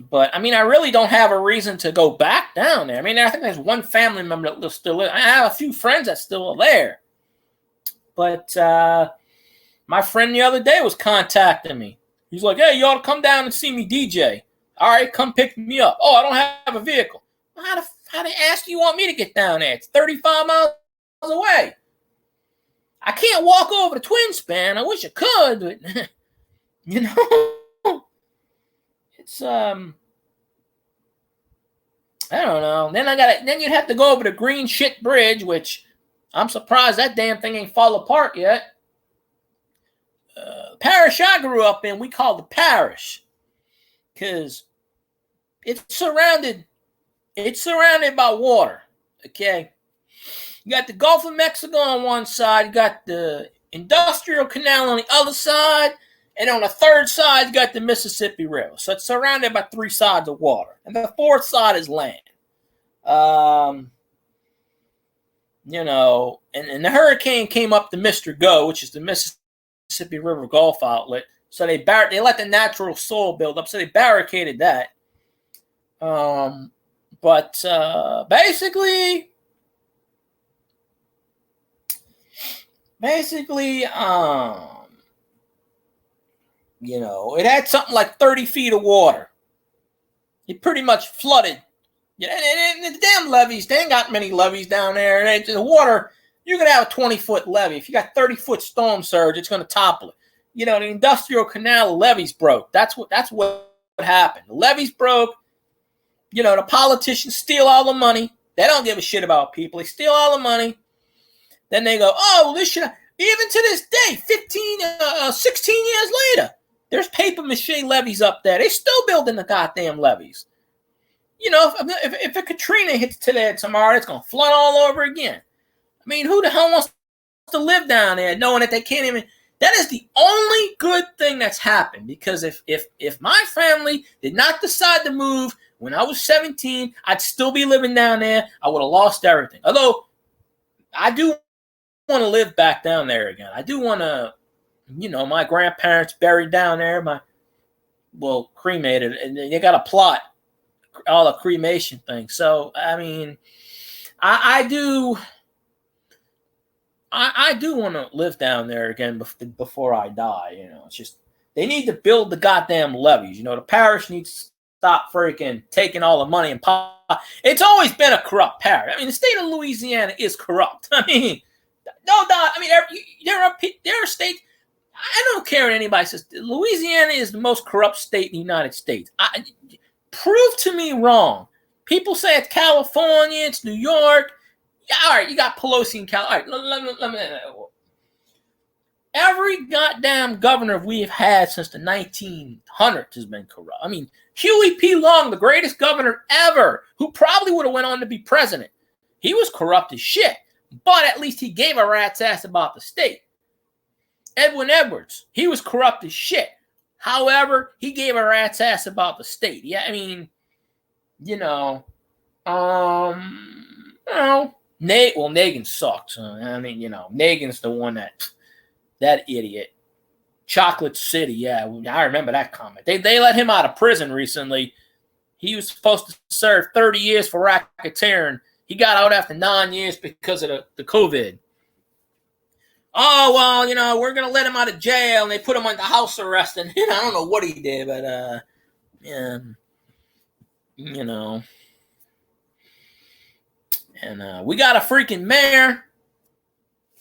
But, I mean, I really don't have a reason to go back down there. I mean, I think there's one family member that still lives. I have a few friends that still are there. But my friend the other day was contacting me. He's like, hey, you ought to come down and see me DJ. All right, come pick me up. Oh, I don't have a vehicle. How the ass do you want me to get down there? It's 35 miles away. I can't walk over the Twin Span. I wish I could, but, you know. It's I don't know. Then you'd have to go over the Green Shit Bridge, which I'm surprised that damn thing ain't fall apart yet. Parish I grew up in, we called the parish because it's surrounded by water. Okay, you got the Gulf of Mexico on one side, you got the Industrial Canal on the other side. And on the third side, you got the Mississippi River. So it's surrounded by 3 sides of water. And the 4th side is land. You know, and the hurricane came up to Mr. Go, which is the Mississippi River Gulf outlet. So they let the natural soil build up. So they barricaded that. But basically, you know, it had something like 30 feet of water. It pretty much flooded. Yeah, and the damn levees, they ain't got many levees down there. And the water, you could have a 20-foot levee. If you got 30-foot storm surge, it's going to topple it. You know, the Industrial Canal levees broke. That's what happened. The levees broke. You know, the politicians steal all the money. They don't give a shit about people. They steal all the money. Then they go, oh, well, this should have. Even to this day, 16 years later, there's paper mache levees up there. They still building the goddamn levees. You know, if a Katrina hits today or tomorrow, it's going to flood all over again. I mean, who the hell wants to live down there knowing that they can't even... That is the only good thing that's happened, because if my family did not decide to move when I was 17, I'd still be living down there. I would have lost everything. Although, I do want to live back down there again. I do want to, you know, my grandparents buried down there, cremated, and they got a plot, all the cremation thing. So, I mean, I do want to live down there again before I die. You know, it's just, they need to build the goddamn levees. You know, the parish needs to stop freaking taking all the money and it's always been a corrupt parish. I mean, the state of Louisiana is corrupt. I mean, no doubt. I mean, there are states. I don't care what anybody says. Louisiana is the most corrupt state in the United States. Prove to me wrong. People say it's California, it's New York. Yeah, all right, you got Pelosi in California. All right, let me. Every goddamn governor we've had since the 1900s has been corrupt. I mean, Huey P. Long, the greatest governor ever, who probably would have went on to be president, he was corrupt as shit. But at least he gave a rat's ass about the state. Edwin Edwards, he was corrupt as shit. However, he gave a rat's ass about the state. Yeah, I mean, Nagin sucked. I mean, Nagin's the one that idiot. Chocolate City, yeah, I remember that comment. They let him out of prison recently. He was supposed to serve 30 years for racketeering. He got out after 9 years because of the COVID. Oh, well, we're going to let him out of jail, and they put him under house arrest, and I don't know what he did, but, And we got a freaking mayor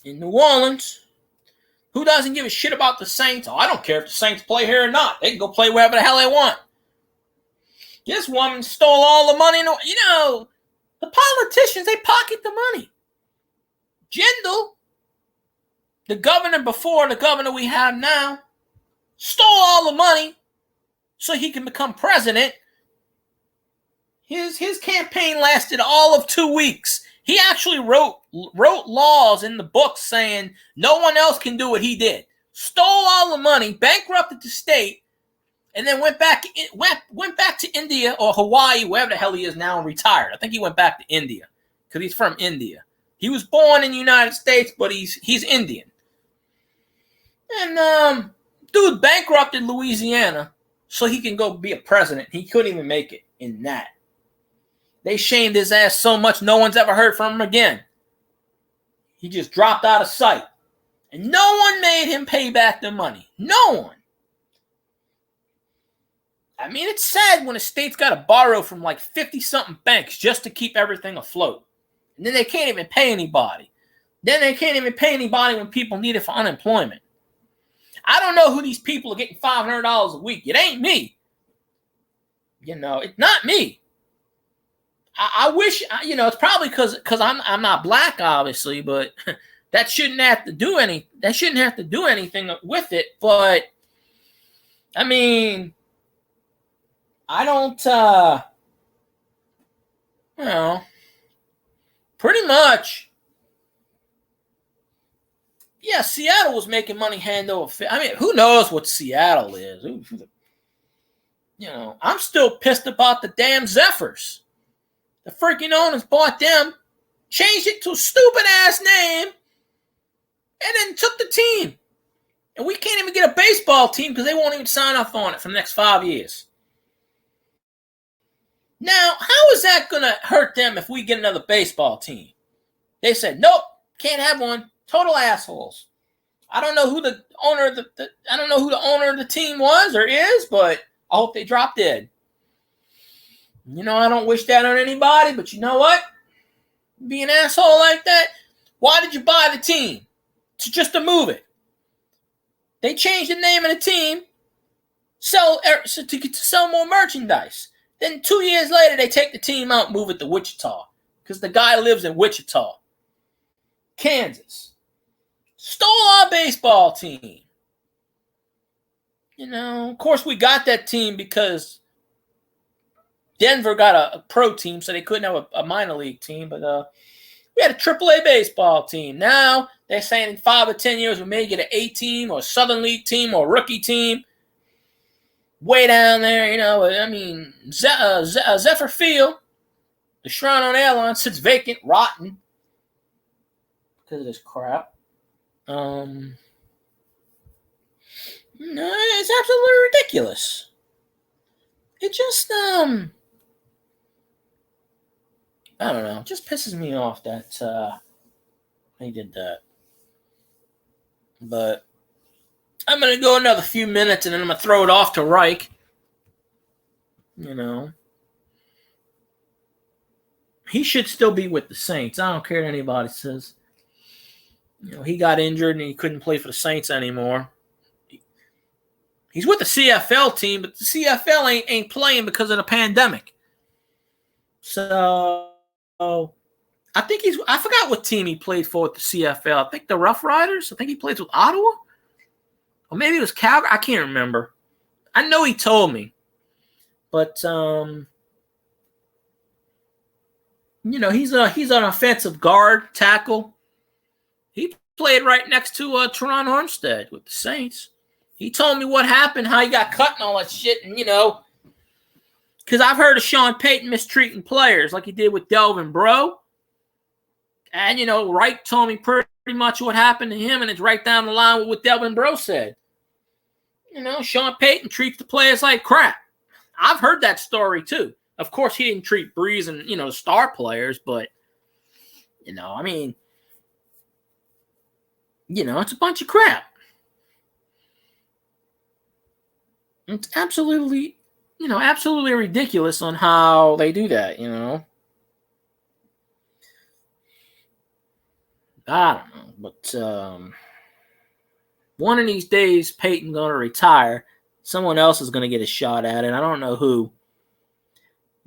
in New Orleans who doesn't give a shit about the Saints. Oh, I don't care if the Saints play here or not. They can go play wherever the hell they want. This woman stole all the money. The politicians, they pocket the money. Jindal, the governor before the governor we have now, stole all the money so he can become president. His campaign lasted all of 2 weeks. He actually wrote laws in the books saying no one else can do what he did. Stole all the money, bankrupted the state, and then went back to India or Hawaii, wherever the hell he is now, and retired. I think he went back to India because he's from India. He was born in the United States, but he's Indian. And dude bankrupted Louisiana so he can go be a president. He couldn't even make it in that. They shamed his ass so much no one's ever heard from him again. He just dropped out of sight. And no one made him pay back the money. No one. I mean, it's sad when a state's got to borrow from like 50-something banks just to keep everything afloat. And then they can't even pay anybody. Then they can't even pay anybody when people need it for unemployment. I don't know who these people are getting $500 a week. It ain't me. It's not me. I wish, it's probably because I'm not black, obviously, but that shouldn't have to do anything with it. But I mean, I don't, pretty much. Yeah, Seattle was making money hand over fist. I mean, who knows what Seattle is? I'm still pissed about the damn Zephyrs. The freaking owners bought them, changed it to a stupid-ass name, and then took the team. And we can't even get a baseball team because they won't even sign off on it for the next 5 years. Now, how is that going to hurt them if we get another baseball team? They said, nope, can't have one. Total assholes. I don't know who the owner of the team was or is, but I hope they drop dead. I don't wish that on anybody, but you know what? Be an asshole like that. Why did you buy the team? Just to move it. They changed the name of the team to sell more merchandise. Then 2 years later, they take the team out and move it to Wichita because the guy lives in Wichita, Kansas. Stole our baseball team. Of course, we got that team because Denver got a pro team, so they couldn't have a minor league team. But we had a AAA baseball team. Now they're saying in 5 or 10 years we may get an A team or a Southern League team or a rookie team. Way down there, Zephyr Field, the Shrine on Airline sits vacant, rotten because of this crap. It's absolutely ridiculous. It just, I don't know. It just pisses me off that they did that. But I'm going to go another few minutes and then I'm going to throw it off to Reich. He should still be with the Saints. I don't care what anybody says. He got injured and he couldn't play for the Saints anymore. He's with the CFL team, but the CFL ain't playing because of the pandemic. So I think I forgot what team he played for with the CFL. I think the Rough Riders. I think he plays with Ottawa. Or maybe it was Calgary. I can't remember. I know he told me. But he's an offensive guard, tackle. He played right next to Teron Armstead with the Saints. He told me what happened, how he got cut and all that shit. And, because I've heard of Sean Payton mistreating players like he did with Delvin Breaux. And, Wright told me pretty much what happened to him, and it's right down the line with what Delvin Breaux said. Sean Payton treats the players like crap. I've heard that story, too. Of course, he didn't treat Breeze and, the star players, but, it's a bunch of crap. It's absolutely ridiculous on how they do that, I don't know, but one of these days, Peyton's going to retire. Someone else is going to get a shot at it. I don't know who,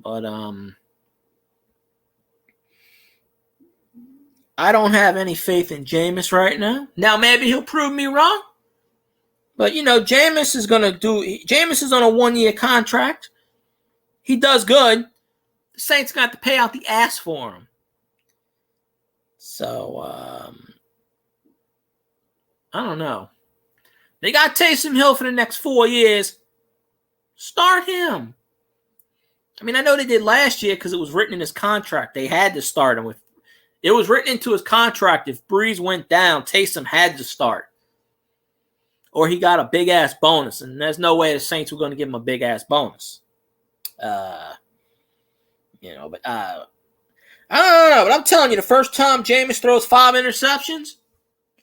but I don't have any faith in Jameis right now. Now, maybe he'll prove me wrong. But, Jameis is on a 1-year contract. He does good. The Saints got to pay out the ass for him. So, I don't know. They got Taysom Hill for the next 4 years. Start him. I mean, I know they did last year because it was written in his contract. They had to start him. It was written into his contract. If Breeze went down, Taysom had to start. Or he got a big-ass bonus. And there's no way the Saints were going to give him a big-ass bonus. But I don't know. But I'm telling you, the first time Jameis throws 5 interceptions,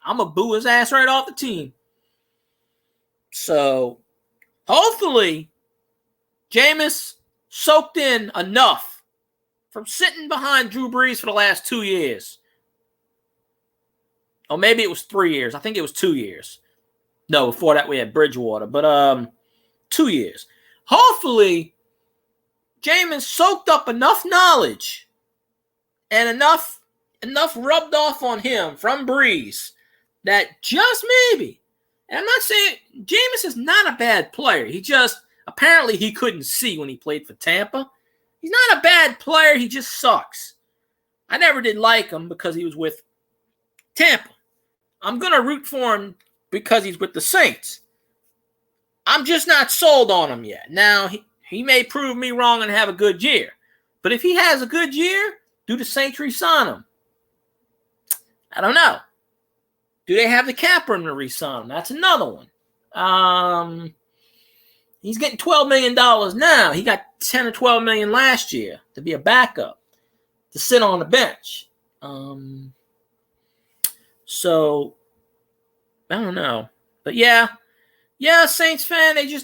I'm going to boo his ass right off the team. So, hopefully, Jameis soaked in enough from sitting behind Drew Brees for the last 2 years. Or maybe it was 3 years. I think it was 2 years. No, before that we had Bridgewater. But 2 years. Hopefully, Jameis soaked up enough knowledge and enough rubbed off on him from Breeze that just maybe, and I'm not saying Jameis is not a bad player. He just, apparently he couldn't see when he played for Tampa. He's not a bad player. He just sucks. I never did like him because he was with Tampa. I'm going to root for him because he's with the Saints. I'm just not sold on him yet. Now, he may prove me wrong and have a good year. But if he has a good year, do the Saints re-sign him? I don't know. Do they have the cap room to re-sign him? That's another one. He's getting $12 million now. He got $10 or $12 million last year to be a backup, to sit on the bench. So, I don't know. But yeah, Saints fan, they do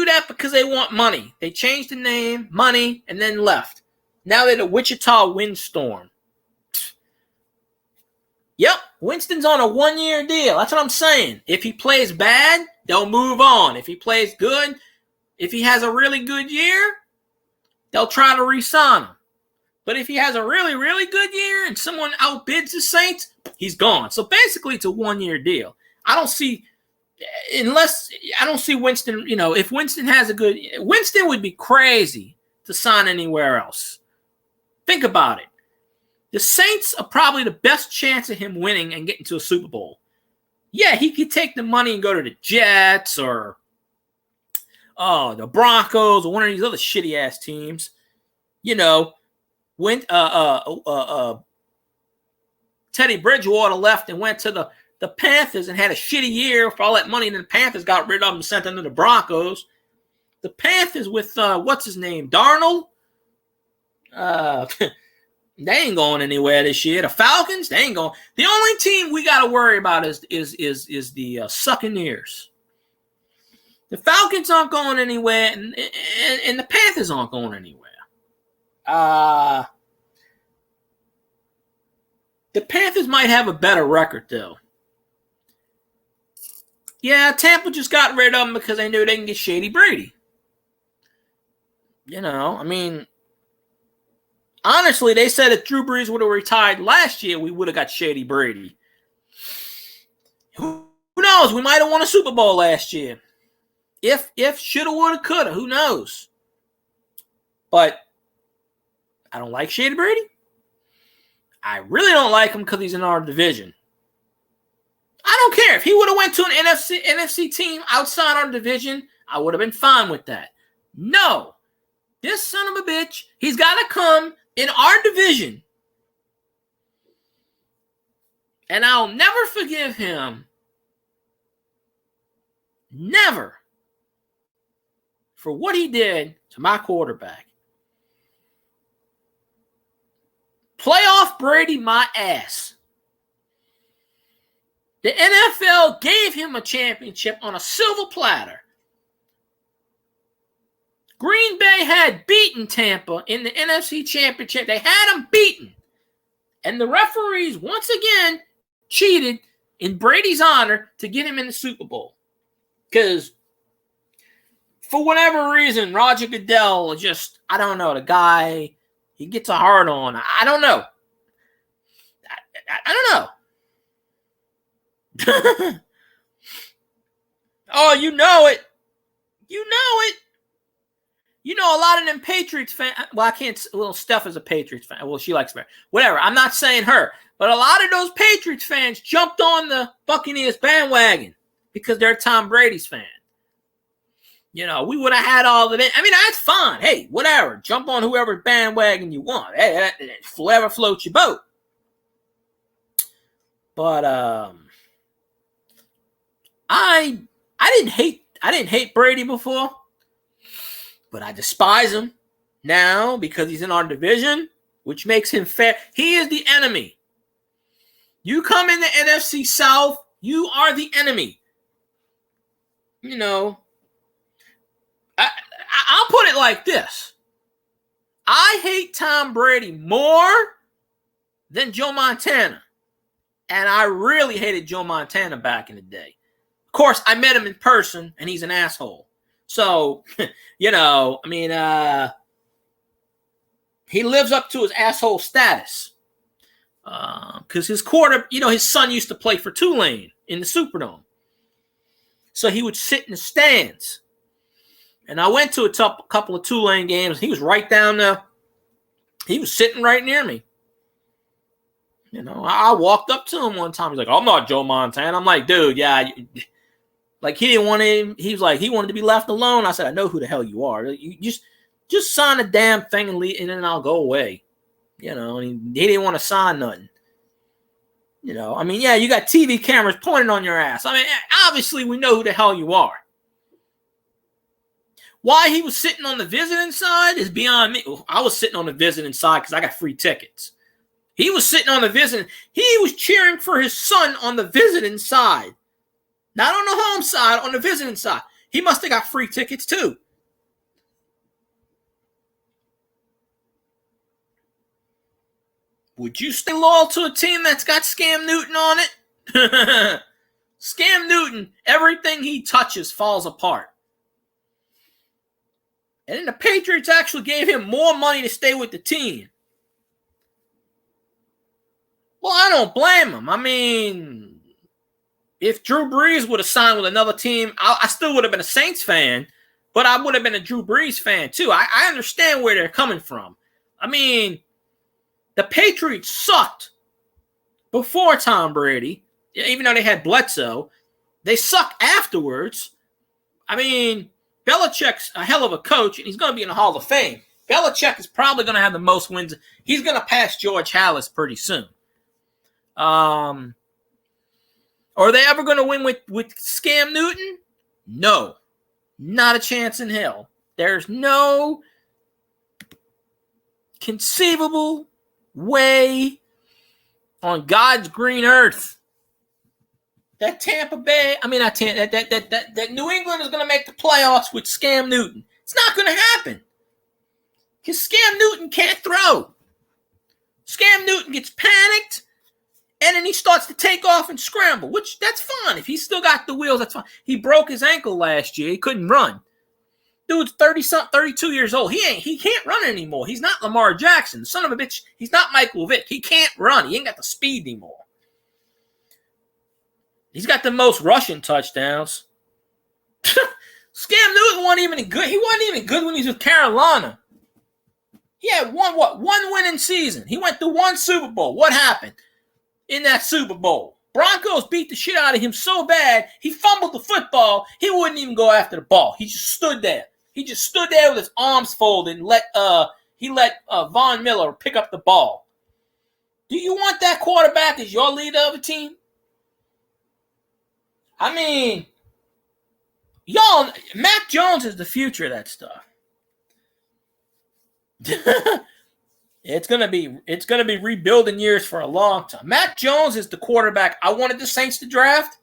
that because they want money. They changed the name, money, and then left. Now they're the Wichita Windstorm. Yep, Winston's on a 1-year deal. That's what I'm saying. If he plays bad, they'll move on. If he plays good, if he has a really good year, they'll try to re-sign him. But if he has a really, really good year and someone outbids the Saints, he's gone. So basically, it's a 1-year deal. I don't see Winston, if Winston has a good, Winston would be crazy to sign anywhere else. Think about it. The Saints are probably the best chance of him winning and getting to a Super Bowl. Yeah, he could take the money and go to the Jets or the Broncos or one of these other shitty-ass teams. Teddy Bridgewater left and went to the Panthers and had a shitty year for all that money, and then the Panthers got rid of him and sent him to the Broncos. The Panthers with, what's his name, Darnold? They ain't going anywhere this year. The Falcons, they ain't going. The only team we got to worry about is the Succaneers. The Falcons aren't going anywhere, and the Panthers aren't going anywhere. The Panthers might have a better record, though. Yeah, Tampa just got rid of him because they knew they can get Shady Brady. I mean, honestly, they said if Drew Brees would have retired last year, we would have got Shady Brady. Who knows? We might have won a Super Bowl last year. If shoulda, woulda, coulda. Who knows? But I don't like Shady Brady. I really don't like him because he's in our division. I don't care. If he would have went to an NFC team outside our division, I would have been fine with that. No. This son of a bitch, he's got to come in our division. And I'll never forgive him. Never. For what he did to my quarterback. Playoff Brady my ass. The NFL gave him a championship on a silver platter. Green Bay had beaten Tampa in the NFC Championship. They had them beaten. And the referees, once again, cheated in Brady's honor to get him in the Super Bowl. Because, for whatever reason, Roger Goodell just, I don't know, the guy, he gets a hard on. I don't know. I don't know. Oh, you know it. You know it. You know, a lot of them Patriots fans. Well, I can't. Well, Steph is a Patriots fan. Well, she likes me. Whatever. I'm not saying her. But a lot of those Patriots fans jumped on the Buccaneers bandwagon because they're Tom Brady's fan. We would have had all of it. I mean, that's fine. Hey, whatever. Jump on whoever bandwagon you want. Hey, whoever floats your boat. But I didn't hate Brady before. But I despise him now because he's in our division, which makes him fair. He is the enemy. You come in the NFC South, you are the enemy. I'll put it like this. I hate Tom Brady more than Joe Montana. And I really hated Joe Montana back in the day. Of course, I met him in person, and he's an asshole. So, he lives up to his asshole status. Because his his son used to play for Tulane in the Superdome. So he would sit in the stands. And I went to a couple of Tulane games. He was right down there. He was sitting right near me. I walked up to him one time. He's like, I'm not Joe Montana. I'm like, dude, yeah. Like, he didn't want him. He was like, he wanted to be left alone. I said, I know who the hell you are. You just sign a damn thing and then I'll go away. And he didn't want to sign nothing. You got TV cameras pointing on your ass. I mean, obviously we know who the hell you are. Why he was sitting on the visiting side is beyond me. I was sitting on the visiting side because I got free tickets. He was sitting on the visiting. He was cheering for his son on the visiting side. Not on the home side, on the visiting side. He must have got free tickets too. Would you stay loyal to a team that's got Scam Newton on it? Scam Newton, everything he touches falls apart. And then the Patriots actually gave him more money to stay with the team. Well, I don't blame him. I mean, if Drew Brees would have signed with another team, I still would have been a Saints fan, but I would have been a Drew Brees fan too. I understand where they're coming from. I mean, the Patriots sucked before Tom Brady, even though they had Bledsoe. They sucked afterwards. I mean, Belichick's a hell of a coach, and he's going to be in the Hall of Fame. Belichick is probably going to have the most wins. He's going to pass George Halas pretty soon. Are they ever going to win with Scam Newton? No. Not a chance in hell. There's no conceivable way on God's green earth that Tampa Bay, that New England is going to make the playoffs with Scam Newton. It's not going to happen. Because Scam Newton can't throw. Scam Newton gets panicked. And then he starts to take off and scramble, which that's fine. If he's still got the wheels, that's fine. He broke his ankle last year. He couldn't run. Dude's 30-something, 32 years old. He can't run anymore. He's not Lamar Jackson. Son of a bitch. He's not Michael Vick. He can't run. He ain't got the speed anymore. He's got the most rushing touchdowns. Scam Newton wasn't even good. He wasn't even good when he was with Carolina. He had one winning season. He went to one Super Bowl. What happened in that Super Bowl? Broncos beat the shit out of him so bad, he fumbled the football. He wouldn't even go after the ball. He just stood there. He just stood there with his arms folded and let Von Miller pick up the ball. Do you want that quarterback as your leader of a team? I mean, y'all, Mac Jones is the future of that stuff. It's gonna be rebuilding years for a long time. Mac Jones is the quarterback I wanted the Saints to draft.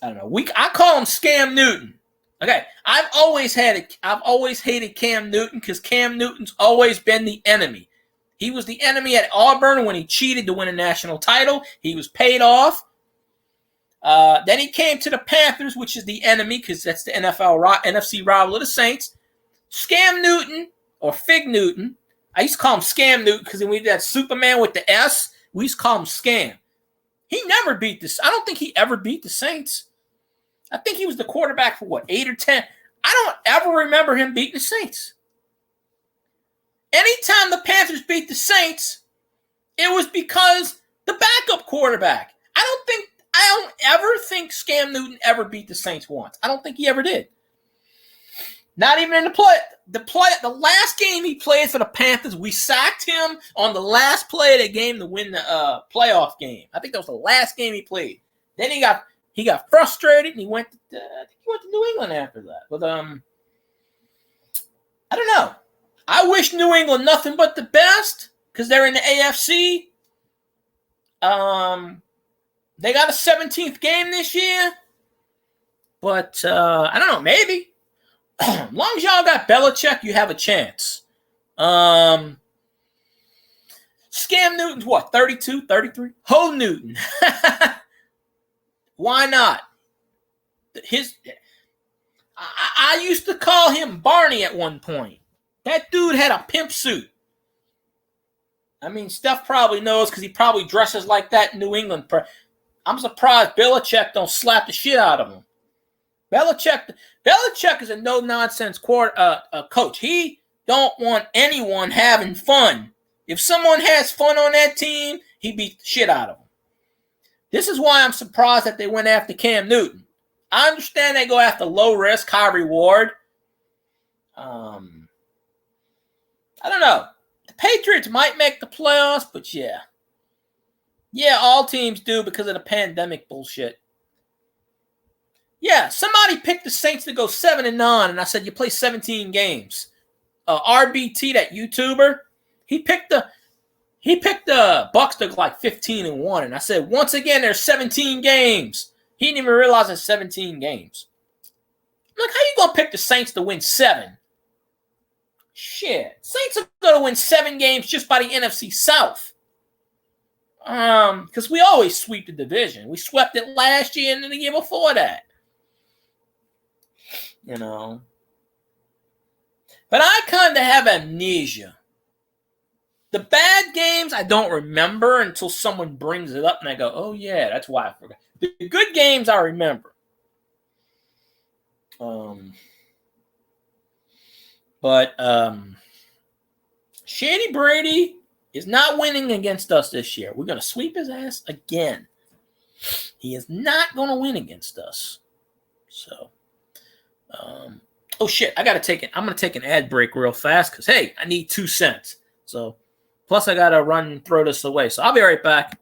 I don't know. I call him Scam Newton. Okay, I've always hated Cam Newton because Cam Newton's always been the enemy. He was the enemy at Auburn when he cheated to win a national title. He was paid off. Then he came to the Panthers, which is the enemy because that's the NFC rival of the Saints. Scam Newton or Fig Newton. I used to call him Scam Newton because when we did that Superman with the S, we used to call him Scam. He never beat this. I don't think he ever beat the Saints. I think he was the quarterback for 8 or 10. I don't ever remember him beating the Saints. Anytime the Panthers beat the Saints, it was because the backup quarterback. I don't ever think Scam Newton ever beat the Saints once. I don't think he ever did. Not even in the play. The last game he played for the Panthers, we sacked him on the last play of the game to win the playoff game. I think that was the last game he played. Then he got frustrated and he went to New England after that. But I don't know. I wish New England nothing but the best because they're in the AFC. They got a 17th game this year. But I don't know, maybe. As long as y'all got Belichick, you have a chance. Scam Newton's what, 32, 33? Ho Newton. Why not? I used to call him Barney at one point. That dude had a pimp suit. I mean, Steph probably knows because he probably dresses like that in New England. I'm surprised Belichick don't slap the shit out of him. Belichick is a no-nonsense coach. He don't want anyone having fun. If someone has fun on that team, he beats the shit out of them. This is why I'm surprised that they went after Cam Newton. I understand they go after low risk, high reward. I don't know. The Patriots might make the playoffs, but yeah. Yeah, all teams do because of the pandemic bullshit. Yeah, somebody picked the Saints to go 7-9, and I said, you play 17 games. RBT, that YouTuber, he picked the Bucks to like 15-1, and I said, once again, there's 17 games. He didn't even realize there's 17 games. Look, how you gonna pick the Saints to win 7? Shit, Saints are gonna win 7 games just by the NFC South. Because we always sweep the division. We swept it last year and the year before that. You know. But I kind of have amnesia. The bad games I don't remember until someone brings it up and I go, oh yeah, that's why I forgot. The good games I remember. But Shady Brady is not winning against us this year. We're going to sweep his ass again. He is not going to win against us. So, oh shit, I'm going to take an ad break real fast because, hey, I need 2 cents. So, plus I got to run and throw this away. So I'll be right back.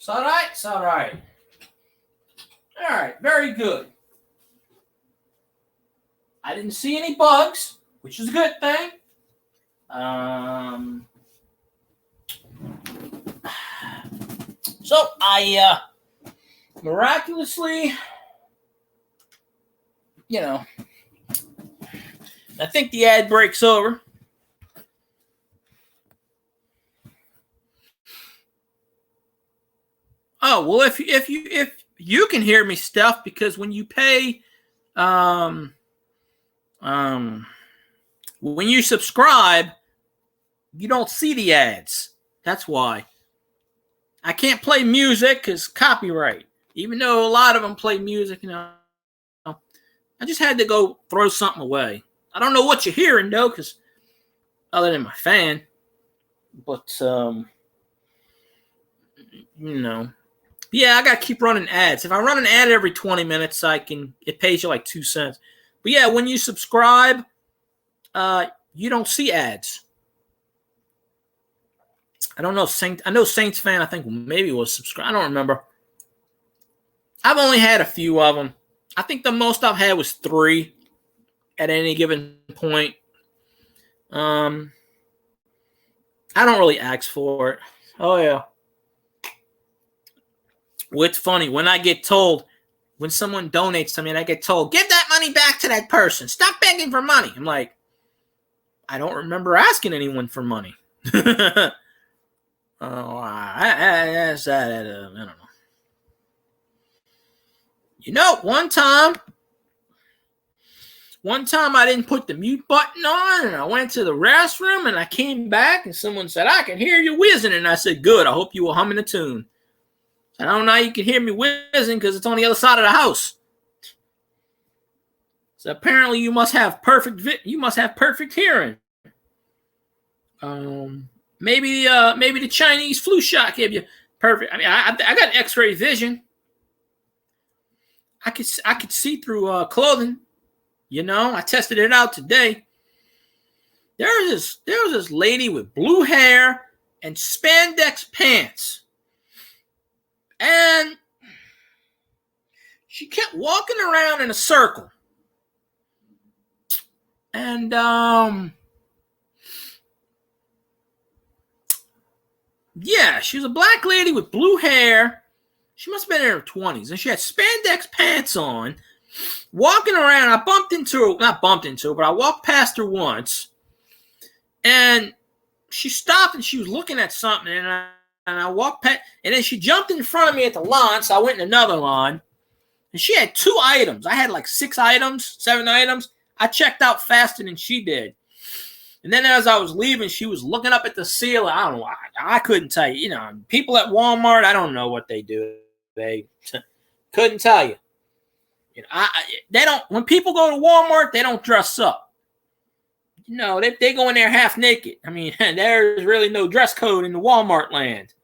It's all right. It's all right. All right. Very good. I didn't see any bugs, which is a good thing. So I miraculously, I think the ad breaks over. Oh, well, if you can hear me, Steph, because when you pay, when you subscribe, you don't see the ads. That's why. I can't play music because copyright. Even though a lot of them play music, I just had to go throw something away. I don't know what you're hearing though, because other than my fan, but yeah, I gotta keep running ads. If I run an ad every 20 minutes, it pays you like 2 cents. But yeah, when you subscribe, you don't see ads. I don't know I know Saints fan, I think maybe was subscribed. I don't remember. I've only had a few of them. I think the most I've had was 3 at any given point. I don't really ask for it. Oh yeah. Well, it's funny when I get told, when someone donates to me and I get told, give that money back to that person. Stop begging for money. I'm like, I don't remember asking anyone for money. Oh, I don't know. One time I didn't put the mute button on, and I went to the restroom, and I came back, and someone said, I can hear you whizzing, and I said, good, I hope you were humming a tune. I don't know how you can hear me whizzing because it's on the other side of the house. So apparently you must have perfect hearing. Maybe the Chinese flu shot gave you perfect. I mean, I got X-ray vision. I could see through clothing. I tested it out today. There was this lady with blue hair and spandex pants, and she kept walking around in a circle. And yeah, she was a black lady with blue hair. She must have been in her 20s, and she had spandex pants on, walking around. I walked past her once, and she stopped, and she was looking at something, and I walked past, and then she jumped in front of me at the lawn, so I went in another lawn, and she had 2 items. I had like 7 items. I checked out faster than she did. And then as I was leaving, she was looking up at the ceiling. I don't know. I couldn't tell you. People at Walmart, I don't know what they do. They couldn't tell you. They don't. When people go to Walmart, they don't dress up. They go in there half naked. I mean, there's really no dress code in the Walmart land.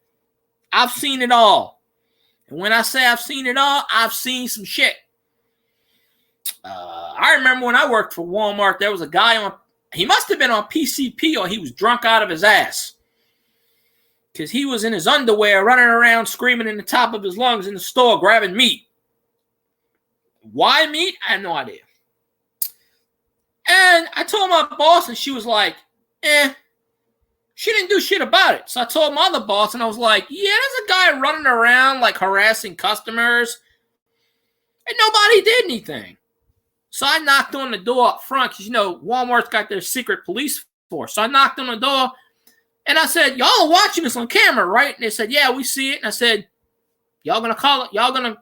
I've seen it all. And when I say I've seen it all, I've seen some shit. I remember when I worked for Walmart, there was a guy he must have been on PCP or he was drunk out of his ass. Because he was in his underwear running around screaming in the top of his lungs in the store grabbing meat. Why meat? I have no idea. And I told my boss and she was like, she didn't do shit about it. So I told my other boss and I was like, yeah, there's a guy running around like harassing customers. And nobody did anything. So I knocked on the door up front because, Walmart's got their secret police force. So I knocked on the door and I said, y'all are watching this on camera, right? And they said, yeah, we see it. And I said, y'all going to call it? Y'all going to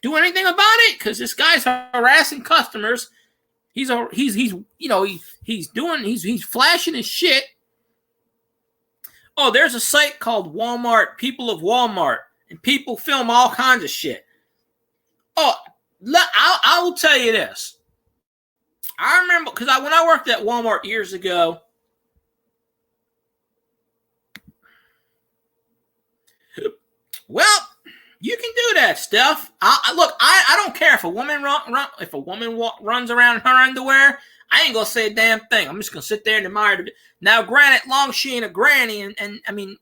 do anything about it? Because this guy's harassing customers. He's flashing his shit. Oh, there's a site called Walmart, People of Walmart, and people film all kinds of shit. Oh, I will tell you this. I remember because when I worked at Walmart years ago, well, you can do that stuff. I don't care if a woman runs around in her underwear. I ain't gonna say a damn thing. I'm just gonna sit there and admire it. Now, granted, long she ain't a granny, and I mean,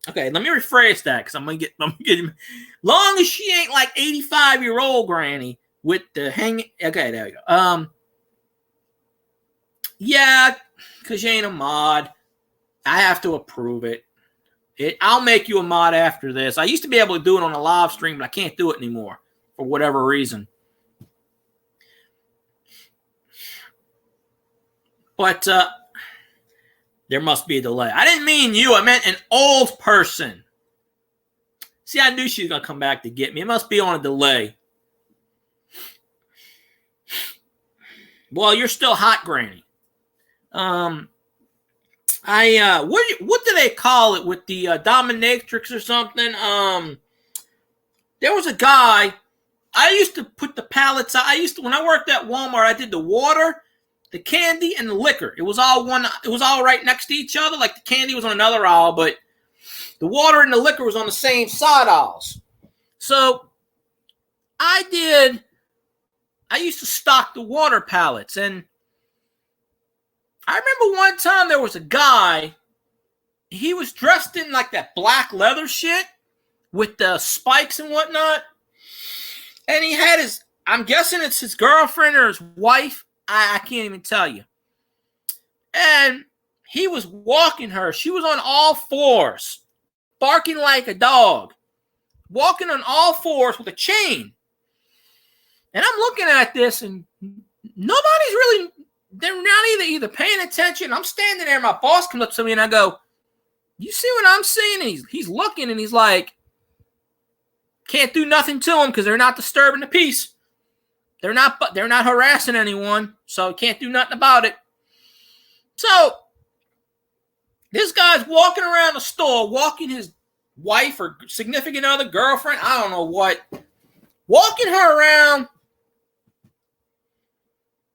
Okay, let me rephrase that because I'm gonna get long as she ain't like 85-year-old granny with the hanging. Okay, there we go. Yeah, because you ain't a mod. I have to approve it. I'll make you a mod after this. I used to be able to do it on a live stream, but I can't do it anymore for whatever reason. But there must be a delay. I didn't mean you. I meant an old person. See, I knew she was going to come back to get me. It must be on a delay. Well, you're still hot, Granny. What do they call it with the dominatrix or something? There was a guy. I used to put the pallets out. When I worked at Walmart, I did the water, the candy, and the liquor. It was all right next to each other. Like the candy was on another aisle, but the water and the liquor was on the same side aisles. So I used to stock the water pallets, and I remember one time there was a guy, he was dressed in like that black leather shit with the spikes and whatnot, and he had I'm guessing it's his girlfriend or his wife, I can't even tell you, and he was walking her. She was on all fours, barking like a dog, walking on all fours with a chain. And I'm looking at this, and they're not either paying attention. I'm standing there, my boss comes up to me, and I go, you see what I'm seeing? And he's looking, and he's like, can't do nothing to them because they're not disturbing the peace. They're not harassing anyone, so can't do nothing about it. So this guy's walking around the store, walking his wife or significant other, girlfriend, I don't know what, walking her around.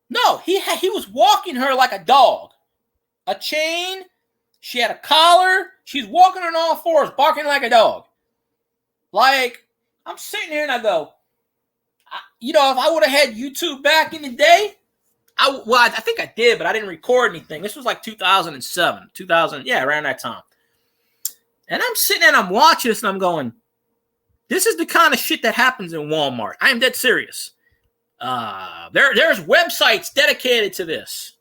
No, he was walking her like a dog. A chain. She had a collar. She's walking on all fours, barking like a dog. Like, I'm sitting here and I go, if I would have had YouTube back in the day, I think I did, but I didn't record anything. This was like 2007, around that time. And I'm sitting there and I'm watching this and I'm going, this is the kind of shit that happens in Walmart. I am dead serious. There's websites dedicated to this.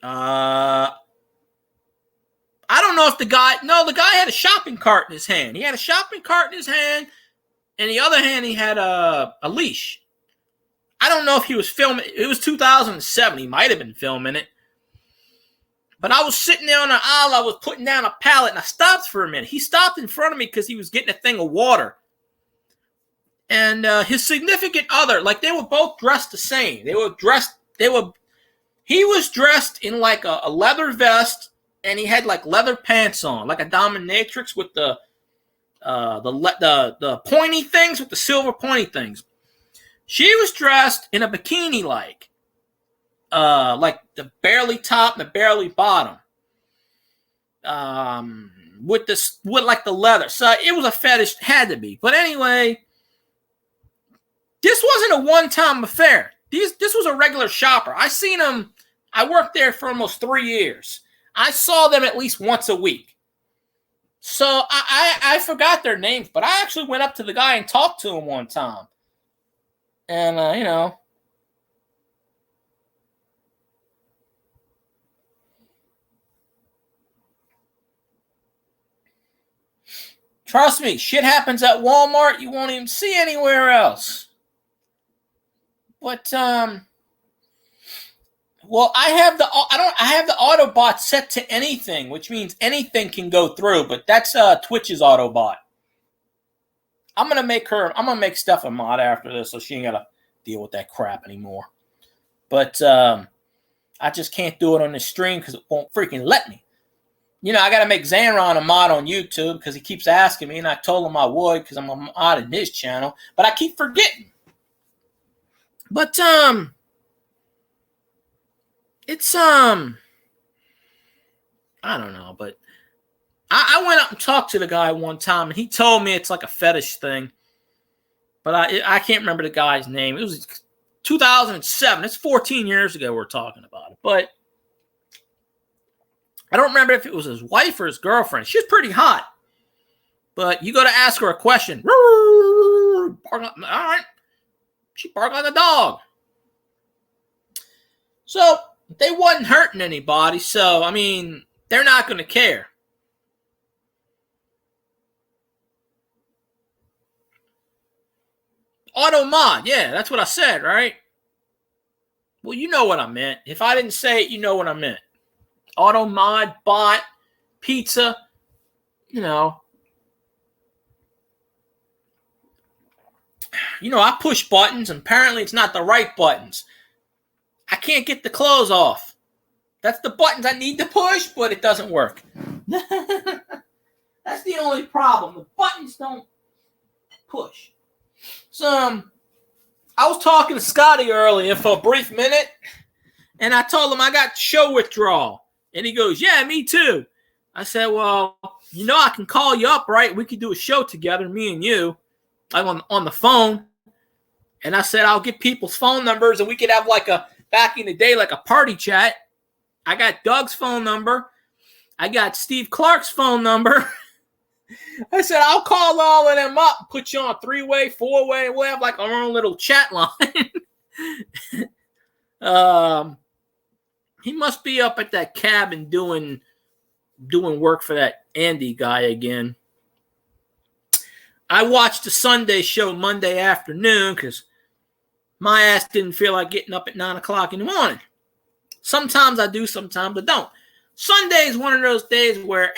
I don't know if the guy had a shopping cart in his hand. He had a shopping cart in his hand, and the other hand he had a leash. I don't know if he was filming. It was 2007. He might have been filming it. But I was sitting there on the aisle. I was putting down a pallet, and I stopped for a minute. He stopped in front of me because he was getting a thing of water. And his significant other, like they were both dressed the same. He was dressed in like a leather vest, and he had like leather pants on, like a dominatrix with the pointy things, with the silver pointy things. She was dressed in a bikini like the barely top and the barely bottom. With like the leather. So it was a fetish, had to be. But anyway, this wasn't a one-time affair. This was a regular shopper. I seen them. I worked there for almost 3 years. I saw them at least once a week. So I forgot their names, but I actually went up to the guy and talked to him one time. And, trust me, shit happens at Walmart you won't even see anywhere else. But, well, I have the Autobot set to anything, which means anything can go through, but that's Twitch's Autobot. I'm gonna make Steph a mod after this, so she ain't gotta deal with that crap anymore. But I just can't do it on the stream because it won't freaking let me. I gotta make Xanron a mod on YouTube because he keeps asking me, and I told him I would because I'm a mod in his channel, but I keep forgetting. But it's I don't know, but I went up and talked to the guy one time, and he told me it's like a fetish thing. But I can't remember the guy's name. It was 2007. It's 14 years ago we're talking about it. But I don't remember if it was his wife or his girlfriend. She was pretty hot. But you go to ask her a question. All right. She barked like a dog. So they wasn't hurting anybody. So, I mean, they're not going to care. Auto mod. Yeah, that's what I said, right? Well, you know what I meant. If I didn't say it, you know what I meant. Auto mod, bot, pizza, you know. I push buttons, and apparently it's not the right buttons. I can't get the clothes off. That's the buttons I need to push, but it doesn't work. That's the only problem. The buttons don't push. So, I was talking to Scotty earlier for a brief minute, and I told him I got show withdrawal. And he goes, yeah, me too. I said, well, I can call you up, right? We could do a show together, me and you, like on the phone. And I said, I'll get people's phone numbers, and we could have back in the day, like a party chat. I got Doug's phone number. I got Steve Clark's phone number. I said, I'll call all of them up, put you on a 3-way, 4-way, we'll have like our own little chat line. He must be up at that cabin doing work for that Andy guy again. I watched the Sunday show Monday afternoon because my ass didn't feel like getting up at 9 o'clock in the morning. Sometimes I do, sometimes I don't. Sunday is one of those days where,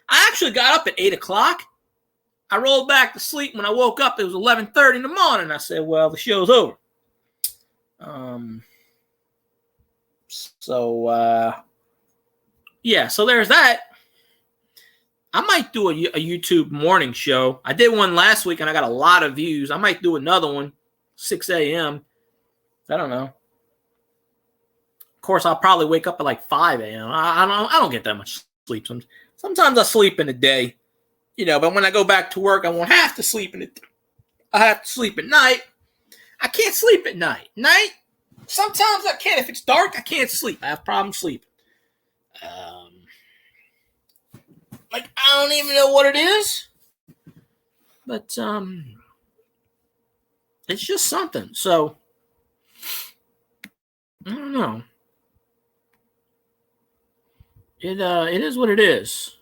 I actually got up at 8 o'clock. I rolled back to sleep. When I woke up, it was 11:30 in the morning. I said, well, the show's over. So there's that. I might do a YouTube morning show. I did one last week, and I got a lot of views. I might do another one, 6 a.m. I don't know. Of course, I'll probably wake up at like 5 a.m. I don't get that much sleep. Sometimes I sleep in the day, but when I go back to work, I won't have to sleep in it. I have to sleep at night. I can't sleep at night. Sometimes I can. If it's dark, I can't sleep. I have problems sleeping. I don't even know what it is. But, it's just something. So, I don't know. It is what it is.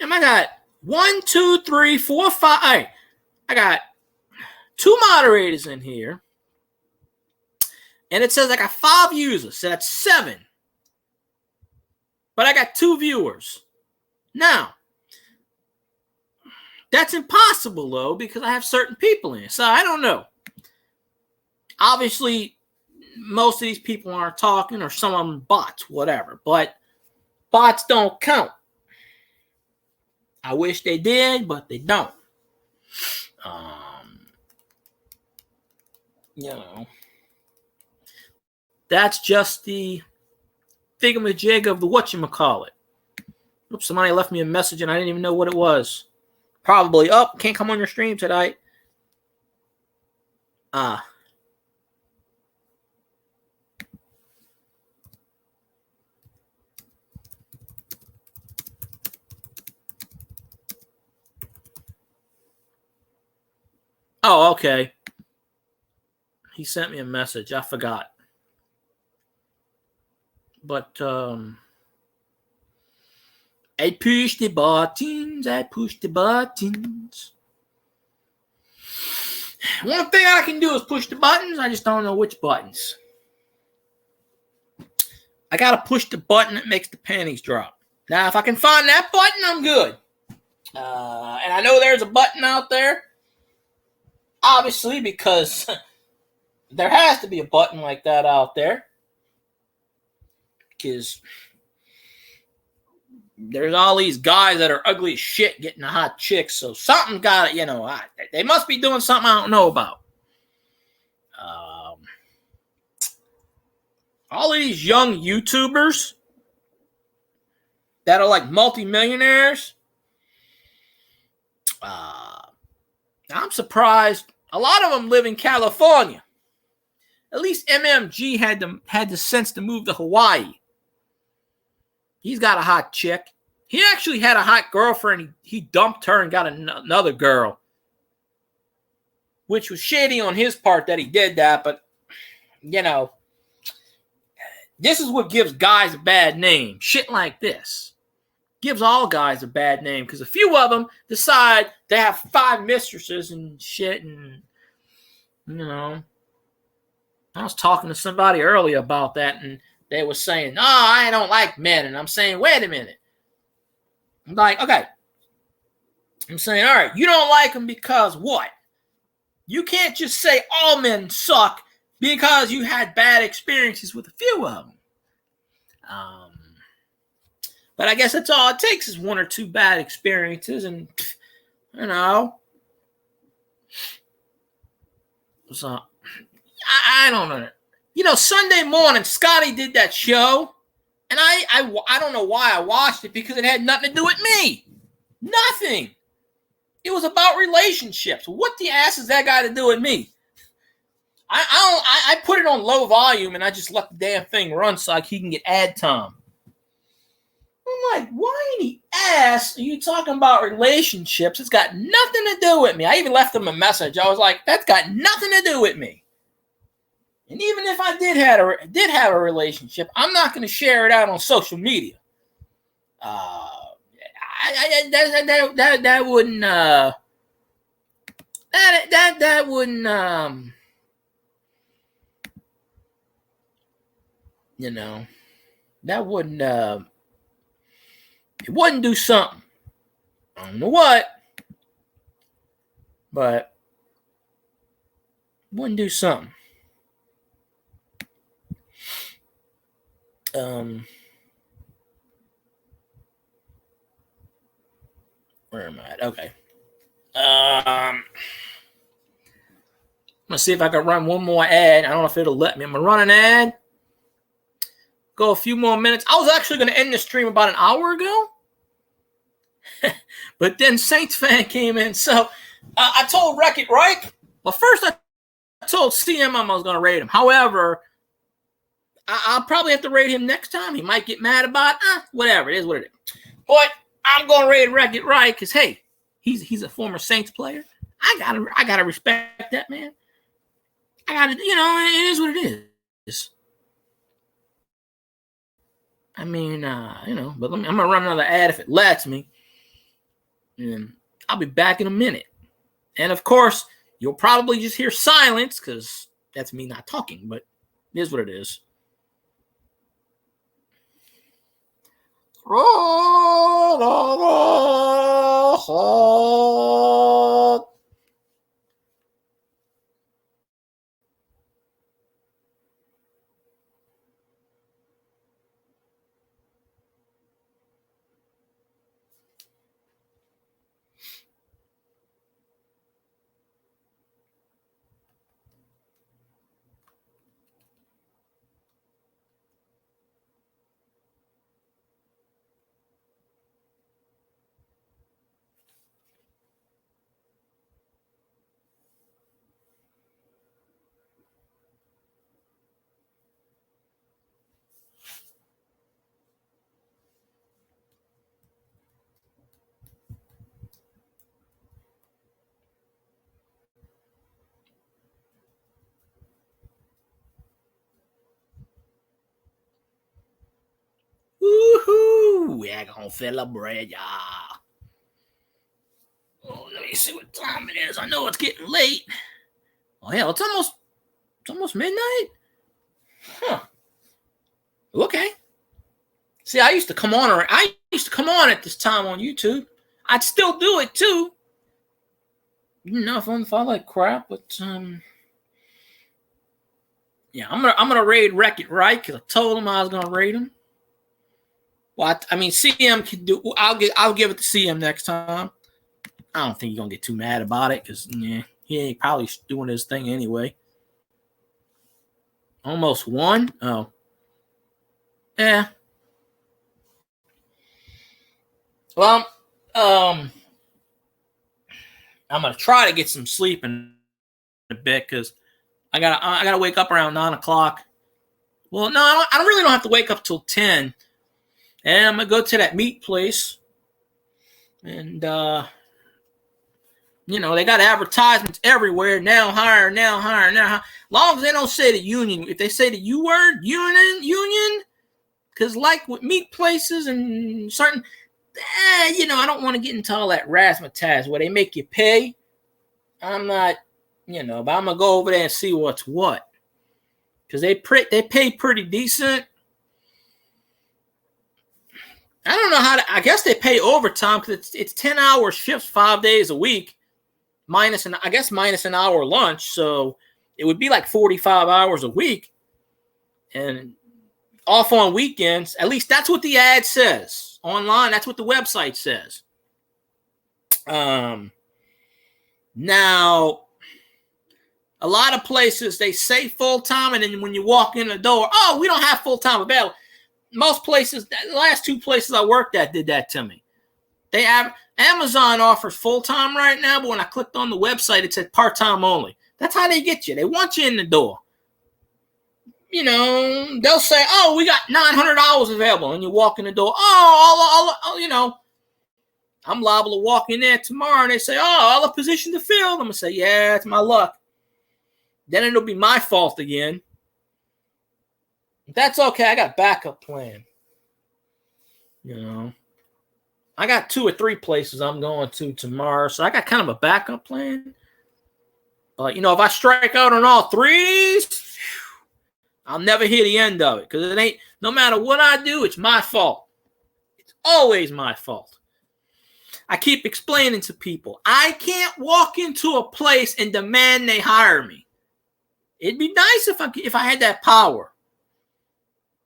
And I got 1, 2, 3, 4, 5. All right. I got 2 moderators in here. And it says I got 5 users. So that's 7. But I got 2 viewers. Now, that's impossible, though, because I have certain people in it. So I don't know. Obviously, most of these people aren't talking, or some of them bots, whatever. But bots don't count. I wish they did, but they don't. That's just the thingamajig of the whatchamacallit. Oops, somebody left me a message and I didn't even know what it was. Probably, can't come on your stream tonight. Oh, okay. He sent me a message. I forgot. But, I push the buttons. One thing I can do is push the buttons. I just don't know which buttons. I got to push the button that makes the panties drop. Now, if I can find that button, I'm good. And I know there's a button out there. Obviously, because there has to be a button like that out there. Because there's all these guys that are ugly as shit getting the hot chicks. So something got it, they must be doing something I don't know about. All of these young YouTubers that are like multimillionaires, I'm surprised. A lot of them live in California. At least MMG had the sense to move to Hawaii. He's got a hot chick. He actually had a hot girlfriend. He dumped her and got another girl, which was shady on his part that he did that. But, you know, this is what gives guys a bad name. Shit like this gives all guys a bad name because a few of them decide to have 5 mistresses and shit. And, you know, I was talking to somebody earlier about that, and they were saying, "Oh, I don't like men." And I'm saying, wait a minute. I'm like, okay. I'm saying, all right, you don't like them because what? You can't just say all men suck because you had bad experiences with a few of them. But I guess that's all it takes is 1 or 2 bad experiences, and, you know. So, I don't know. You know, Sunday morning, Scotty did that show, and I don't know why I watched it because it had nothing to do with me. Nothing. It was about relationships. What the ass has that got to do with me? I put it on low volume, and I just let the damn thing run so he can get ad time. I'm like, why in the ass are you talking about relationships? It's got nothing to do with me. I even left him a message. I was like, that's got nothing to do with me. And even if I did have a relationship, I'm not going to share it out on social media. That wouldn't that wouldn't you know, that wouldn't it wouldn't do something. I don't know what, but it wouldn't do something. Where am I at? Okay. I'm gonna see if I can run one more ad. I don't know if it'll let me. I'm gonna run an ad. Go a few more minutes. I was actually gonna end the stream about an hour ago, but then Saints fan came in. So I told Wreck-It Reich. Well, first I told CM I was gonna rate him. However, I'll probably have to rate him next time. He might get mad about it. Whatever. It is what it is. But I'm gonna rate Wreck-It Reich because hey, he's a former Saints player. I gotta respect that man. I gotta, you know, it is what it is. I mean, you know, but I'm gonna run another ad if it lets me, and I'll be back in a minute. And of course, you'll probably just hear silence because that's me not talking. But it is what it is. Woohoo! We're gonna celebrate, y'all. Oh, let me see what time it is. I know it's getting late. Oh hell, it's almost midnight. Huh. Okay. See, I used to come on at this time on YouTube. I'd still do it too. Enough if I like crap, but yeah, I'm gonna raid Wreck-It right because I told him I was gonna raid him. Well, I mean, CM can do. I'll give it to CM next time. I don't think he's gonna get too mad about it because he ain't probably doing his thing anyway. Almost won. Oh, yeah. Well, I'm gonna try to get some sleep in a bit because I gotta wake up around 9 o'clock. Well, no, I don't really don't have to wake up till 10. And I'm gonna go to that meat place. And you know, they got advertisements everywhere. Now hire, now hire, now hire. Long as they don't say the union. If they say the U word, union, because like with meat places and certain, you know, I don't want to get into all that razzmatazz where they make you pay. I'm not, you know, but I'm going to go over there and see what's what. Because they pay pretty decent. I don't know how to, I guess they pay overtime because it's 10-hour shifts 5 days a week. Minus an hour lunch. So it would be like 45 hours a week. And off on weekends. At least that's what the ad says. Online, that's what the website says. Now, a lot of places, they say full-time, and then when you walk in the door, oh, we don't have full-time available. Most places, the last 2 places I worked at did that to me. Amazon offers full-time right now, but when I clicked on the website, it said part-time only. That's how they get you. They want you in the door. You know, they'll say, oh, we got $900 available, and you walk in the door. Oh, you know, I'm liable to walk in there tomorrow, and they say, oh, all the positions are filled. I'm going to say, yeah, it's my luck. Then it'll be my fault again. That's okay. I got backup plan. You know, I got 2 or 3 places I'm going to tomorrow, so I got kind of a backup plan. But, you know, if I strike out on all 3s, I'll never hear the end of it because it ain't, no matter what I do, it's my fault. It's always my fault. I keep explaining to people, I can't walk into a place and demand they hire me. It'd be nice if I had that power.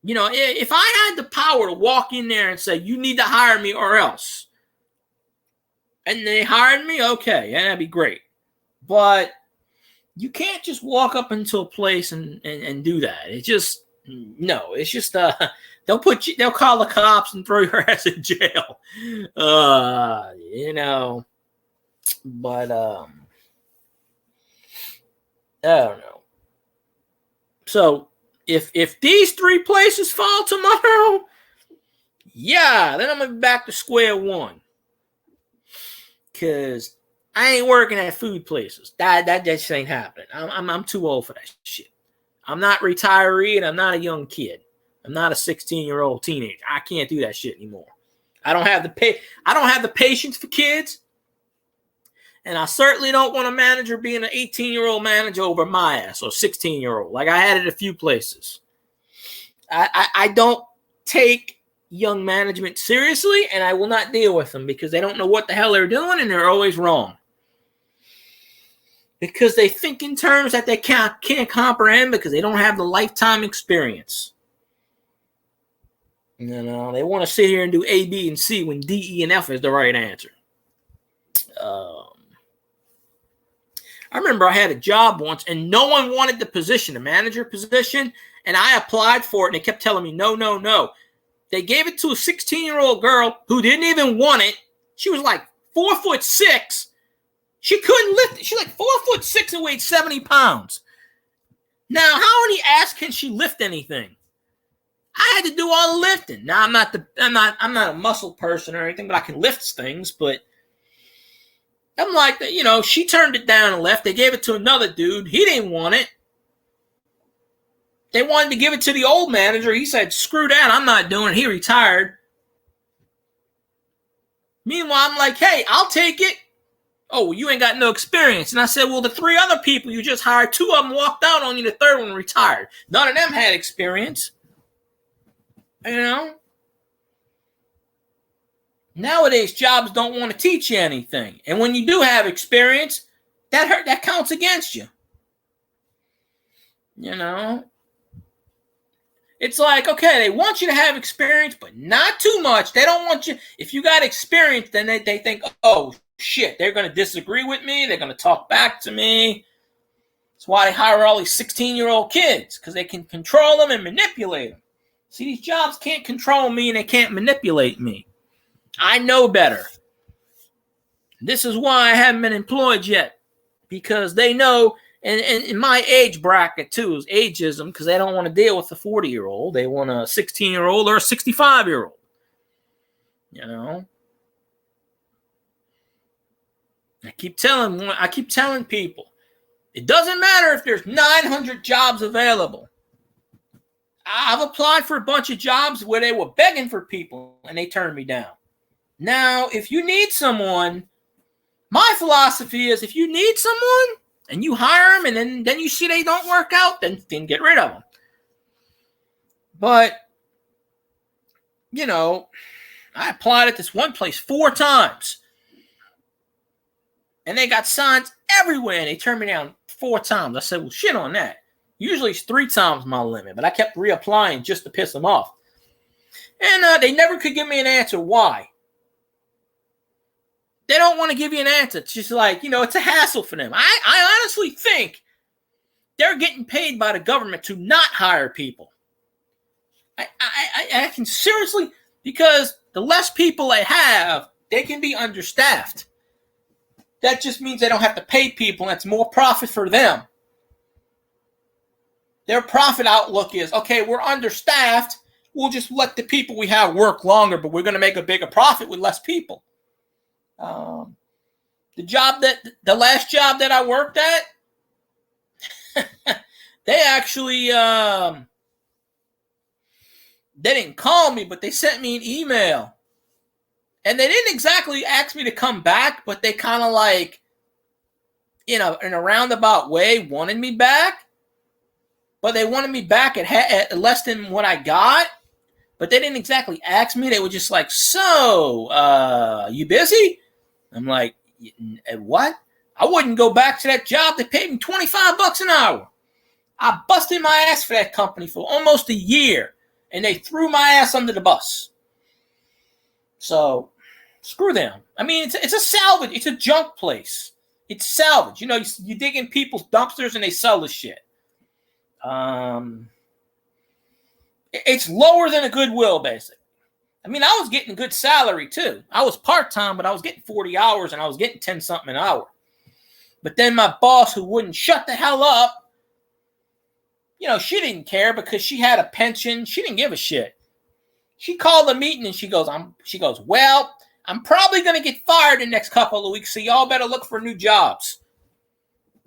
You know, if I had the power to walk in there and say, you need to hire me or else, and they hired me, okay, yeah, that'd be great. But you can't just walk up into a place and do that. It's just, no, it's just, they'll call the cops and throw your ass in jail. You know, but, I don't know. So if these 3 places fall tomorrow, yeah, then I'm going to be back to square one. Because I ain't working at food places. That just ain't happening. I'm too old for that shit. I'm not retiree and I'm not a young kid. I'm not a 16-year-old teenager. I can't do that shit anymore. I don't have the patience for kids. And I certainly don't want a manager being an 18-year-old manager over my ass or 16-year-old. Like I had it a few places. I don't take young management seriously, and I will not deal with them because they don't know what the hell they're doing and they're always wrong. Because they think in terms that they can't comprehend because they don't have the lifetime experience. You know, they want to sit here and do A, B, and C when D, E, and F is the right answer. I remember I had a job once and no one wanted the position, the manager position, and I applied for it and they kept telling me, no, no, no. They gave it to a 16-year-old girl who didn't even want it. She was like 4'6". She couldn't lift it. She's like 4'6" and weighed 70 pounds. Now, how in the ass can she lift anything? I had to do all the lifting. Now, I'm not a muscle person or anything, but I can lift things. But I'm like, you know, she turned it down and left. They gave it to another dude. He didn't want it. They wanted to give it to the old manager. He said, screw that. I'm not doing it. He retired. Meanwhile, I'm like, hey, I'll take it. Oh, well, you ain't got no experience. And I said, well, the 3 other people you just hired, 2 of them walked out on you. The 3rd one retired. None of them had experience. You know? Nowadays, jobs don't want to teach you anything. And when you do have experience, that counts against you. You know? It's like, okay, they want you to have experience, but not too much. They don't want you. If you got experience, then they think, oh, shit, they're going to disagree with me. They're going to talk back to me. That's why they hire all these 16-year-old kids, because they can control them and manipulate them. See, these jobs can't control me and they can't manipulate me. I know better. This is why I haven't been employed yet, because they know And in my age bracket, too, is ageism because they don't want to deal with a 40-year-old. They want a 16-year-old or a 65-year-old. You know? I keep telling people, it doesn't matter if there's 900 jobs available. I've applied for a bunch of jobs where they were begging for people and they turned me down. Now, if you need someone, my philosophy is if you need someone and you hire them and then you see they don't work out, then get rid of them. But, you know, I applied at this one place 4 times. And they got signs everywhere and they turned me down 4 times. I said, well, shit on that. Usually it's 3 times my limit, but I kept reapplying just to piss them off. And they never could give me an answer why. They don't want to give you an answer. It's just like, you know, it's a hassle for them. I honestly think they're getting paid by the government to not hire people. I can seriously, because the less people they have, they can be understaffed. That just means they don't have to pay people, and it's more profit for them. Their profit outlook is, okay, we're understaffed. We'll just let the people we have work longer, but we're going to make a bigger profit with less people. The last job that I worked at, they actually, they didn't call me, but they sent me an email. And they didn't exactly ask me to come back, but they kind of like, in a roundabout way, wanted me back. But they wanted me back at less than what I got. But they didn't exactly ask me. They were just like, so, you busy? I'm like, what? I wouldn't go back to that job. They paid me $25 an hour. I busted my ass for that company for almost a year. And they threw my ass under the bus. So, screw them. I mean, it's a salvage. It's a junk place. It's salvage. You know, you dig in people's dumpsters and they sell this shit. It's lower than a Goodwill, basically. I mean, I was getting good salary, too. I was part-time, but I was getting 40 hours, and I was getting 10-something an hour. But then my boss, who wouldn't shut the hell up, you know, she didn't care because she had a pension. She didn't give a shit. She called a meeting, and she goes, well, I'm probably going to get fired in the next couple of weeks, so y'all better look for new jobs.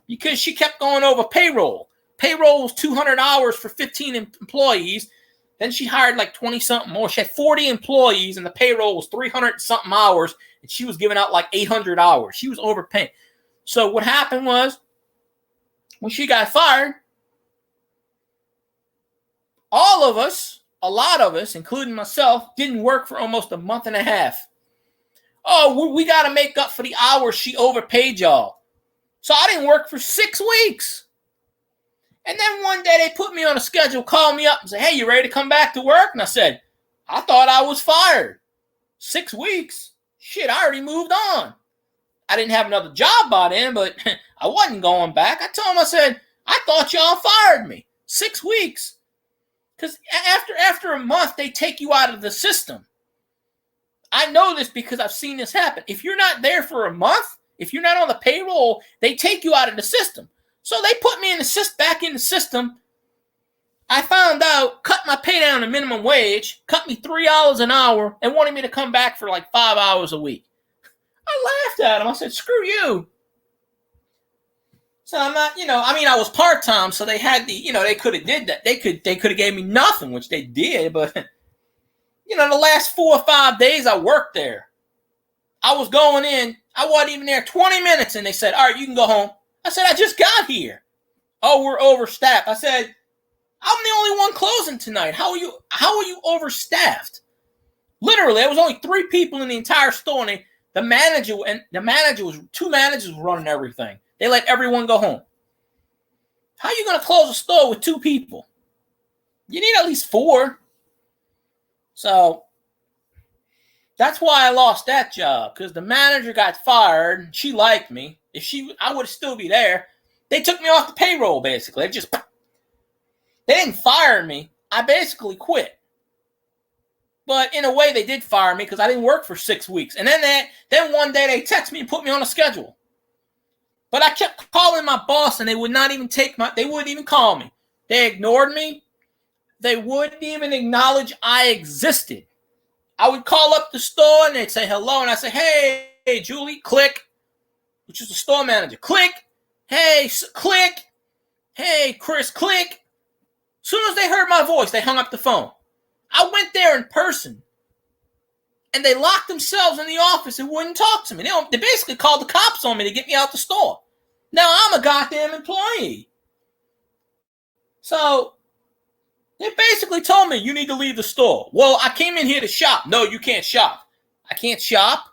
Because she kept going over payroll. Payroll was 200 hours for 15 employees. Then she hired like 20-something more. She had 40 employees, and the payroll was 300-something hours, and she was giving out like 800 hours. She was overpaying. So what happened was, when she got fired, all of us, a lot of us, including myself, didn't work for almost a month and a half. Oh, we got to make up for the hours she overpaid y'all. So I didn't work for 6 weeks. And then one day they put me on a schedule, called me up and said, hey, you ready to come back to work? And I said, I thought I was fired. 6 weeks? Shit, I already moved on. I didn't have another job by then, but I wasn't going back. I told them, I said, I thought y'all fired me. 6 weeks. Because after a month, they take you out of the system. I know this because I've seen this happen. If you're not there for a month, if you're not on the payroll, they take you out of the system. So they put me back in the system. I found out, cut my pay down to minimum wage, cut me $3 an hour, and wanted me to come back for like 5 hours a week. I laughed at them. I said, screw you. So I'm not, I was part-time, so they had they could have did that. They could have gave me nothing, which they did, but, the last 4 or 5 days I worked there, I was going in, I wasn't even there 20 minutes, and they said, all right, you can go home. I said, I just got here. Oh, we're overstaffed. I said, I'm the only one closing tonight. How are you overstaffed? Literally, there was only 3 people in the entire store, and two managers were running everything. They let everyone go home. How are you going to close a store with 2 people? You need at least 4. So that's why I lost that job, because the manager got fired. She liked me. I would still be there. They took me off the payroll, basically. They didn't fire me. I basically quit. But in a way, they did fire me because I didn't work for 6 weeks. And then one day they text me and put me on a schedule. But I kept calling my boss, and they would not even they wouldn't even call me. They ignored me. They wouldn't even acknowledge I existed. I would call up the store, and they'd say hello, and I'd say, hey, Julie, click, which is the store manager. Click. Hey, click. Hey, Chris, click. As soon as they heard my voice, they hung up the phone. I went there in person, and they locked themselves in the office and wouldn't talk to me. They basically called the cops on me to get me out the store. Now I'm a goddamn employee. So they basically told me, you need to leave the store. Well, I came in here to shop. No, you can't shop. I can't shop.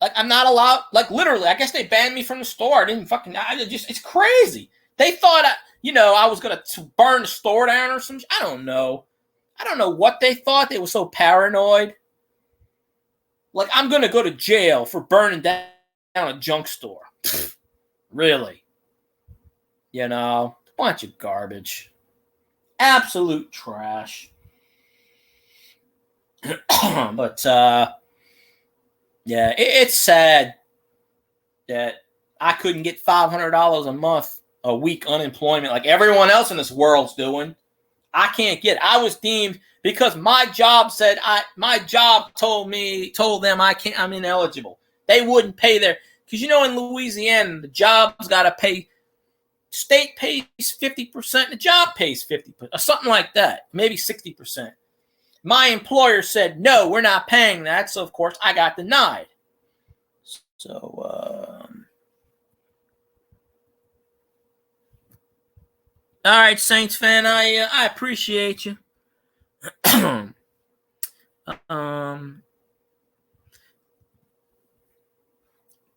Like, I'm not allowed. Like, literally, I guess they banned me from the store. It's crazy. They thought, I was going to burn the store down or something. I don't know. I don't know what they thought. They were so paranoid. Like, I'm going to go to jail for burning down a junk store. Really? Bunch of garbage. Absolute trash. But, yeah, it's sad that I couldn't get $500 a week unemployment like everyone else in this world's doing. I can't get it. I was deemed, because my job told them I'm ineligible. They wouldn't pay because in Louisiana, the job's got to pay, state pays 50%, the job pays 50%, or something like that, maybe 60%. My employer said, no, we're not paying that. So, of course, I got denied. So, all right, Saints fan, I appreciate you.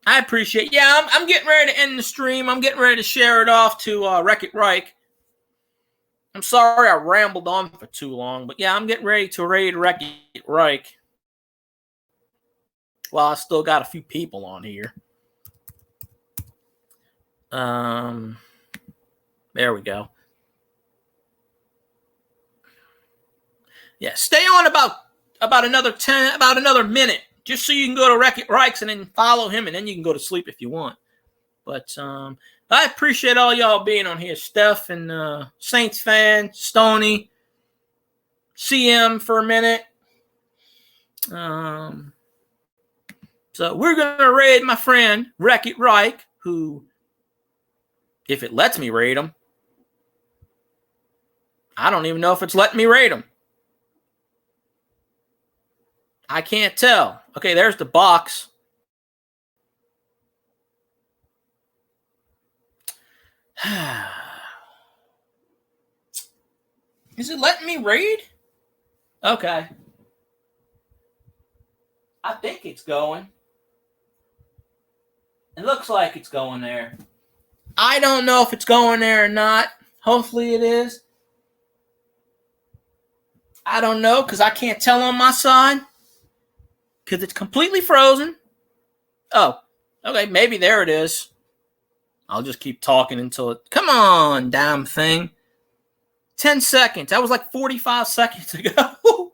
I appreciate. Yeah, I'm getting ready to end the stream. I'm getting ready to share it off to Wreck-It Reich. I'm sorry I rambled on for too long, but yeah, I'm getting ready to raid Wreck-It Reich. Well, I still got a few people on here. There we go. Yeah, stay on about another minute, just so you can go to Wreck-It Reichs and then follow him, and then you can go to sleep if you want. But I appreciate all y'all being on here, Steph and Saints fan, Stony, CM for a minute. So we're gonna raid my friend Wreck-It Reich, who, if it lets me raid him, I don't even know if it's letting me raid him. I can't tell. Okay, there's the box. Is it letting me raid? Okay. I think it's going. It looks like it's going there. I don't know if it's going there or not. Hopefully it is. I don't know, because I can't tell on my side. Because it's completely frozen. Oh, okay, maybe there it is. I'll just keep talking until it... Come on, damn thing. 10 seconds. That was like 45 seconds ago.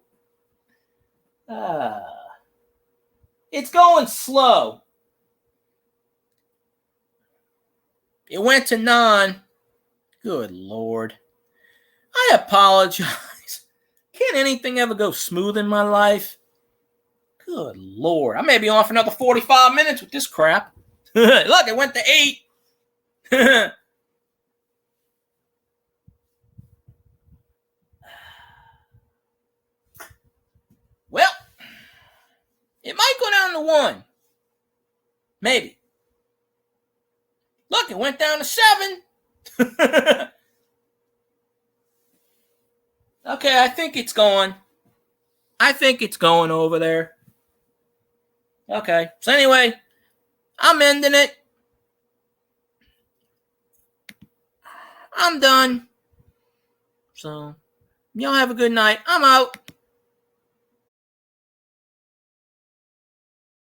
It's going slow. It went to none. Good Lord. I apologize. Can't anything ever go smooth in my life? Good Lord. I may be on for another 45 minutes with this crap. Look, it went to 8. Well, it might go down to 1. Maybe. Look, it went down to 7. Okay, I think it's going. I think it's going over there. Okay, so anyway, I'm ending it. I'm done. So, y'all have a good night. I'm out.